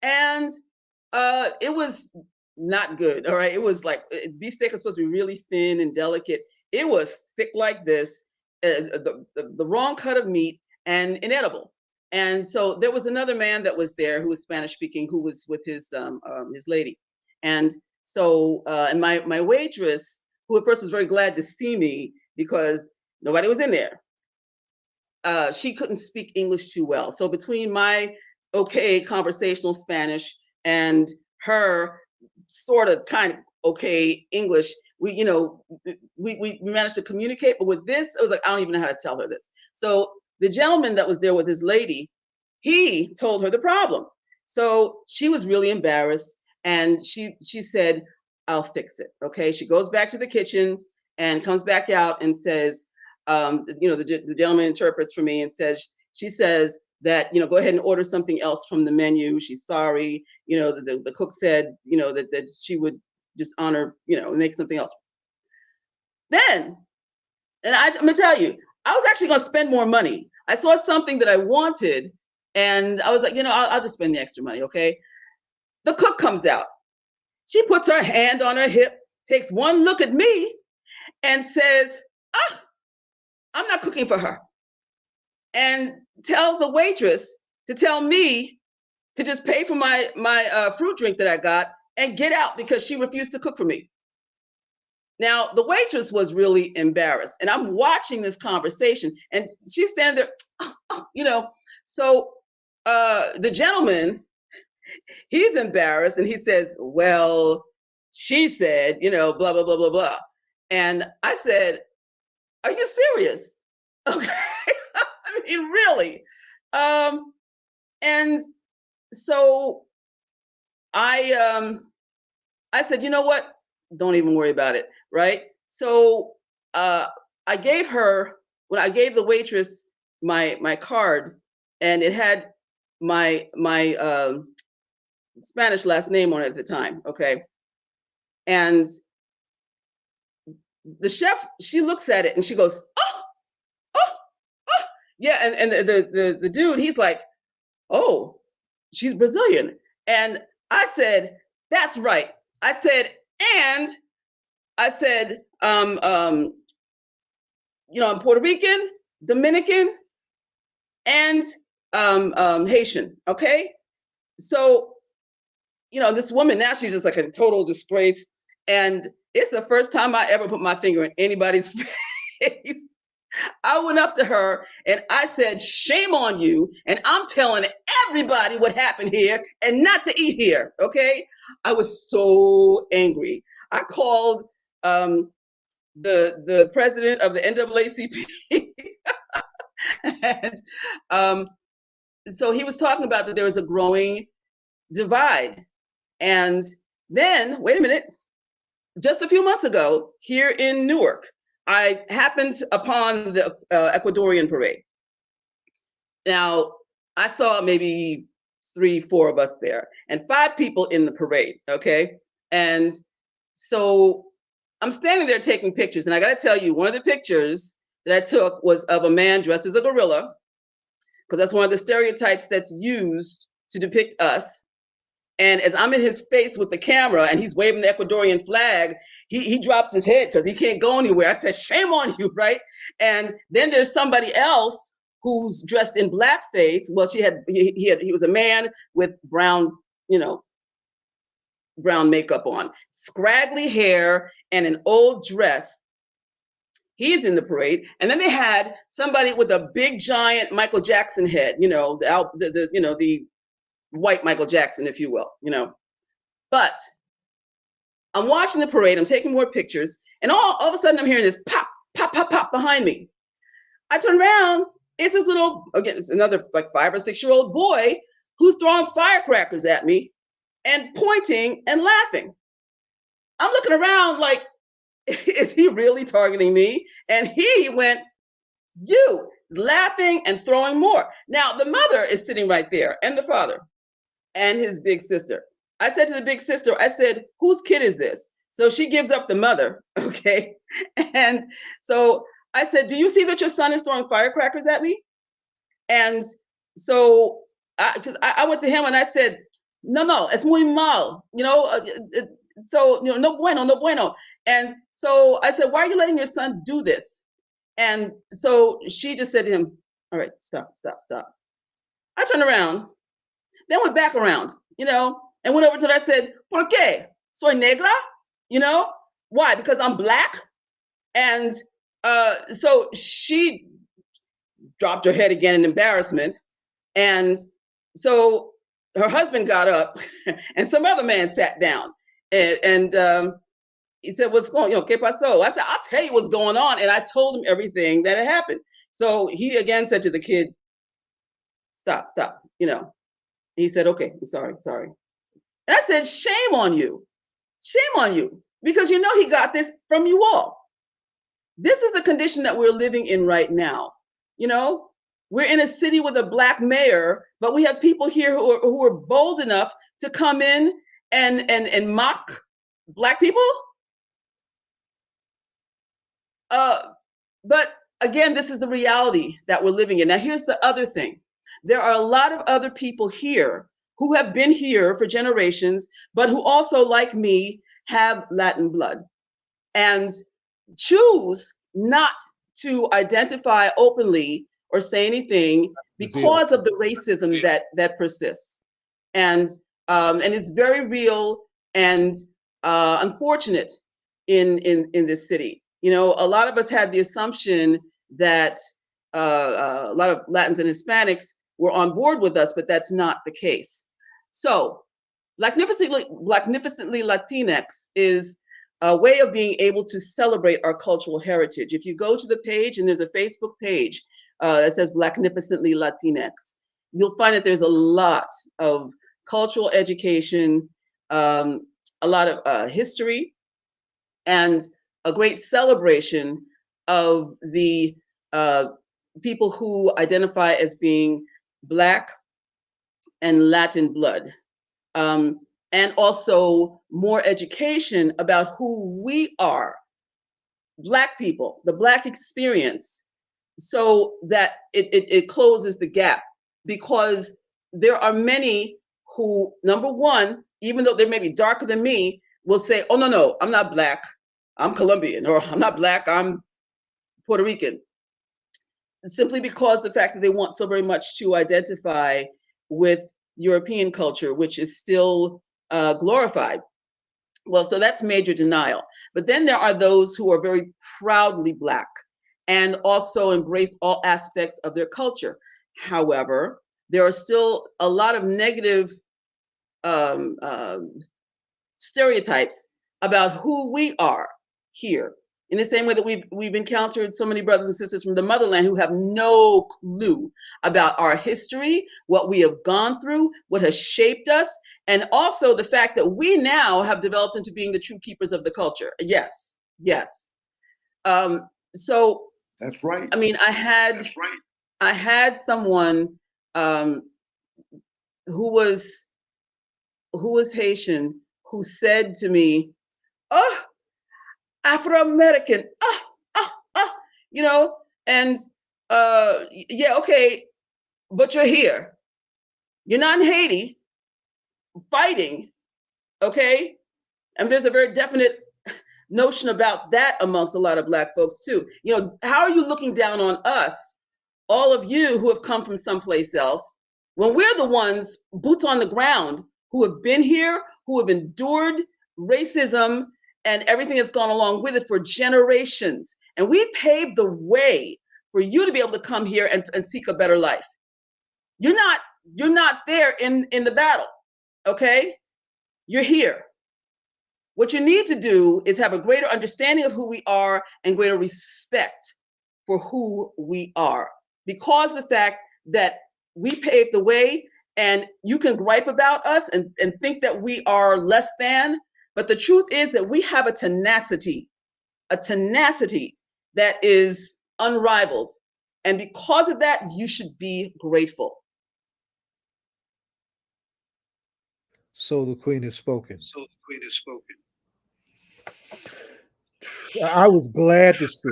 And it was not good. All right. It was like beefsteak is supposed to be really thin and delicate. It was thick like this, the wrong cut of meat and inedible. And so there was another man that was there who was Spanish speaking, who was with his lady. And so and my waitress, who at first was very glad to see me because nobody was in there, she couldn't speak English too well. So between my okay conversational Spanish and her sort of kind of okay English, we managed to communicate. But with this, it was like, I don't even know how to tell her this. So the gentleman that was there with his lady, he told her the problem. So she was really embarrassed, and she said, I'll fix it. Okay. She goes back to the kitchen and comes back out and says, the gentleman interprets for me and she says that, go ahead and order something else from the menu. She's sorry. The cook said, that she would just honor, make something else. Then, and I'm gonna tell you, I was actually gonna spend more money. I saw something that I wanted, and I was like, I'll just spend the extra money, okay? The cook comes out. She puts her hand on her hip, takes one look at me, and says, I'm not cooking for her. And tells the waitress to tell me to just pay for my fruit drink that I got and get out because she refused to cook for me. Now, the waitress was really embarrassed, and I'm watching this conversation, and she's standing there, So the gentleman, he's embarrassed, and he says, well, she said, blah, blah, blah, blah, blah. And I said, are you serious? Okay. I mean, really. And so I said, you know what? Don't even worry about it, right? So I gave the waitress my card, and it had my Spanish last name on it at the time, okay? And the chef, she looks at it and she goes, yeah, and the dude, he's like, oh, she's Brazilian. And I said, that's right. I said, I'm Puerto Rican, Dominican, and Haitian, okay? So, this woman, now she's just like a total disgrace. And it's the first time I ever put my finger in anybody's face. I went up to her and I said, shame on you. And I'm telling everybody what happened here and not to eat here. Okay. I was so angry. I called the president of the NAACP. And so he was talking about that there was a growing divide. And then, wait a minute, just a few months ago here in Newark, I happened upon the Ecuadorian parade. Now, I saw maybe 3-4 of us there and 5 people in the parade, okay? And so I'm standing there taking pictures, and I gotta tell you, one of the pictures that I took was of a man dressed as a gorilla, because that's one of the stereotypes that's used to depict us. And as I'm in his face with the camera and he's waving the Ecuadorian flag, he drops his head because he can't go anywhere. I said, shame on you, right? And then there's somebody else who's dressed in blackface. Well, he was a man with brown makeup on, scraggly hair, and an old dress. He's in the parade. And then they had somebody with a big giant Michael Jackson head, the white Michael Jackson, if you will, But I'm watching the parade, I'm taking more pictures, and all of a sudden I'm hearing this pop, pop, pop, pop behind me. I turn around, it's this it's another like 5 or 6-year-old boy who's throwing firecrackers at me and pointing and laughing. I'm looking around like, is he really targeting me? And he went, you, laughing and throwing more. Now the mother is sitting right there, and the father, and his big sister. I said to the big sister, I said, whose kid is this? So she gives up the mother, okay? And so I said, do you see that your son is throwing firecrackers at me? And so, because I went to him and I said, no, es muy mal. so no bueno, no bueno. And so I said, why are you letting your son do this? And so she just said to him, all right, stop. I turned around, then went back around, and went over to her. I said, ¿Por qué? Soy negra? Why? Because I'm black? And so she dropped her head again in embarrassment. And so her husband got up and some other man sat down. And he said, what's going on? ¿Qué pasó? I said, I'll tell you what's going on. And I told him everything that had happened. So he again said to the kid, stop. He said, okay, I'm sorry. And I said, shame on you, because he got this from you all. This is the condition that we're living in right now. We're in a city with a black mayor, but we have people here who are bold enough to come in and mock black people. But again, this is the reality that we're living in. Now, here's the other thing. There are a lot of other people here who have been here for generations, but who also, like me, have Latin blood and choose not to identify openly or say anything because of the racism that persists. And it's very real and unfortunate in this city. A lot of us had the assumption that a lot of Latins and Hispanics were on board with us, but that's not the case. So Blacknificently Latinx is a way of being able to celebrate our cultural heritage. If you go to the page, and there's a Facebook page that says Blacknificently Latinx, you'll find that there's a lot of cultural education, a lot of history, and a great celebration of the people who identify as being Black and Latin blood. And also more education about who we are, Black people, the Black experience, so that it closes the gap. Because there are many who, number one, even though they may be darker than me, will say, oh, no, I'm not Black, I'm Colombian, or I'm not Black, I'm Puerto Rican. Simply because the fact that they want so very much to identify with European culture, which is still glorified. Well, so that's major denial. But then there are those who are very proudly Black and also embrace all aspects of their culture. However, there are still a lot of negative stereotypes about who we are here. In the same way that we've encountered so many brothers and sisters from the motherland who have no clue about our history, what we have gone through, what has shaped us, and also the fact that we now have developed into being the true keepers of the culture. Yes. So that's right. I mean, I had someone who was Haitian who said to me, "Oh, Afro-American, and yeah, okay, but you're here. You're not in Haiti fighting, okay?" And there's a very definite notion about that amongst a lot of Black folks too. How are you looking down on us, all of you who have come from someplace else, when we're the ones, boots on the ground, who have been here, who have endured racism and everything that's gone along with it for generations. And we paved the way for you to be able to come here and seek a better life. You're not there in the battle, okay? You're here. What you need to do is have a greater understanding of who we are and greater respect for who we are. Because the fact that we paved the way, and you can gripe about us and think that we are less than, but the truth is that we have a tenacity that is unrivaled. And because of that, you should be grateful. So the Queen has spoken. I was glad to see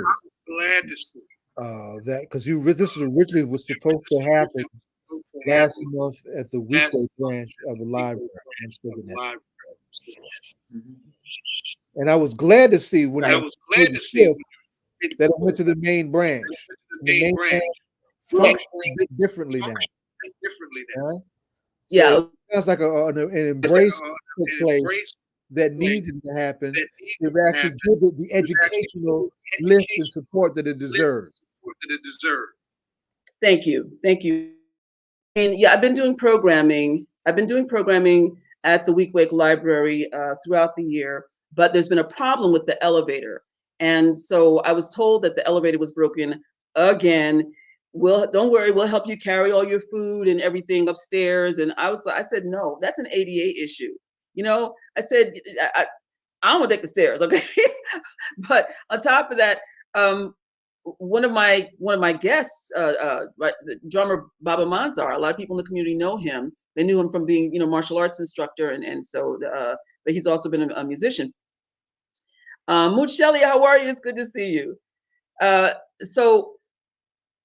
that, because this originally was supposed to happen last month at the weekday branch of the library. And I was glad to see when Right. I was glad to see that it went to the main branch. The main branch functions a bit differently now. Huh? Yeah. So it sounds like an embrace took place that needed to happen to actually give it the educational lift and support that it deserves. Thank you. Thank you. And yeah, I've been doing programming. I've been doing programming at the Weequahic Library throughout the year, but there's been a problem with the elevator. And so I was told that the elevator was broken again. Don't worry, we'll help you carry all your food and everything upstairs. And I said, no, that's an ADA issue. You know, I said, I don't want to take the stairs, okay? But on top of that, one of my guests, the drummer Baba Manzar. A lot of people in the community know him. They knew him from being, martial arts instructor, and so, but he's also been a musician. Mood Shelley, how are you? It's good to see you. So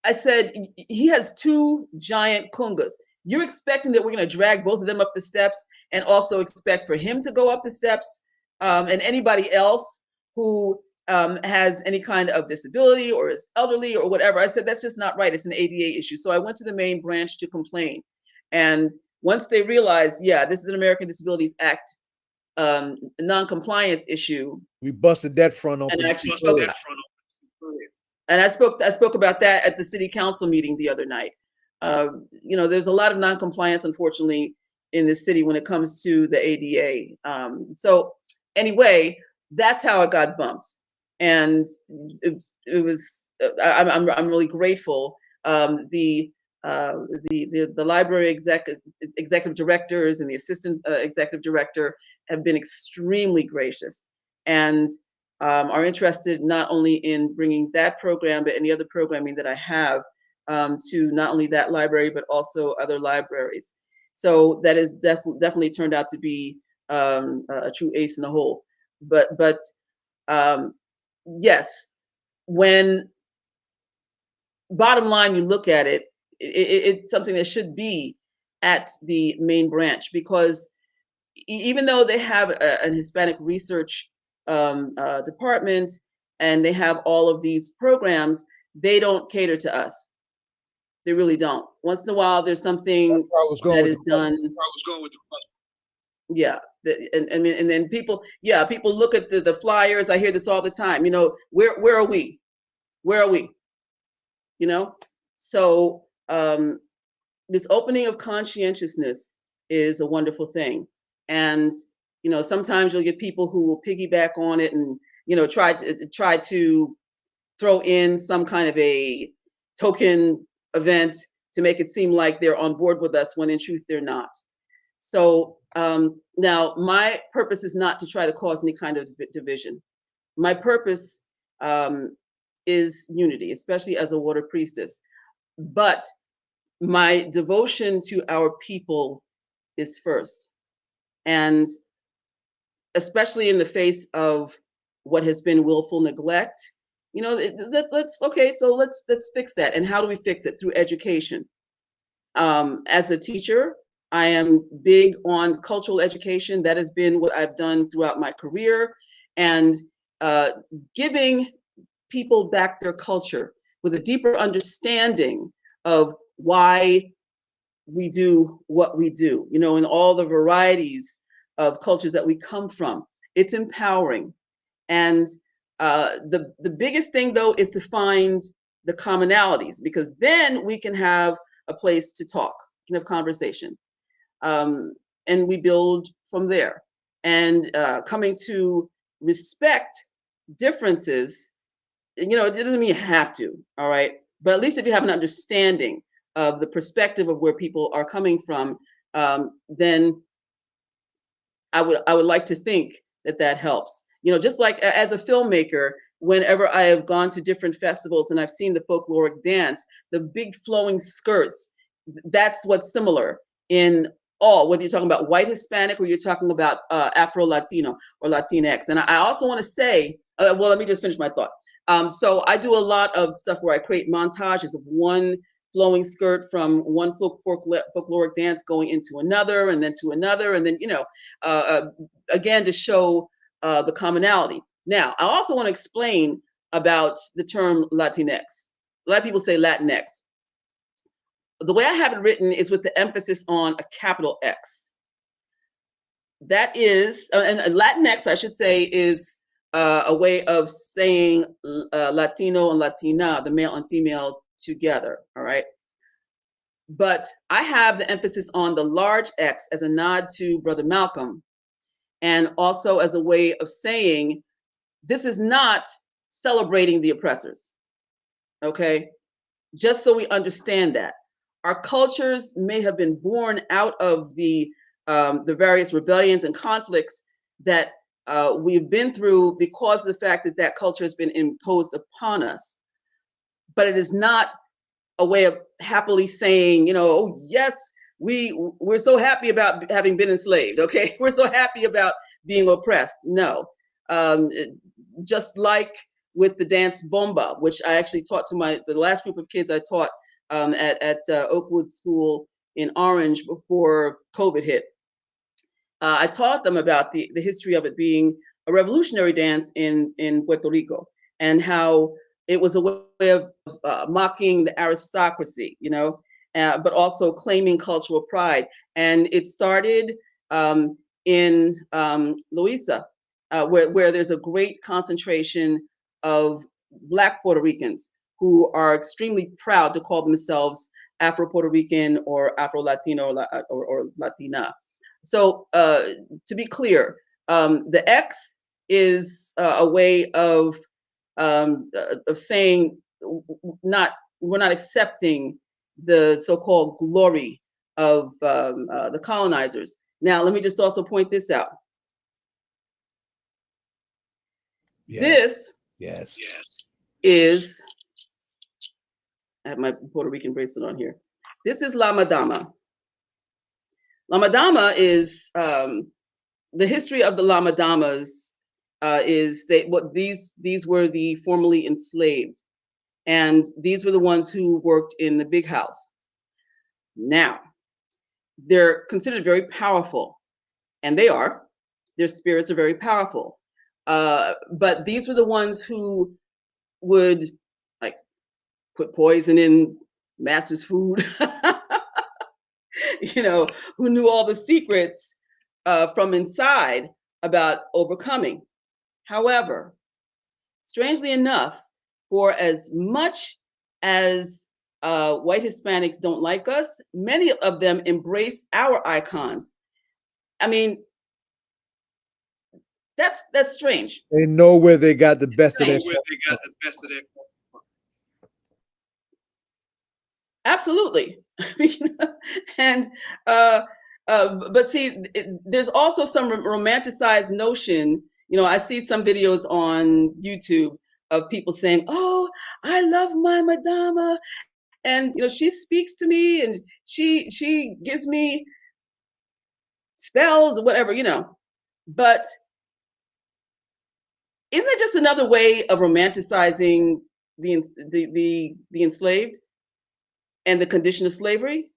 I said he has two giant kungas. You're expecting that we're going to drag both of them up the steps, and also expect for him to go up the steps, and anybody else who has any kind of disability or is elderly or whatever. I said, that's just not right. It's an ADA issue. So I went to the main branch to complain. And once they realized, yeah, this is an American Disabilities Act non-compliance issue. We busted that front open. And actually I spoke about that at the city council meeting the other night. There's a lot of non-compliance, unfortunately, in this city when it comes to the ADA. So anyway, that's how it got bumped. And it was I'm really grateful. The library executive directors and the assistant executive director have been extremely gracious, and are interested not only in bringing that program but any other programming that I have to not only that library but also other libraries. So that is definitely turned out to be a true ace in the hole. But yes, when bottom line you look at it, it's something that should be at the main branch, because even though they have an Hispanic research department and they have all of these programs, they don't cater to us. They really don't. Once in a while, there's something that is done. Yeah, and then people look at the flyers. I hear this all the time. Where are we? Where are we? So this opening of conscientiousness is a wonderful thing. And sometimes you'll get people who will piggyback on it and try to throw in some kind of a token event to make it seem like they're on board with us, when in truth they're not. So now my purpose is not to try to cause any kind of division. My purpose is unity, especially as a water priestess. But my devotion to our people is first. And especially in the face of what has been willful neglect, let's fix that. And how do we fix it? Through education. As a teacher, I am big on cultural education. That has been what I've done throughout my career, and giving people back their culture with a deeper understanding of why we do what we do, in all the varieties of cultures that we come from. It's empowering. And the biggest thing, though, is to find the commonalities, because then we can have a place to talk, can have conversation. And we build from there. And coming to respect differences, it doesn't mean you have to, all right? But at least if you have an understanding of the perspective of where people are coming from, then I would like to think that helps. Just like as a filmmaker, whenever I have gone to different festivals and I've seen the folkloric dance, the big flowing skirts, that's what's similar in all, whether you're talking about white Hispanic or you're talking about Afro-Latino or Latinx. And I also want to say, well, let me just finish my thought. So I do a lot of stuff where I create montages of one flowing skirt from one folkloric dance going into another, and then to another, and then again to show the commonality. Now, I also want to explain about the term Latinx. A lot of people say Latinx. The way I have it written is with the emphasis on a capital X. That is, and Latinx, I should say, is a way of saying Latino and Latina, the male and female together, all right? But I have the emphasis on the large X as a nod to Brother Malcolm, and also as a way of saying this is not celebrating the oppressors, okay? Just so we understand that. Our cultures may have been born out of the various rebellions and conflicts that we've been through because of the fact that that culture has been imposed upon us. But it is not a way of happily saying, you know, oh, yes, we're so happy about having been enslaved, okay? We're so happy about being oppressed. No. Just like with the dance bomba, which I actually taught to the last group of kids I taught at Oakwood School in Orange before COVID hit. I taught them about the history of it being a revolutionary dance in Puerto Rico, and how it was a way of mocking the aristocracy, you know, but also claiming cultural pride. And it started in Loíza, where there's a great concentration of Black Puerto Ricans who are extremely proud to call themselves Afro-Puerto Rican or Afro-Latino or Latina. So to be clear, the X is a way of saying we're not accepting the so-called glory of the colonizers. Now, let me just also point this out. Yes. This is, I have my Puerto Rican bracelet on here. This is La Madama. La Madama is the history of the La Madamas is these were the formerly enslaved, and these were the ones who worked in the big house. Now, they're considered very powerful, and they are. Their spirits are very powerful. But these were the ones who would like put poison in master's food, you know, who knew all the secrets from inside about overcoming. However, strangely enough, for as much as white Hispanics don't like us, many of them embrace our icons. I mean, that's strange. They know where they got the best of their. Absolutely. And but see, there's also some romanticized notion. You know, I see some videos on YouTube of people saying, "Oh, I love my Madama, and you know, she speaks to me, and she gives me spells or whatever, you know." But isn't it just another way of romanticizing the enslaved and the condition of slavery?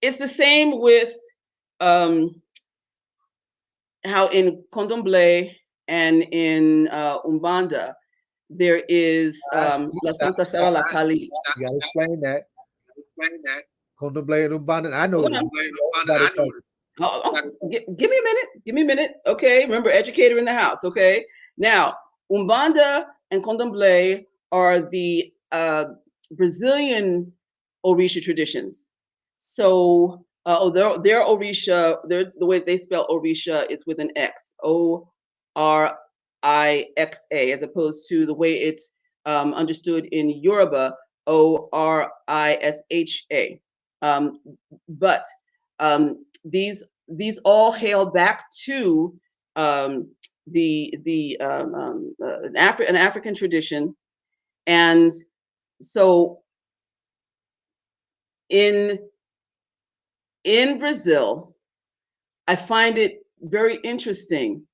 It's the same with how in Condomblé and in Umbanda there is La Santa Sara La Kali. You gotta explain that. Condomblé and Umbanda. I know. Give me a minute. Give me a minute. Okay. Remember, educator in the house. Okay. Now, Umbanda and Condomblé are the Brazilian Orisha traditions. So, their Orisha, the way they spell Orisha is with an X, Orixa, as opposed to the way it's understood in Yoruba, Orisha. But these all hail back to an African tradition, and so in Brazil, I find it very interesting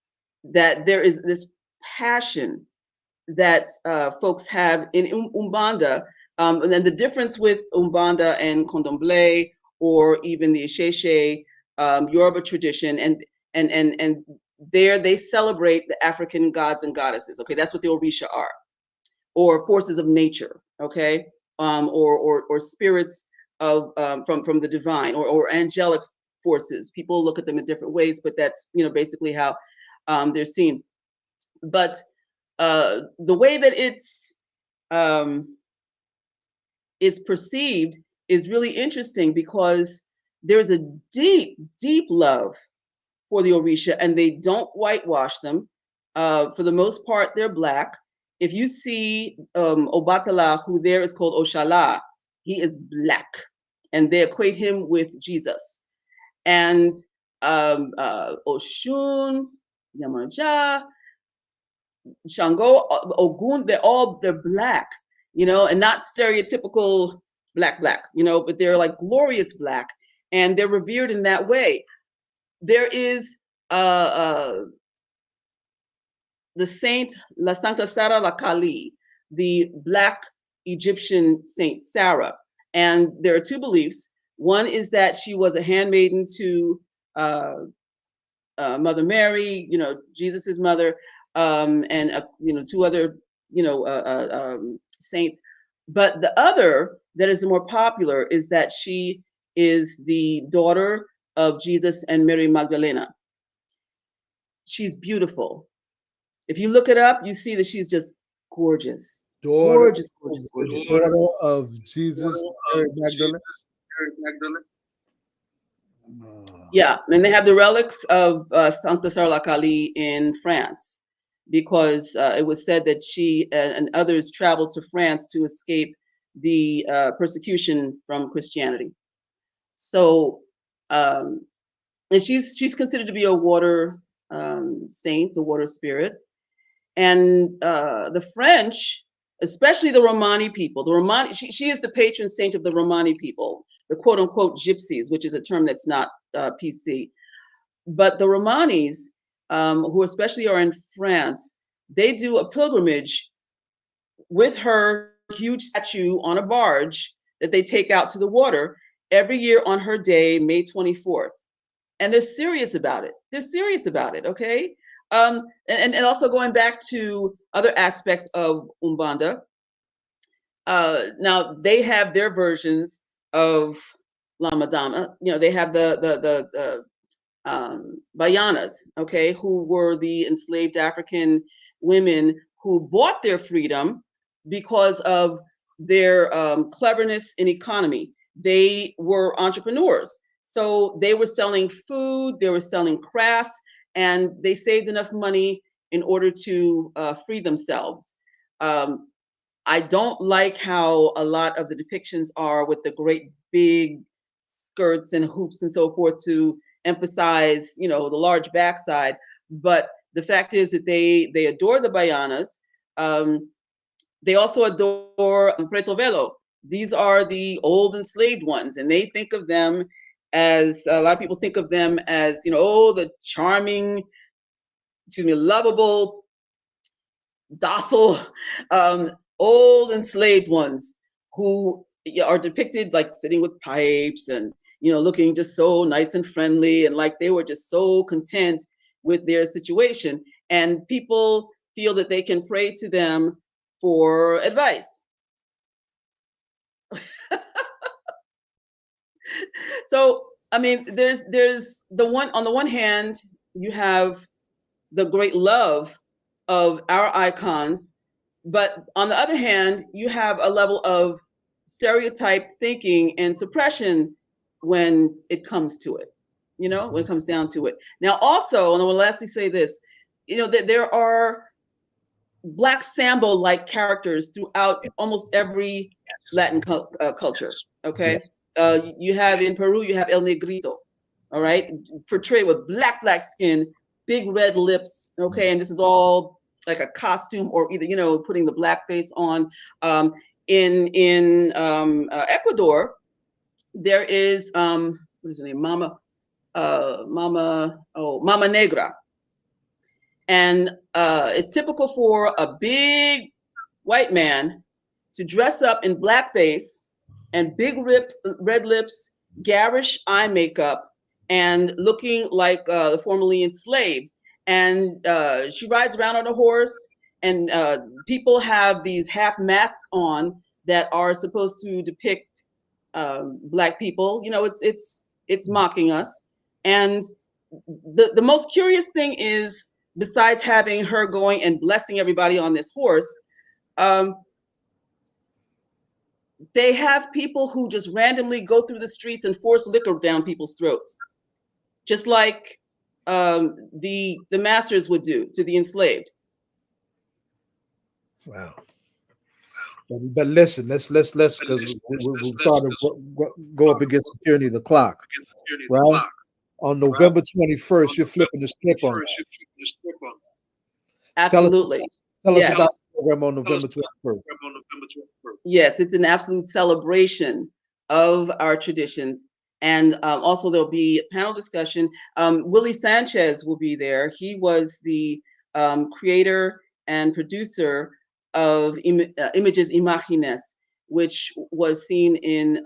that there is this passion that folks have in Umbanda, and then the difference with Umbanda and Condomblé, or even the Isheshe Yoruba tradition, and there they celebrate the African gods and goddesses. Okay, that's what the Orisha are, or forces of nature. Okay, or spirits of from the divine, or angelic forces. People look at them in different ways, but that's basically how they're seen. But the way that it's perceived is really interesting, because there's a deep, deep love for the Orisha, and they don't whitewash them. For the most part, they're Black. If you see Obatala, who there is called Oshala, he is Black, and they equate him with Jesus. And Oshun, Yamaja, Shango, Ogun, they're Black, and not stereotypical black, but they're like glorious Black, and they're revered in that way. There is the saint La Santa Sara La Kali, the Black Egyptian Saint Sarah. And there are two beliefs. One is that she was a handmaiden to Mother Mary, Jesus's mother, and two other saints. But the other that is the more popular is that she is the daughter of Jesus and Mary Magdalena. She's beautiful. If you look it up, you see that she's just gorgeous. Gorgeous. Daughter of Jesus, Mary Magdalene. Yeah, and they have the relics of Sancta Sara La Kali in France, because it was said that she and others traveled to France to escape the persecution from Christianity. So, and she's considered to be a water saint, a water spirit. And the French, especially the Romani people, she is the patron saint of the Romani people, the quote unquote gypsies, which is a term that's not PC. But the Romanis, who especially are in France, they do a pilgrimage with her huge statue on a barge that they take out to the water every year on her day, May 24th. And they're serious about it. Okay? And also going back to other aspects of Umbanda, now they have their versions of La Madama. They have the Bayanas, okay, who were the enslaved African women who bought their freedom because of their cleverness in economy. They were entrepreneurs. So they were selling food, they were selling crafts, and they saved enough money in order to free themselves. I don't like how a lot of the depictions are with the great big skirts and hoops and so forth to emphasize, the large backside. But the fact is that they adore the Bayanas. They also adore Preto Velo. These are the old enslaved ones, and they think of them as, a lot of people think of them as, the charming, lovable, docile, old enslaved ones who are depicted like sitting with pipes and, looking just so nice and friendly, and like they were just so content with their situation. And people feel that they can pray to them for advice. So, I mean, there's on the one hand, you have the great love of our icons, but on the other hand, you have a level of stereotype thinking and suppression when it comes to it, when it comes down to it. Now, also, and I will lastly say this, that there are Black Sambo-like characters throughout almost every Latin culture, okay? You have in Peru, you have El Negrito, all right? Portrayed with black skin, big red lips, okay? And this is all like a costume, or either, putting the black face on. In Ecuador, there is, what is her name? Mama Negra. And it's typical for a big white man to dress up in blackface and big red lips, garish eye makeup, and looking like the formerly enslaved. and she rides around on a horse, and people have these half masks on that are supposed to depict Black people. It's mocking us. And the most curious thing is, besides having her going and blessing everybody on this horse, they have people who just randomly go through the streets and force liquor down people's throats, just like the masters would do to the enslaved. Wow. But listen, let's because we started to go up against the tyranny of the clock, right? On November 21st, you're flipping the script on that. Absolutely. Tell us Yes. about the program on November 21st. Yes, it's an absolute celebration of our traditions. And also there'll be a panel discussion. Willie Sanchez will be there. He was the creator and producer of Images Imágenes, which was seen in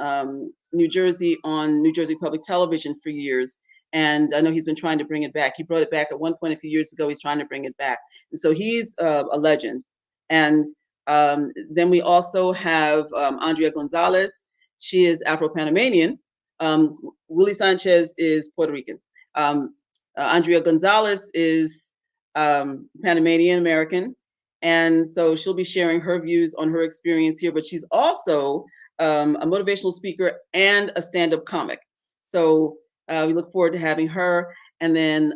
New Jersey on New Jersey Public Television for years. And I know he's been trying to bring it back. He brought it back at one point a few years ago. He's trying to bring it back. And so he's a legend. And then we also have Andrea Gonzalez. She is Afro-Panamanian. Willie Sanchez is Puerto Rican. Andrea Gonzalez is Panamanian American. And so she'll be sharing her views on her experience here, but she's also a motivational speaker and a stand-up comic. So we look forward to having her. And then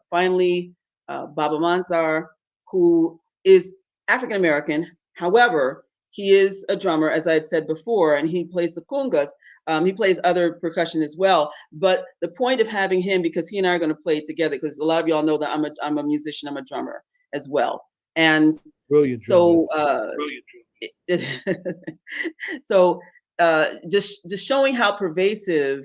finally, Baba Mansar, who is African-American. However, he is a drummer, as I had said before, and he plays the congas. He plays other percussion as well. But the point of having him, because he and I are going to play together, because a lot of y'all know that I'm a musician, I'm a drummer as well. And Brilliant so, so just showing how pervasive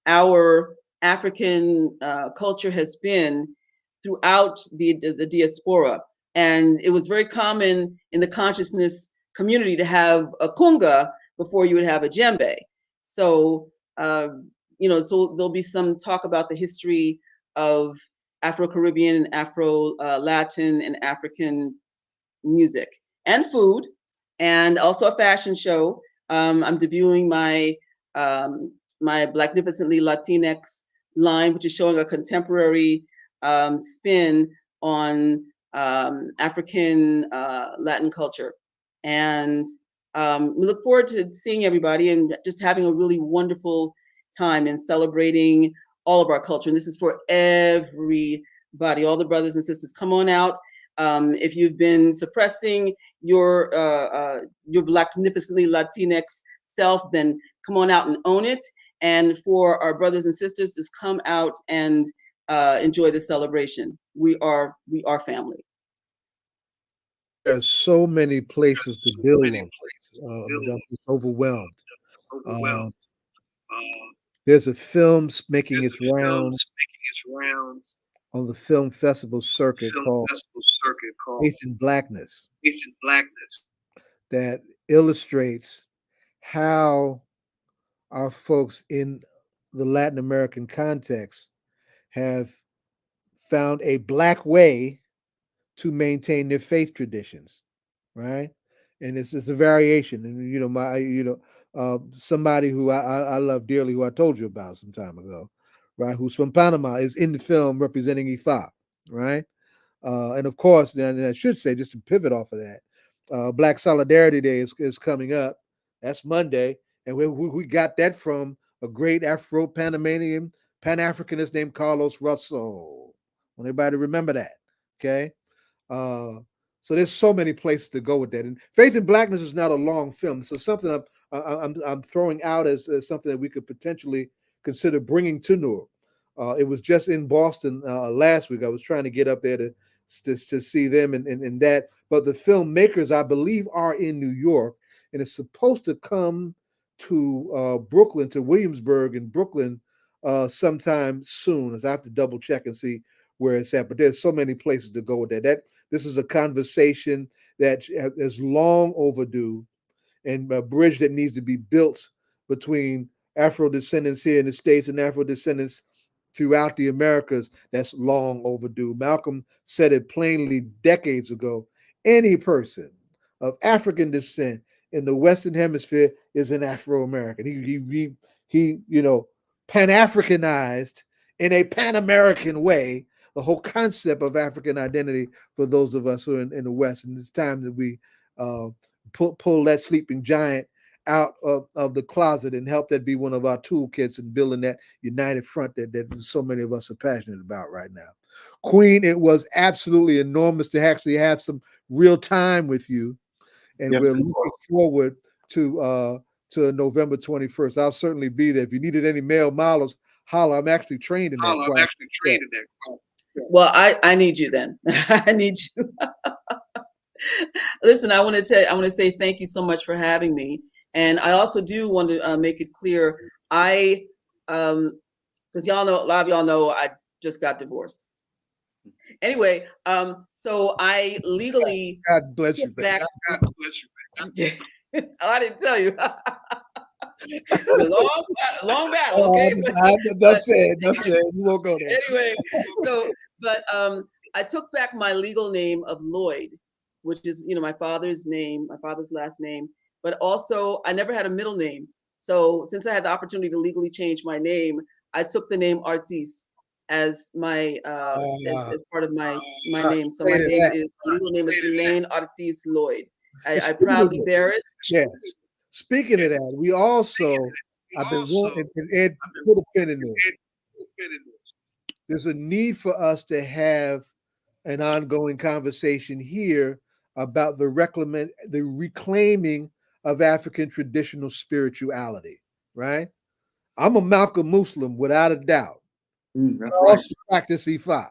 our African culture has been throughout the diaspora. And it was very common in the consciousness community to have a kunga before you would have a djembe. So, so there'll be some talk about the history of Afro-Caribbean, Afro-Latin, and African music and food, and also a fashion show. I'm debuting my Blacknificently Latinx line, which is showing a contemporary spin on African Latin culture. And we look forward to seeing everybody and just having a really wonderful time and celebrating all of our culture. And this is for everybody, all the brothers and sisters. Come on out. If you've been suppressing your Blacknificently Latinx self, then come on out and own it. And for our brothers and sisters, just come out and enjoy the celebration. We are family. There's so many places to build on. I'm just overwhelmed. There's a film making its rounds on the film festival circuit called Faith in Blackness that illustrates how our folks in the Latin American context have found a Black way to maintain their faith traditions, right? And it's a variation. And somebody who I love dearly, who I told you about some time ago, right? Who's from Panama, is in the film representing Ifa, right? And of course, then I should say, just to pivot off of that, Black Solidarity Day is coming up. That's Monday, and we got that from a great Afro-Panamanian Pan-Africanist named Carlos Russell. I want everybody to remember that, okay? So there's so many places to go with that. And Faith in Blackness is not a long film, so something I'm throwing out as something that we could potentially consider bringing to Newark. It was just in Boston last week. I was trying to get up there to see them and that. But the filmmakers, I believe, are in New York, and it's supposed to come to Brooklyn, to Williamsburg in Brooklyn sometime soon. I have to double check and see where it's at. But there's so many places to go with that. This is a conversation that is long overdue, and a bridge that needs to be built between Afro descendants here in the States and Afro descendants throughout the Americas that's long overdue. Malcolm said it plainly decades ago. Any person of African descent in the Western Hemisphere is an Afro-American. He Pan-Africanized in a Pan-American way the whole concept of African identity for those of us who are in the West. And it's time that we pull that sleeping giant out of the closet and help that be one of our toolkits in building that united front that so many of us are passionate about right now. Queen, it was absolutely enormous to actually have some real time with you. And Yes, we're looking forward to November 21st. I'll certainly be there. If you needed any male models, holla. I'm actually trained in that. Well, I need you then. I need you. Listen, I want to say thank you so much for having me. And I also do want to make it clear, because y'all know, a lot of y'all know I just got divorced. Anyway, so I legally God bless you. back. God bless you. Oh, I didn't tell you. long battle. Okay. Enough said. You won't go there. Anyway, but I took back my legal name of Lloyd, which is my father's name, my father's last name. But also, I never had a middle name. So since I had the opportunity to legally change my name, I took the name Artis as my as part of my name. So my legal name is Elaine Artis Lloyd. I proudly bear it. Yes. Speaking of that, we also I've been wanting, and Ed put a pin in this. There's a need for us to have an ongoing conversation here about the reclaiming of African traditional spirituality, right? I'm a Malcolm Muslim without a doubt. That's I also practice Ifa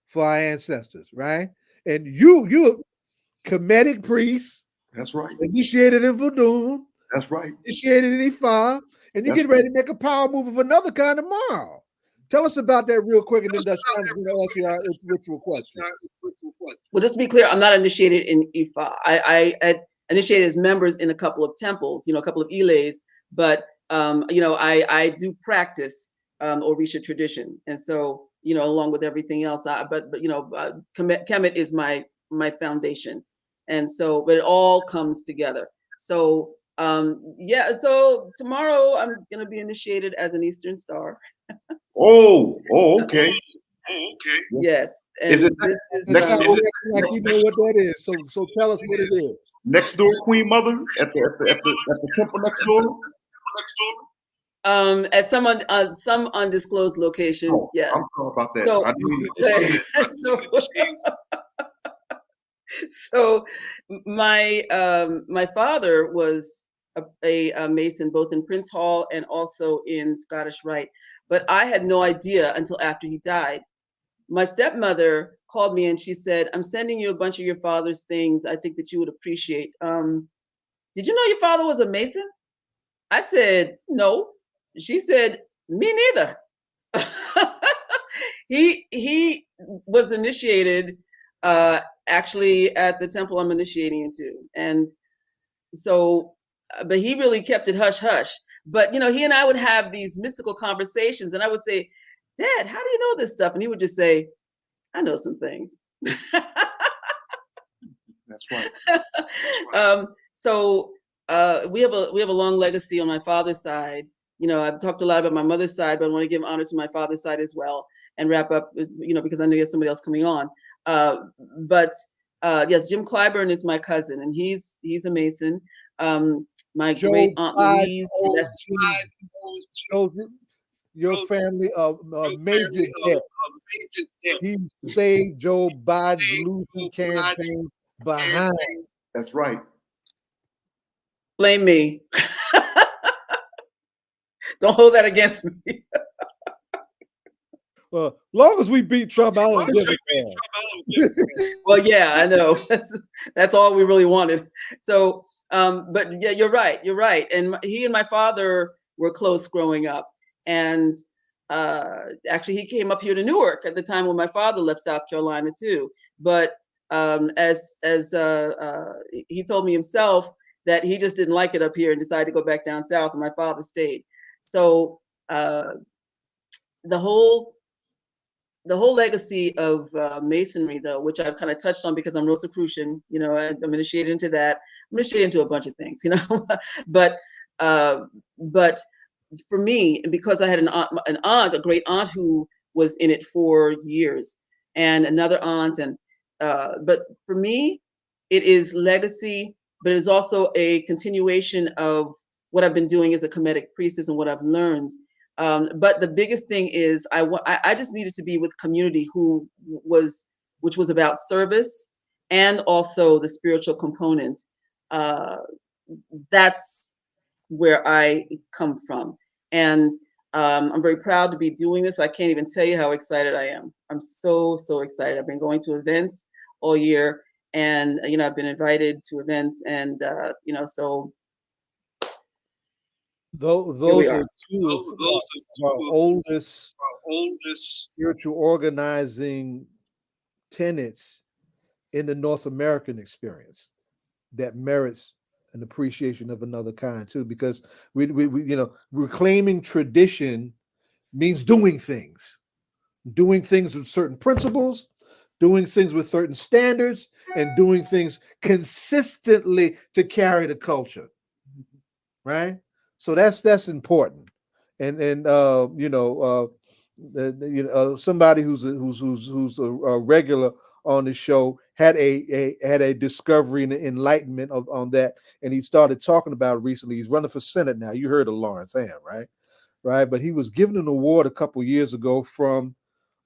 for our ancestors, right? And you're a Kemetic priest. That's right. Initiated in Voodoo. That's right. Initiated in Ifa. And you get ready to make a power move of another kind tomorrow. Tell us about that real quick, and then Dashawn's going to ask you our ritual question. Well, just to be clear, I'm not initiated in Ifa. I initiated as members in a couple of temples, a couple of Iles, but I do practice Orisha tradition, and so along with everything else, Kemet is my foundation, and so but it all comes together. So so tomorrow I'm going to be initiated as an Eastern Star. Okay. Yes. And is it this is like you know what that is? So tell us what it is. Next door, Queen Mother, at the temple next door. At some undisclosed location. Oh, yes. I'm sorry about that. So my father was a Mason both in Prince Hall and also in Scottish Rite, but I had no idea until after he died. My stepmother called me and she said, "I'm sending you a bunch of your father's things. I think that you would appreciate. Did you know your father was a Mason?" I said, "No." She said, "Me neither." He was initiated actually at the temple I'm initiating into, and so but he really kept it hush hush. But he and I would have these mystical conversations, and I would say, "Dad, how do you know this stuff?" And he would just say, "I know some things." That's right. So we have a long legacy on my father's side. I've talked a lot about my mother's side, but I want to give honor to my father's side as well, and wrap up, because I know you have somebody else coming on. But yes, Jim Clyburn is my cousin, and he's a Mason. My great aunt Louise. Your family of major debt. He saved Joe Biden's losing campaign behind. That's right. Blame me. Don't hold that against me. Well, long as we beat Trump, I don't give a damn. Well, yeah, I know. That's all we really wanted. So, but yeah, you're right. You're right. And he and my father were close growing up. And actually, he came up here to Newark at the time when my father left South Carolina too. But as he told me himself that he just didn't like it up here and decided to go back down south, and my father stayed. So the whole the whole legacy of Masonry, though, which I've kind of touched on because I'm Rosicrucian, you know, I'm initiated into that. I'm initiated into a bunch of things, you know, but for me, because I had a great aunt who was in it for years, and another aunt, and but for me, it is legacy, but it is also a continuation of what I've been doing as a Kemetic priestess and what I've learned. But the biggest thing is I just needed to be with community which was about service and also the spiritual component. That's where I come from. And I'm very proud to be doing this. I can't even tell you how excited I am. I'm so, so excited. I've been going to events all year, and, you know, I've been invited to events, and, you know, so those are two of our oldest spiritual organizing tenets in the North American experience that merits an appreciation of another kind too, because we you know, reclaiming tradition means doing things with certain principles, doing things with certain standards, and doing things consistently to carry the culture, right? So that's important. And you know, somebody who's a regular on the show had a discovery and enlightenment on that, and he started talking about it recently. He's running for Senate now. You heard of Lawrence Ham, right? But he was given an award a couple years ago from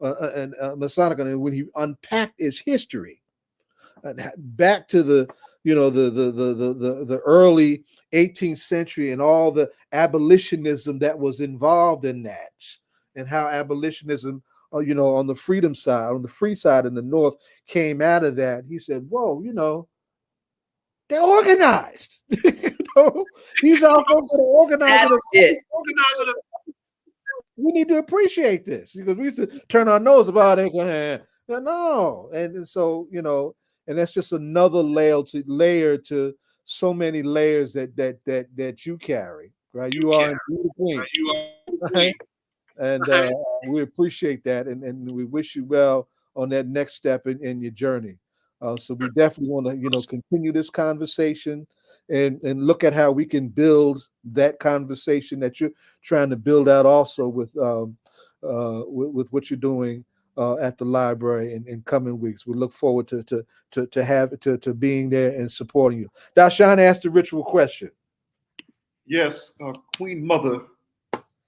Masonic, and when he unpacked his history back to the, you know, the early 18th century and all the abolitionism that was involved in that, and how abolitionism, you know, on the freedom side, on the free side in the North came out of that. He said, whoa, you know, they're organized. You know, these are folks that are organized. that's it. We need to appreciate this, because we used to turn our nose about it. No. And so, you know, and that's just another layer to so many layers that you carry, right? You are indeed a queen. Right? And we appreciate that, and we wish you well on that next step in your journey. So we definitely want to, you know, continue this conversation and look at how we can build that conversation that you're trying to build out also with what you're doing at the library in coming weeks. We look forward to being there and supporting you. Dashawn asked the ritual question. Yes, Queen Mother,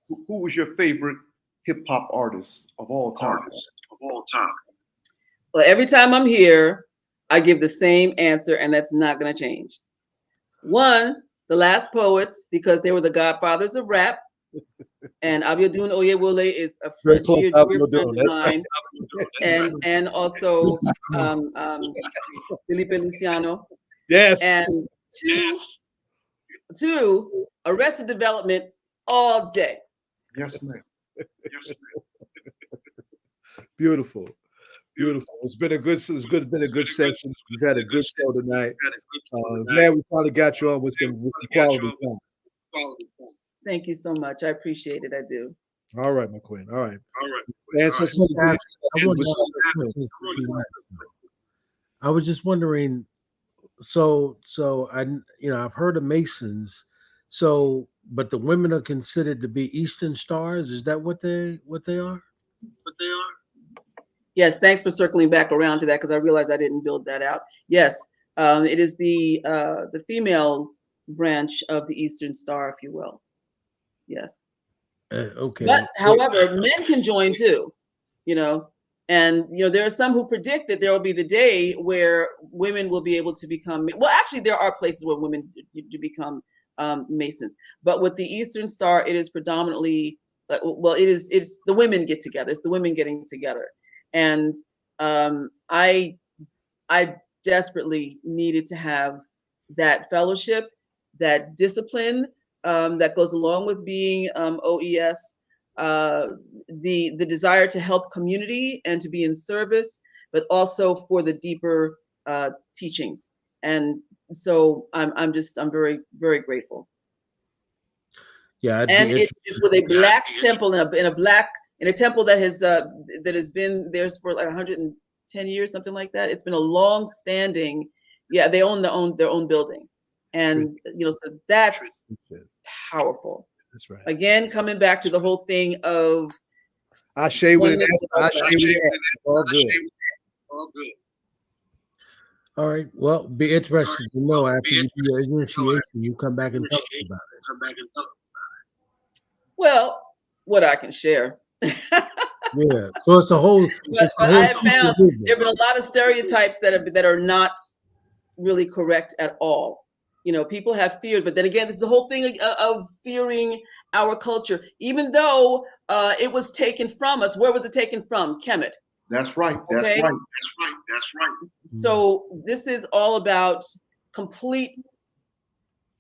who was your favorite hip hop artist of all time? Well, every time I'm here, I give the same answer, and that's not going to change. One, the Last Poets, because they were the godfathers of rap. And Abiodun Oyewole is a dear friend of mine. And also Felipe Luciano. Yes. And two, Arrested Development all day. Yes, ma'am. Beautiful. It's been a good session. We've had a good show tonight. Glad we finally got you on with some quality time. Thank you so much. I appreciate it. I do. All right, my queen. All right. I was just wondering. So I, you know, I've heard of Masons. So, but the women are considered to be Eastern Stars. Is that what they are? Yes, thanks for circling back around to that, because I realized I didn't build that out. Yes, it is the female branch of the Eastern Star, if you will. Yes. Okay. But however, men can join too, you know, and you know there are some who predict that there will be the day where women will be able to become. Well, actually, there are places where women do become Masons, but with the Eastern Star, it is predominantly it's the women get together. It's the women getting together. And I desperately needed to have that fellowship, that discipline that goes along with being OES, the desire to help community and to be in service, but also for the deeper teachings. And so I'm very, very grateful. Yeah, and it's with a black temple in a black in a temple that has been there for like 110 years, something like that. It's been a long-standing. Yeah, they own their own building, and so that's powerful. That's right. Again, coming back to the whole thing of I shave with an oneness S. I shave with an S. All good. All right. Well, be interested to know after you do your initiation, you come back and tell us about it. Well, what I can share. Yeah. So it's a whole. But I have found there have been a lot of stereotypes that are not really correct at all. People have feared, but then again, this is the whole thing of fearing our culture, even though it was taken from us. Where was it taken from? Kemet. That's right. That's Okay? right. So this is all about complete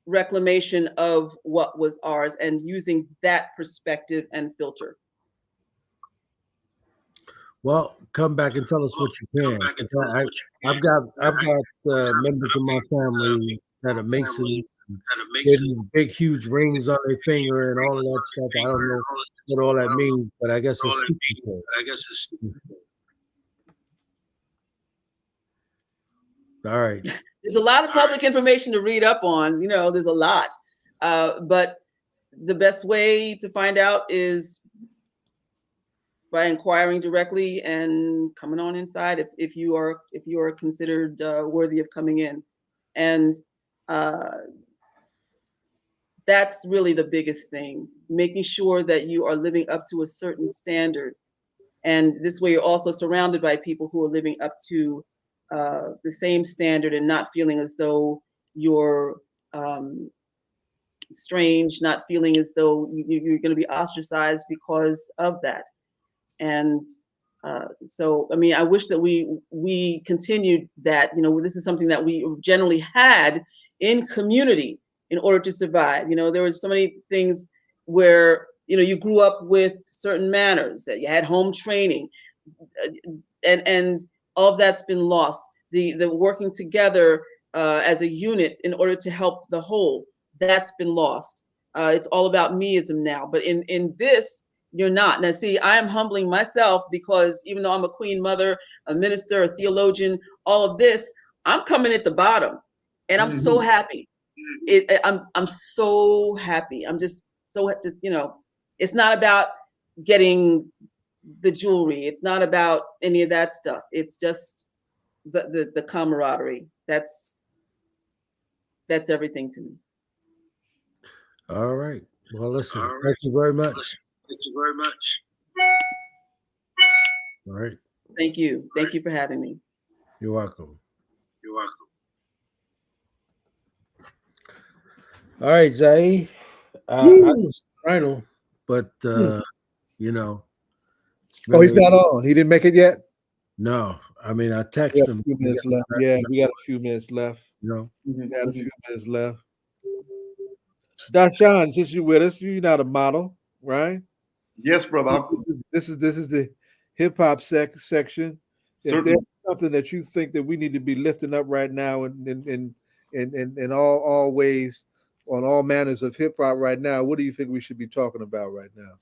reclamation of what was ours and using that perspective and filter. Well, come back and tell us what you can. I've got members of my family that are Masons, getting big, huge rings on their finger and all of that stuff. I don't know what all that means, but I guess it's all right. There's a lot of public information to read up on. There's a lot, but the best way to find out is by inquiring directly and coming on inside if you are considered worthy of coming in, and that's really the biggest thing, making sure that you are living up to a certain standard, and this way you're also surrounded by people who are living up to the same standard and not feeling as though you're strange, not feeling as though you're going to be ostracized because of that. And so, I mean, I wish that we continued that. This is something that we generally had in community in order to survive. There were so many things where you grew up with certain manners, that you had home training, and all of that's been lost. The working together as a unit in order to help the whole, that's been lost. It's all about meism now. But in this, you're not. Now, see, I am humbling myself because even though I'm a queen mother, a minister, a theologian, all of this, I'm coming at the bottom, and I'm so happy. I'm so happy. I'm just it's not about getting the jewelry. It's not about any of that stuff. It's just the camaraderie. That's everything to me. All right. Well, listen. Thank you very much. All right. Thank you. Thank you for having me. You're welcome. All right, Zai. I was Rhino, but Oh, it's been he's not on. He didn't make it yet. no. I mean, I We texted got him. a few minutes left. Yeah, we got a few minutes left. We got a few minutes left. Dashawn, since you're with us, you're not a model, right? Yes, brother. This is the hip hop section. If there's something that you think that we need to be lifting up right now, in all ways, on all manners of hip hop right now, what do you think we should be talking about right now?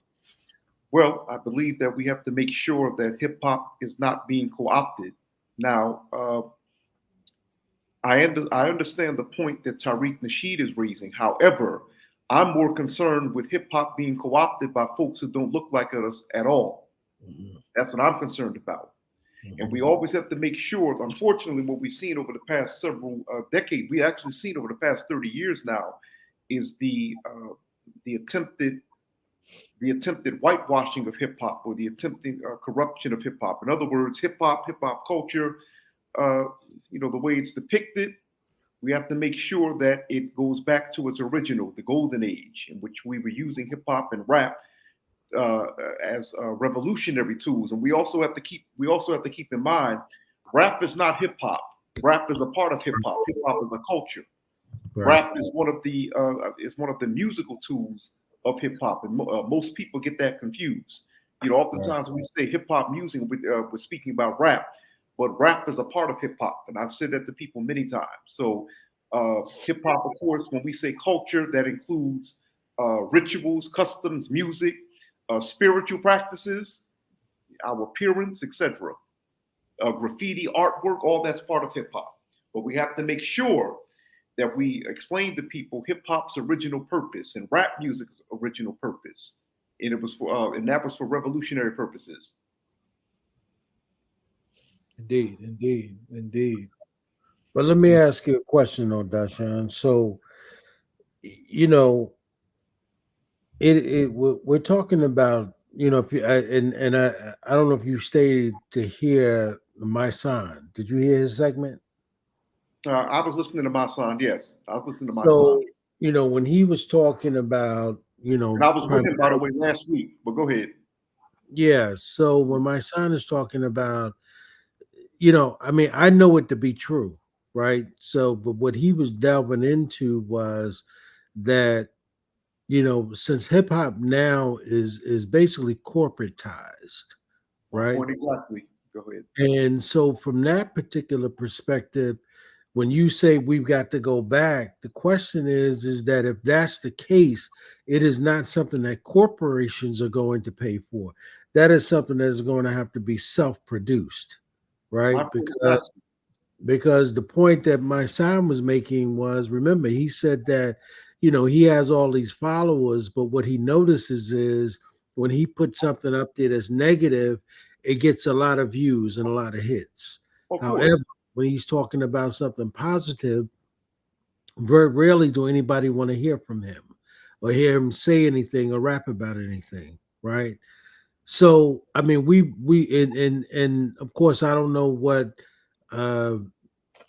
Well, I believe that we have to make sure that hip hop is not being co-opted. Now, I understand the point that Tariq Nasheed is raising. However, I'm more concerned with hip hop being co-opted by folks who don't look like us at all. That's what I'm concerned about. And we always have to make sure, unfortunately, what we've seen over the past several decades, we actually seen over the past 30 years now, is the attempted whitewashing of hip hop, or the attempted corruption of hip hop. In other words, hip hop culture, the way it's depicted, we have to make sure that it goes back to its original, the golden age, in which we were using hip hop and rap as revolutionary tools. And we also have to keep in mind, rap is not hip hop. Rap is a part of hip hop. Hip hop is a culture. Right. Rap is one of the musical tools of hip hop, and most people get that confused. Oftentimes we say hip hop music, we're speaking about rap, but rap is a part of hip hop, and I've said that to people many times. So hip hop, of course, when we say culture, that includes rituals, customs, music, spiritual practices, our appearance, etc. Graffiti, artwork, all that's part of hip hop. But we have to make sure that we explain to people hip hop's original purpose and rap music's original purpose, and it was for and that was for revolutionary purposes. Indeed, indeed, indeed. But let me ask you a question on Dashan. So, you know, we're talking about, you know, if you, and I don't know if you stayed to hear my son. Did you hear his segment? I was listening to my son. Yes, I was listening to my son, So, you know, when he was talking about, you know, and I was with him, by the way, last week. But go ahead. yeah. So when my son is talking about, you know, I mean, I know it to be true, right? So, but what he was delving into was that, you know, since hip hop now is basically corporatized, My right? point exactly. Go ahead. And so from that particular perspective, when you say we've got to go back, the question is that if that's the case, it is not something that corporations are going to pay for. That is something that is going to have to be self-produced, My right? point exactly. Because the point that my son was making was, remember, he said that, you know, he has all these followers, but what he notices is when he puts something up there that's negative, it gets a lot of views and a lot of hits. Of However, course. when he's talking about something positive, very rarely do anybody want to hear from him or hear him say anything or rap about anything, right? So I mean, and of course I don't know what uh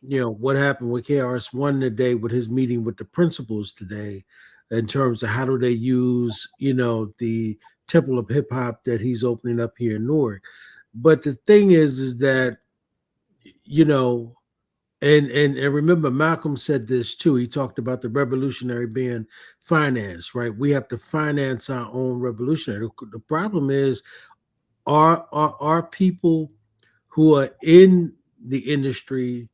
you know what happened with KRS-One today with his meeting with the principals today in terms of how do they use, you know, the Temple of Hip Hop that he's opening up here in Newark. But the thing is that, you know, and remember Malcolm said this too. He talked about the revolutionary being financed, right? We have to finance our own revolutionary. The problem is, are people who are in the industry,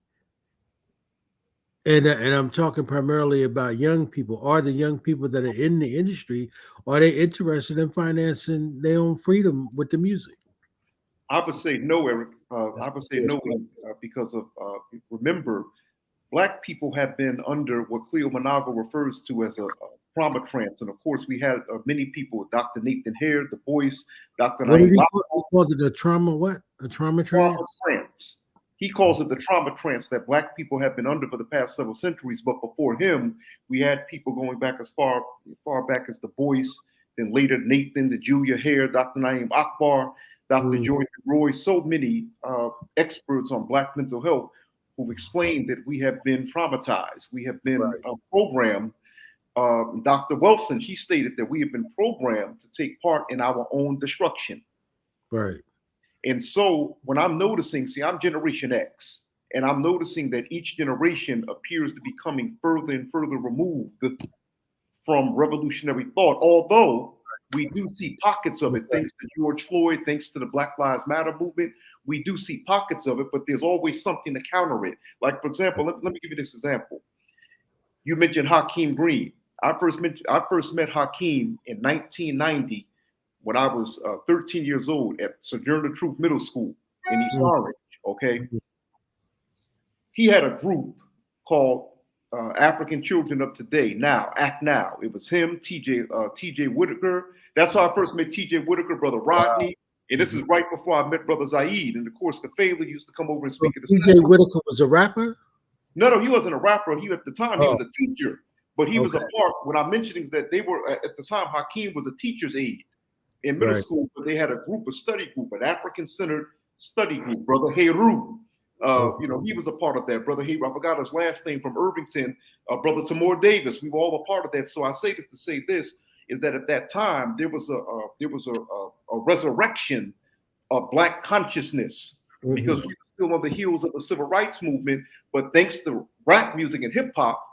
and I'm talking primarily about young people, are the young people that are in the industry, are they interested in financing their own freedom with the music? I would say no, Eric. That's I would say the no question. because of remember, Black people have been under what Cleo Monago refers to as a trauma trance, and of course, we had many people, Dr. Nathan Hare, the voice, Dr. What did Naeem he call, Akbar, he called it? A trauma what? A trauma trauma trance? trance. He calls it the trauma trance that Black people have been under for the past several centuries. But before him, we had people going back as far back as the voice, then later Nathan, the Julia Hare, Dr. Naeem Akbar, Dr. Mm, Joy Roy, so many experts on Black mental health who've explained that we have been traumatized. We have been right, programmed. Dr. Wilson, he stated that we have been programmed to take part in our own destruction. right, And so when I'm noticing, see, I'm Generation X, and I'm noticing that each generation appears to be coming further and further removed from revolutionary thought, although we do see pockets of it, thanks to George Floyd, thanks to the Black Lives Matter movement. We do see pockets of it, but there's always something to counter it. Like, for example, let me give you this example. You mentioned Hakeem Green. I first met Hakeem in 1990 when I was 13 years old at Sojourner Truth Middle School in East mm, Orange. Okay, he had a group called African Children of Today. Now, Act Now. It was him, T.J. Whitaker. That's how I first met T.J. Whitaker, Brother Rodney. And this is right before I met Brother Zaid. And of course, Kafela used to come over and So speak at the TJ school. Whitaker was a rapper? No, he wasn't a rapper. He at the time he Oh, was a teacher, but he was a okay, part. What I'm mentioning is that they were at the time. Hakeem was a teacher's aide in middle right. school, but they had a group, a study group, an African-centered study group. Brother Heru, Okay. he was a part of that. Brother Heru, I forgot his last name, from Irvington. Brother Tamor Davis, we were all a part of that. So I say this to say this is that at that time there was a resurrection of Black consciousness because Mhm. we were still on the heels of the civil rights movement. But thanks to rap music and hip hop,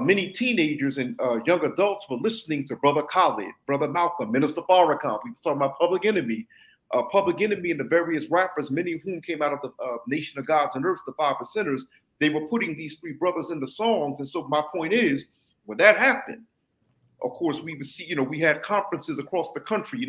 many teenagers and young adults were listening to Brother Khaled, Brother Malcolm, Minister Farrakhan. We were talking about Public Enemy, and the various rappers, many of whom came out of the Nation of Gods and Earths, the Five Percenters. They were putting these three brothers in the songs. And so my point is, when that happened, Of course, we would see, we had conferences across the country.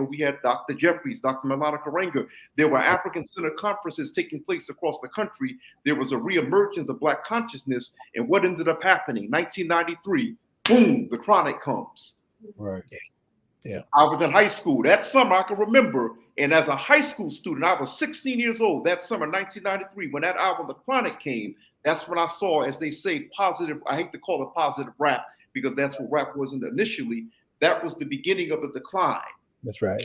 We had Dr. Jeffries, Dr. Malana Karenga. There were African-centered conferences taking place across the country. There was a reemergence of Black consciousness. And what ended up happening? 1993, boom, the chronic comes. Right. Yeah. I was in high school. That summer, I can remember. And as a high school student, I was 16 years old that summer, 1993, when that album, The Chronic, came. That's when I saw, as they say, positive, I hate to call it positive rap, because that's what rap wasn't initially. That was the beginning of the decline. That's right.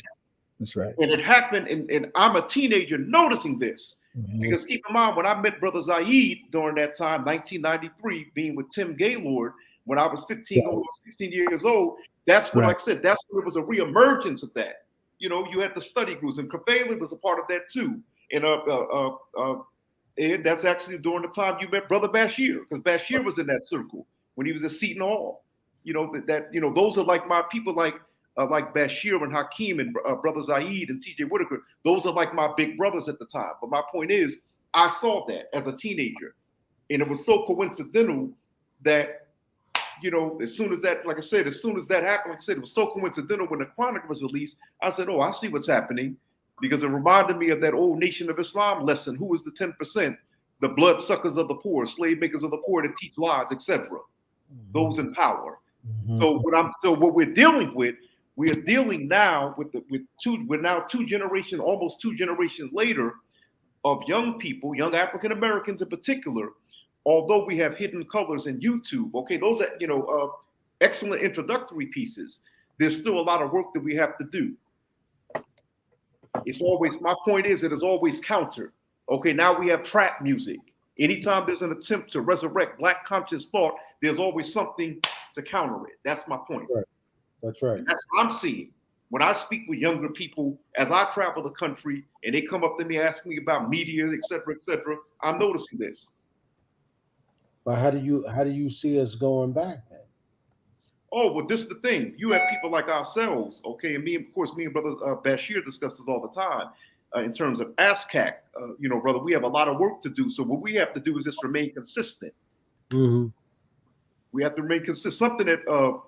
That's right. And it happened, and I'm a teenager noticing this. Mm-hmm. Because keep in mind, when I met Brother Zaid during that time, 1993, being with Tim Gaylord, when I was 15, yeah. 16 years old, that's when, like I said, that's when it was a reemergence of that. You had the study groups, and Kafele was a part of that too. And that's actually during the time you met Brother Bashir, because Bashir was in that circle when he was at Seton Hall. Those are like my people, like Bashir and Hakeem and Brother Zaid and T.J. Whitaker. Those are like my big brothers at the time. But my point is, I saw that as a teenager, and it was so coincidental that, as soon as that, like I said, as soon as that happened, like I said, it was so coincidental when the Chronic was released. I said, oh, I see what's happening, because it reminded me of that old Nation of Islam lesson. Who is the 10%? The bloodsuckers of the poor, slave makers of the poor that teach lies, etc. Mm-hmm. Those in power. Mm-hmm. So what we're dealing with, we are dealing now almost two generations later, of young people, young African Americans in particular. Although we have hidden colors in YouTube, okay, those are excellent introductory pieces. There's still a lot of work that we have to do. It's always, my point is, it is always counter. Okay, now we have trap music. Anytime there's an attempt to resurrect Black conscious thought, there's always something to counter it. That's my point. Right. That's right. That's what I'm seeing. When I speak with younger people, as I travel the country, and they come up to me asking me about media, et cetera, I'm noticing this. But how do you see us going back then? Oh, well, this is the thing. You have people like ourselves, okay, and of course, me and Brother Bashir discuss this all the time in terms of ASCAC. Brother, we have a lot of work to do. So what we have to do is just remain consistent. Mm-hmm. We have to remain consistent. Something that our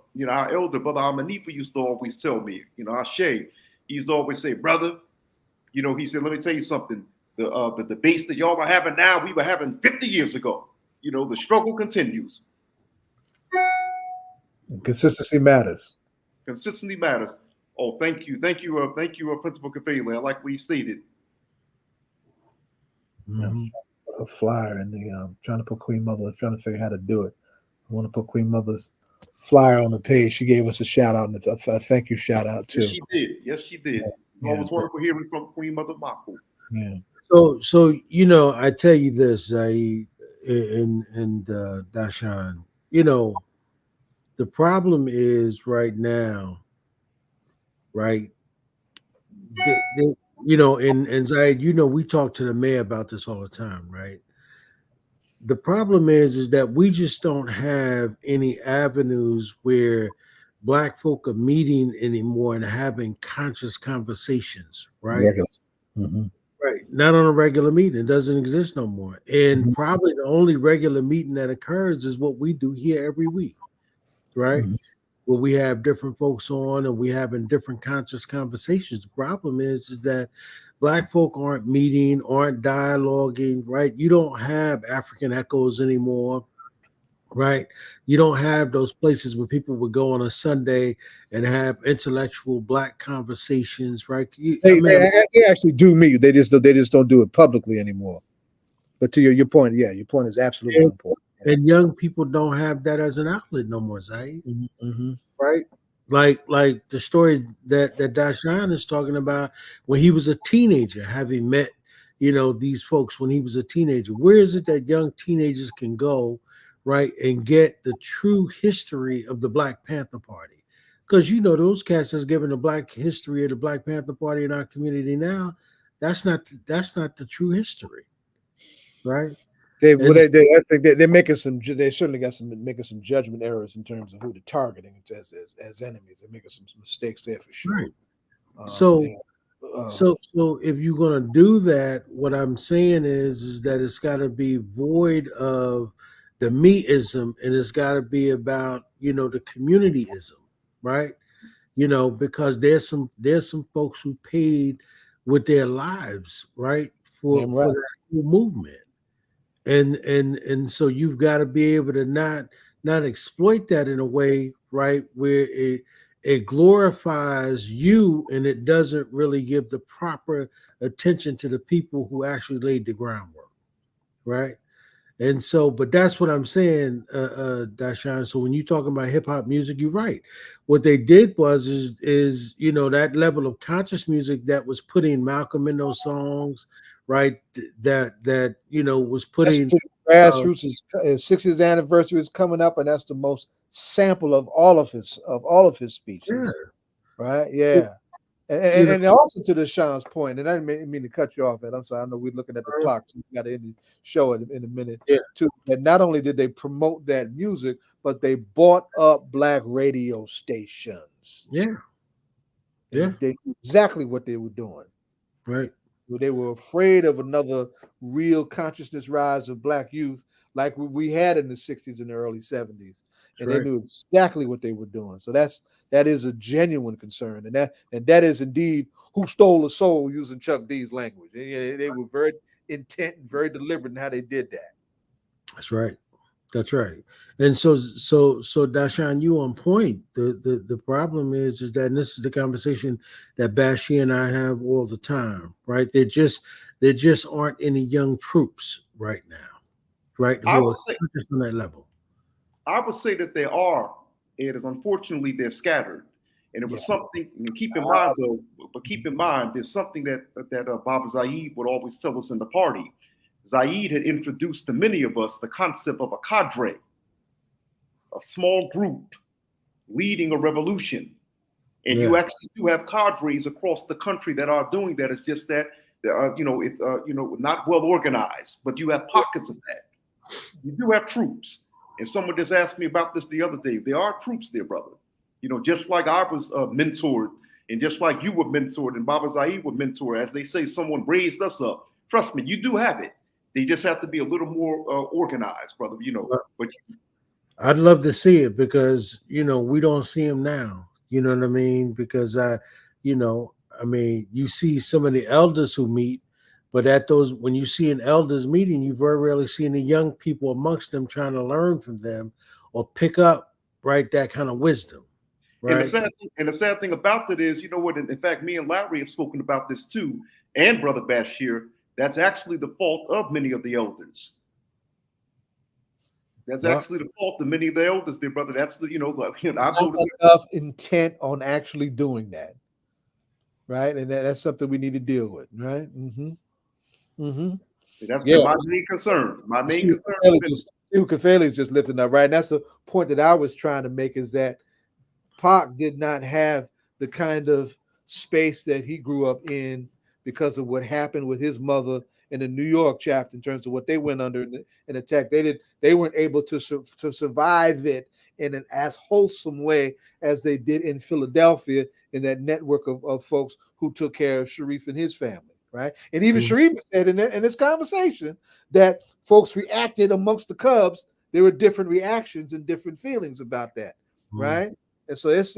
elder Brother Amanifa used to always tell me. Ashe, he used to always say, brother, he said, let me tell you something. The debates that y'all are having now, we were having 50 years ago. The struggle continues. Consistency matters. Consistency matters. Oh, thank you, Principal Kafele. I like what you stated. Mm-hmm. A flyer, and trying to put Queen Mother, trying to figure out how to do it. I want to put Queen Mother's flyer on the page. She gave us a shout out, and a thank you shout out too. Yes, she did. Always wonderful hearing from Queen Mother Imakhu. Yeah. So I tell you this, Zaid and Dashan, the problem is right now, right? And Zaid, we talk to the mayor about this all the time, right? The problem is that we just don't have any avenues where Black folk are meeting anymore and having conscious conversations, right? Mm-hmm. Right. Not on a regular meeting. It doesn't exist no more. And probably the only regular meeting that occurs is what we do here every week, right? Mm-hmm. Where we have different folks on and we having different conscious conversations. The problem is that Black folk aren't meeting, aren't dialoguing, right? You don't have African echoes anymore, right? You don't have those places where people would go on a Sunday and have intellectual Black conversations, right? They actually do meet. They just don't do it publicly anymore. But to your point, your point is absolutely important. And young people don't have that as an outlet no more, Zaid. Mm-hmm. Right? Like the story that Dashan is talking about when he was a teenager, having met, these folks when he was a teenager. Where is it that young teenagers can go, right, and get the true history of the Black Panther Party? Because those cats that's giving the Black history of the Black Panther Party in our community now, that's not the true history, right? I think they're making some. They certainly making some judgment errors in terms of who they're targeting as enemies. They're making some mistakes there for sure. Right. So if you're gonna do that, what I'm saying is that it's got to be void of the meism, and it's got to be about, you know, the communityism, right? You know, because there's some folks who paid with their lives, right, Damn for right. that whole movement, and so you've got to be able to not exploit that in a way, right, where it glorifies you and it doesn't really give the proper attention to the people who actually laid the groundwork, right? And so, but that's what I'm saying, Dashan. So when you talking about hip hop music, you're right. What they did is you know, that level of conscious music that was putting Malcolm in those songs, right? That you know was That's putting to the uh, grassroots is 60th anniversary is coming up, and that's the most sample of all of his yeah, speeches, right? Yeah. And, you and, know, and also to the Sean's point, and I didn't mean to cut you off, Ed. I'm sorry. I know we're looking at the clock, so we got to end the show in a minute. yeah, Too. And not only did they promote that music, but they bought up black radio stations, yeah, yeah, and they knew exactly what they were doing. right, They were afraid of another real consciousness rise of black youth like we had in the 60s and the early 70s. that's And they right, knew exactly what they were doing. So that is a genuine concern. And that is indeed who stole the soul, using Chuck D's language. They were very intent and very deliberate in how they did that. that's right. That's right. And so Dashan, you on point. The problem is that, and this is the conversation that Bashi and I have all the time, right? There just aren't any young troops right now, right? I Who would are say just on that level. I would say that there are, and unfortunately they're scattered. And it Yeah. was something. And keep in mind though, but keep in mind there's something that Baba Zaid would always tell us in the party. Zaid had introduced to many of us the concept of a cadre, a small group leading a revolution. And you Yeah. actually do have cadres across the country that are doing that. It's just that it's not well organized, but you have pockets of that. You do have troops. And someone just asked me about this the other day. There are troops there, brother. You know, just like I was mentored, and just like you were mentored, and Baba Zaid were mentored, as they say, someone raised us up. Trust me, you do have it. They just have to be a little more organized, brother. You know, Well, but I'd love to see it because, you know, we don't see them now. You know what I mean? Because you know, I mean, you see some of the elders who meet, but at those, when you see an elders meeting, you very rarely see any young people amongst them trying to learn from them or pick up, right, that kind of wisdom, And the right? sad thing about that is, you know what? In fact, me and Larry have spoken about this too, and Brother Bashir. That's actually the fault of many of the elders. That's Well, actually the fault of many of the elders, dear brother. That's the I go Not to enough intent on actually doing that, right? And that's something we need to deal with, right? Mm-hmm. that's been Yeah. my main concern. My main Steve concern has been Kafeli is just lifting up, right? And that's the point that I was trying to make, is that Pac did not have the kind of space that he grew up in because of what happened with his mother in the New York chapter in terms of what they went under in attack. They weren't able to survive it in an as wholesome way as they did in Philadelphia, in that network of folks who took care of Sharif and his family, right? And even Mhm. Sharif said in this conversation that folks reacted amongst the Cubs. There were different reactions and different feelings about that, right? And so it's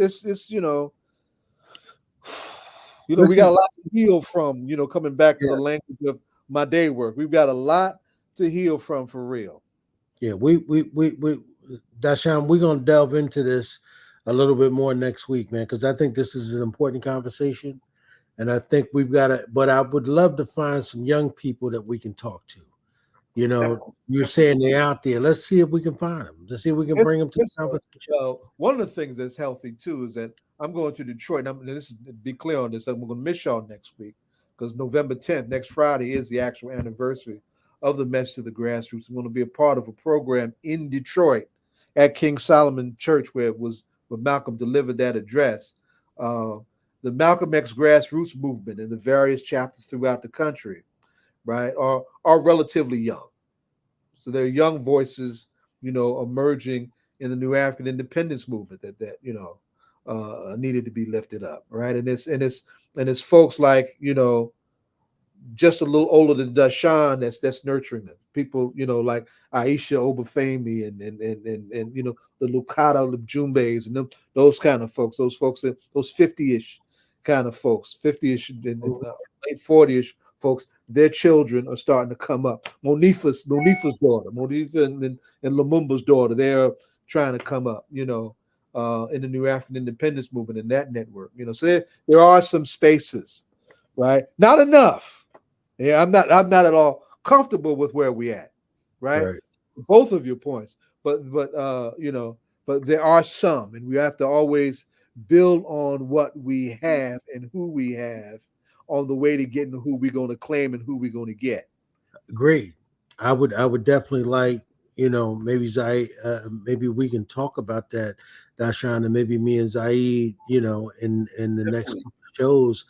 we This got is a lot to heal from, coming back to yeah, the language of my day work. We've got a lot to heal from, for real. yeah. We Dashan, we're gonna delve into this a little bit more next week, man, because I think this is an important conversation. And I think we've got to, but I would love to find some young people that we can talk to. You know, you're saying they're out there. Let's see if we can find them. Let's see if we can It's, bring them to the it's conversation. one of the things that's healthy too is that I'm going to Detroit. And this is, be clear on this. I'm going to miss y'all next week because November 10th, next Friday, is the actual anniversary of the Message to the Grassroots. I'm going to be a part of a program in Detroit at King Solomon Church where Malcolm delivered that address. The Malcolm X grassroots movement and the various chapters throughout the country, right, are relatively young. So there are young voices, emerging in the new African independence movement that needed to be lifted up, right? And it's folks like just a little older than Dashawn that's nurturing them. People, like Aisha Obafemi and the Lukata Jumbes and those kind of folks, those 50-ish kind of folks, 50-ish and late 40-ish folks, their children are starting to come up. Monifa's daughter, Monifa and Lumumba's daughter, they're trying to come up, in the New African Independence Movement in that network. So there are some spaces, right? Not enough. Yeah, I'm not at all comfortable with where we at, right? Both of your points, but there are some, and we have to always build on what we have and who we have on the way to getting to who we're going to claim and who we're going to get. Great. I would definitely like, maybe maybe we can talk about that, Dashawn, and maybe me and Zaid, in the next couple of shows.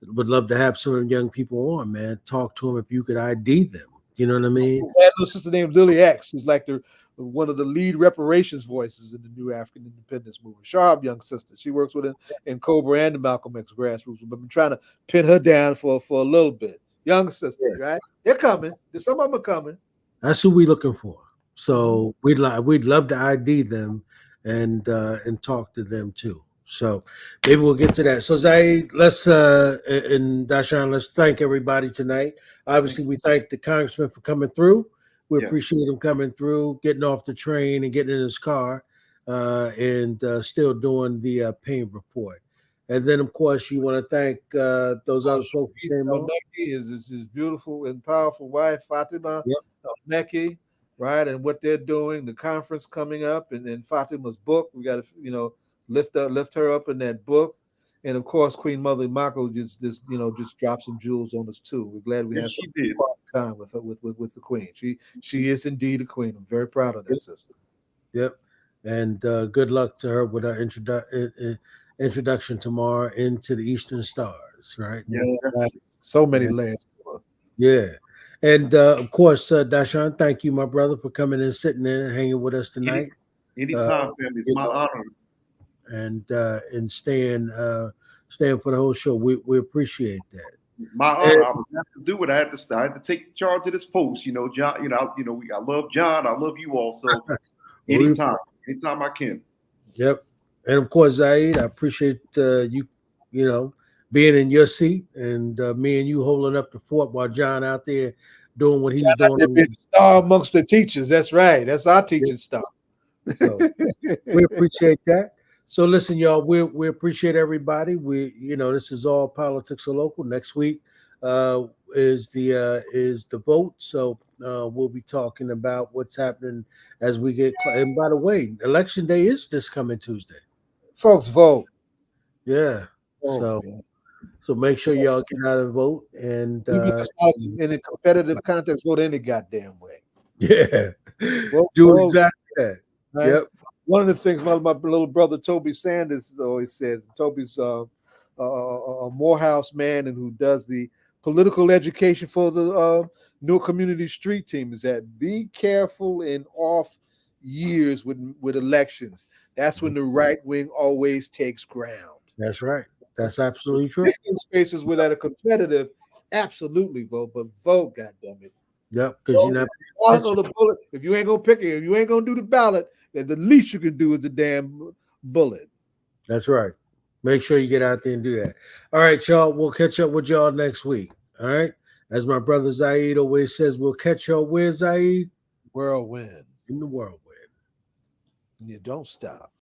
Would love to have some young people on, man. Talk to them if you could ID them. You know what I mean? I had a little sister named Lily X, who's like one of the lead reparations voices in the New African Independence Movement. Sharp young sister. She works with in Cobra and the Malcolm X grassroots. I've been trying to pin her down for a little bit. Young sister, right? They're coming. Some of them are coming. That's who we're looking for. So we'd love to ID them and talk to them too. So maybe we'll get to that. So Zaid, let's and Dashawn, let's thank everybody tonight. Obviously, we thank the Congressman for coming through. We appreciate him coming through, getting off the train and getting in his car, and still doing the Payne report. And then, of course, you want to thank those other folks. ElMekki is his beautiful and powerful wife, Fatima ElMekki, right? And what they're doing, the conference coming up, and Fatima's book. We got to, lift her up in that book, and of course Queen Mother Imakhu just dropped some jewels on us too. We're glad we had some time with her, with the Queen. She is indeed a queen. I'm very proud of that sister. Yep, and good luck to her with her introduction tomorrow into the Eastern Stars. Right? Yeah, so many layers. Yeah, and of course, Dashawn, thank you, my brother, for coming and sitting there and hanging with us tonight. Anytime, family. It's my honor. And staying for the whole show. We appreciate that. My honor. I was asked to do it. I had to take charge of this post. John. I love John. I love you all. So anytime I can. Yep. And of course, Zaid, I appreciate you being in your seat and me and you holding up the fort while John out there doing what he's doing. Being star amongst the teachers. That's right. That's our teaching stuff. So we appreciate that. So listen, y'all, we appreciate everybody. This is all politics are local. Next week is the vote. So we'll be talking about what's happening as we get. And by the way, election day is this coming Tuesday. Folks, vote. Yeah. So make sure y'all get out and vote. And in a competitive context, vote any goddamn way. Yeah. Do exactly that. Right? Yep. One of the things my little brother Toby Sanders always says, Toby's a Morehouse man and who does the political education for the New Community Street team, is that be careful in off years with elections. That's when the right wing always takes ground. That's right. That's absolutely true. In spaces where that are competitive, absolutely vote, but vote, goddammit. Yep, because you're not the bullet. If you ain't gonna pick it, if you ain't gonna do the ballot, then the least you can do is the damn bullet. That's right. Make sure you get out there and do that. All right, y'all. We'll catch up with y'all next week. All right. As my brother Zaid always says, we'll catch y'all where, Zaid? Whirlwind. In the whirlwind. And you don't stop.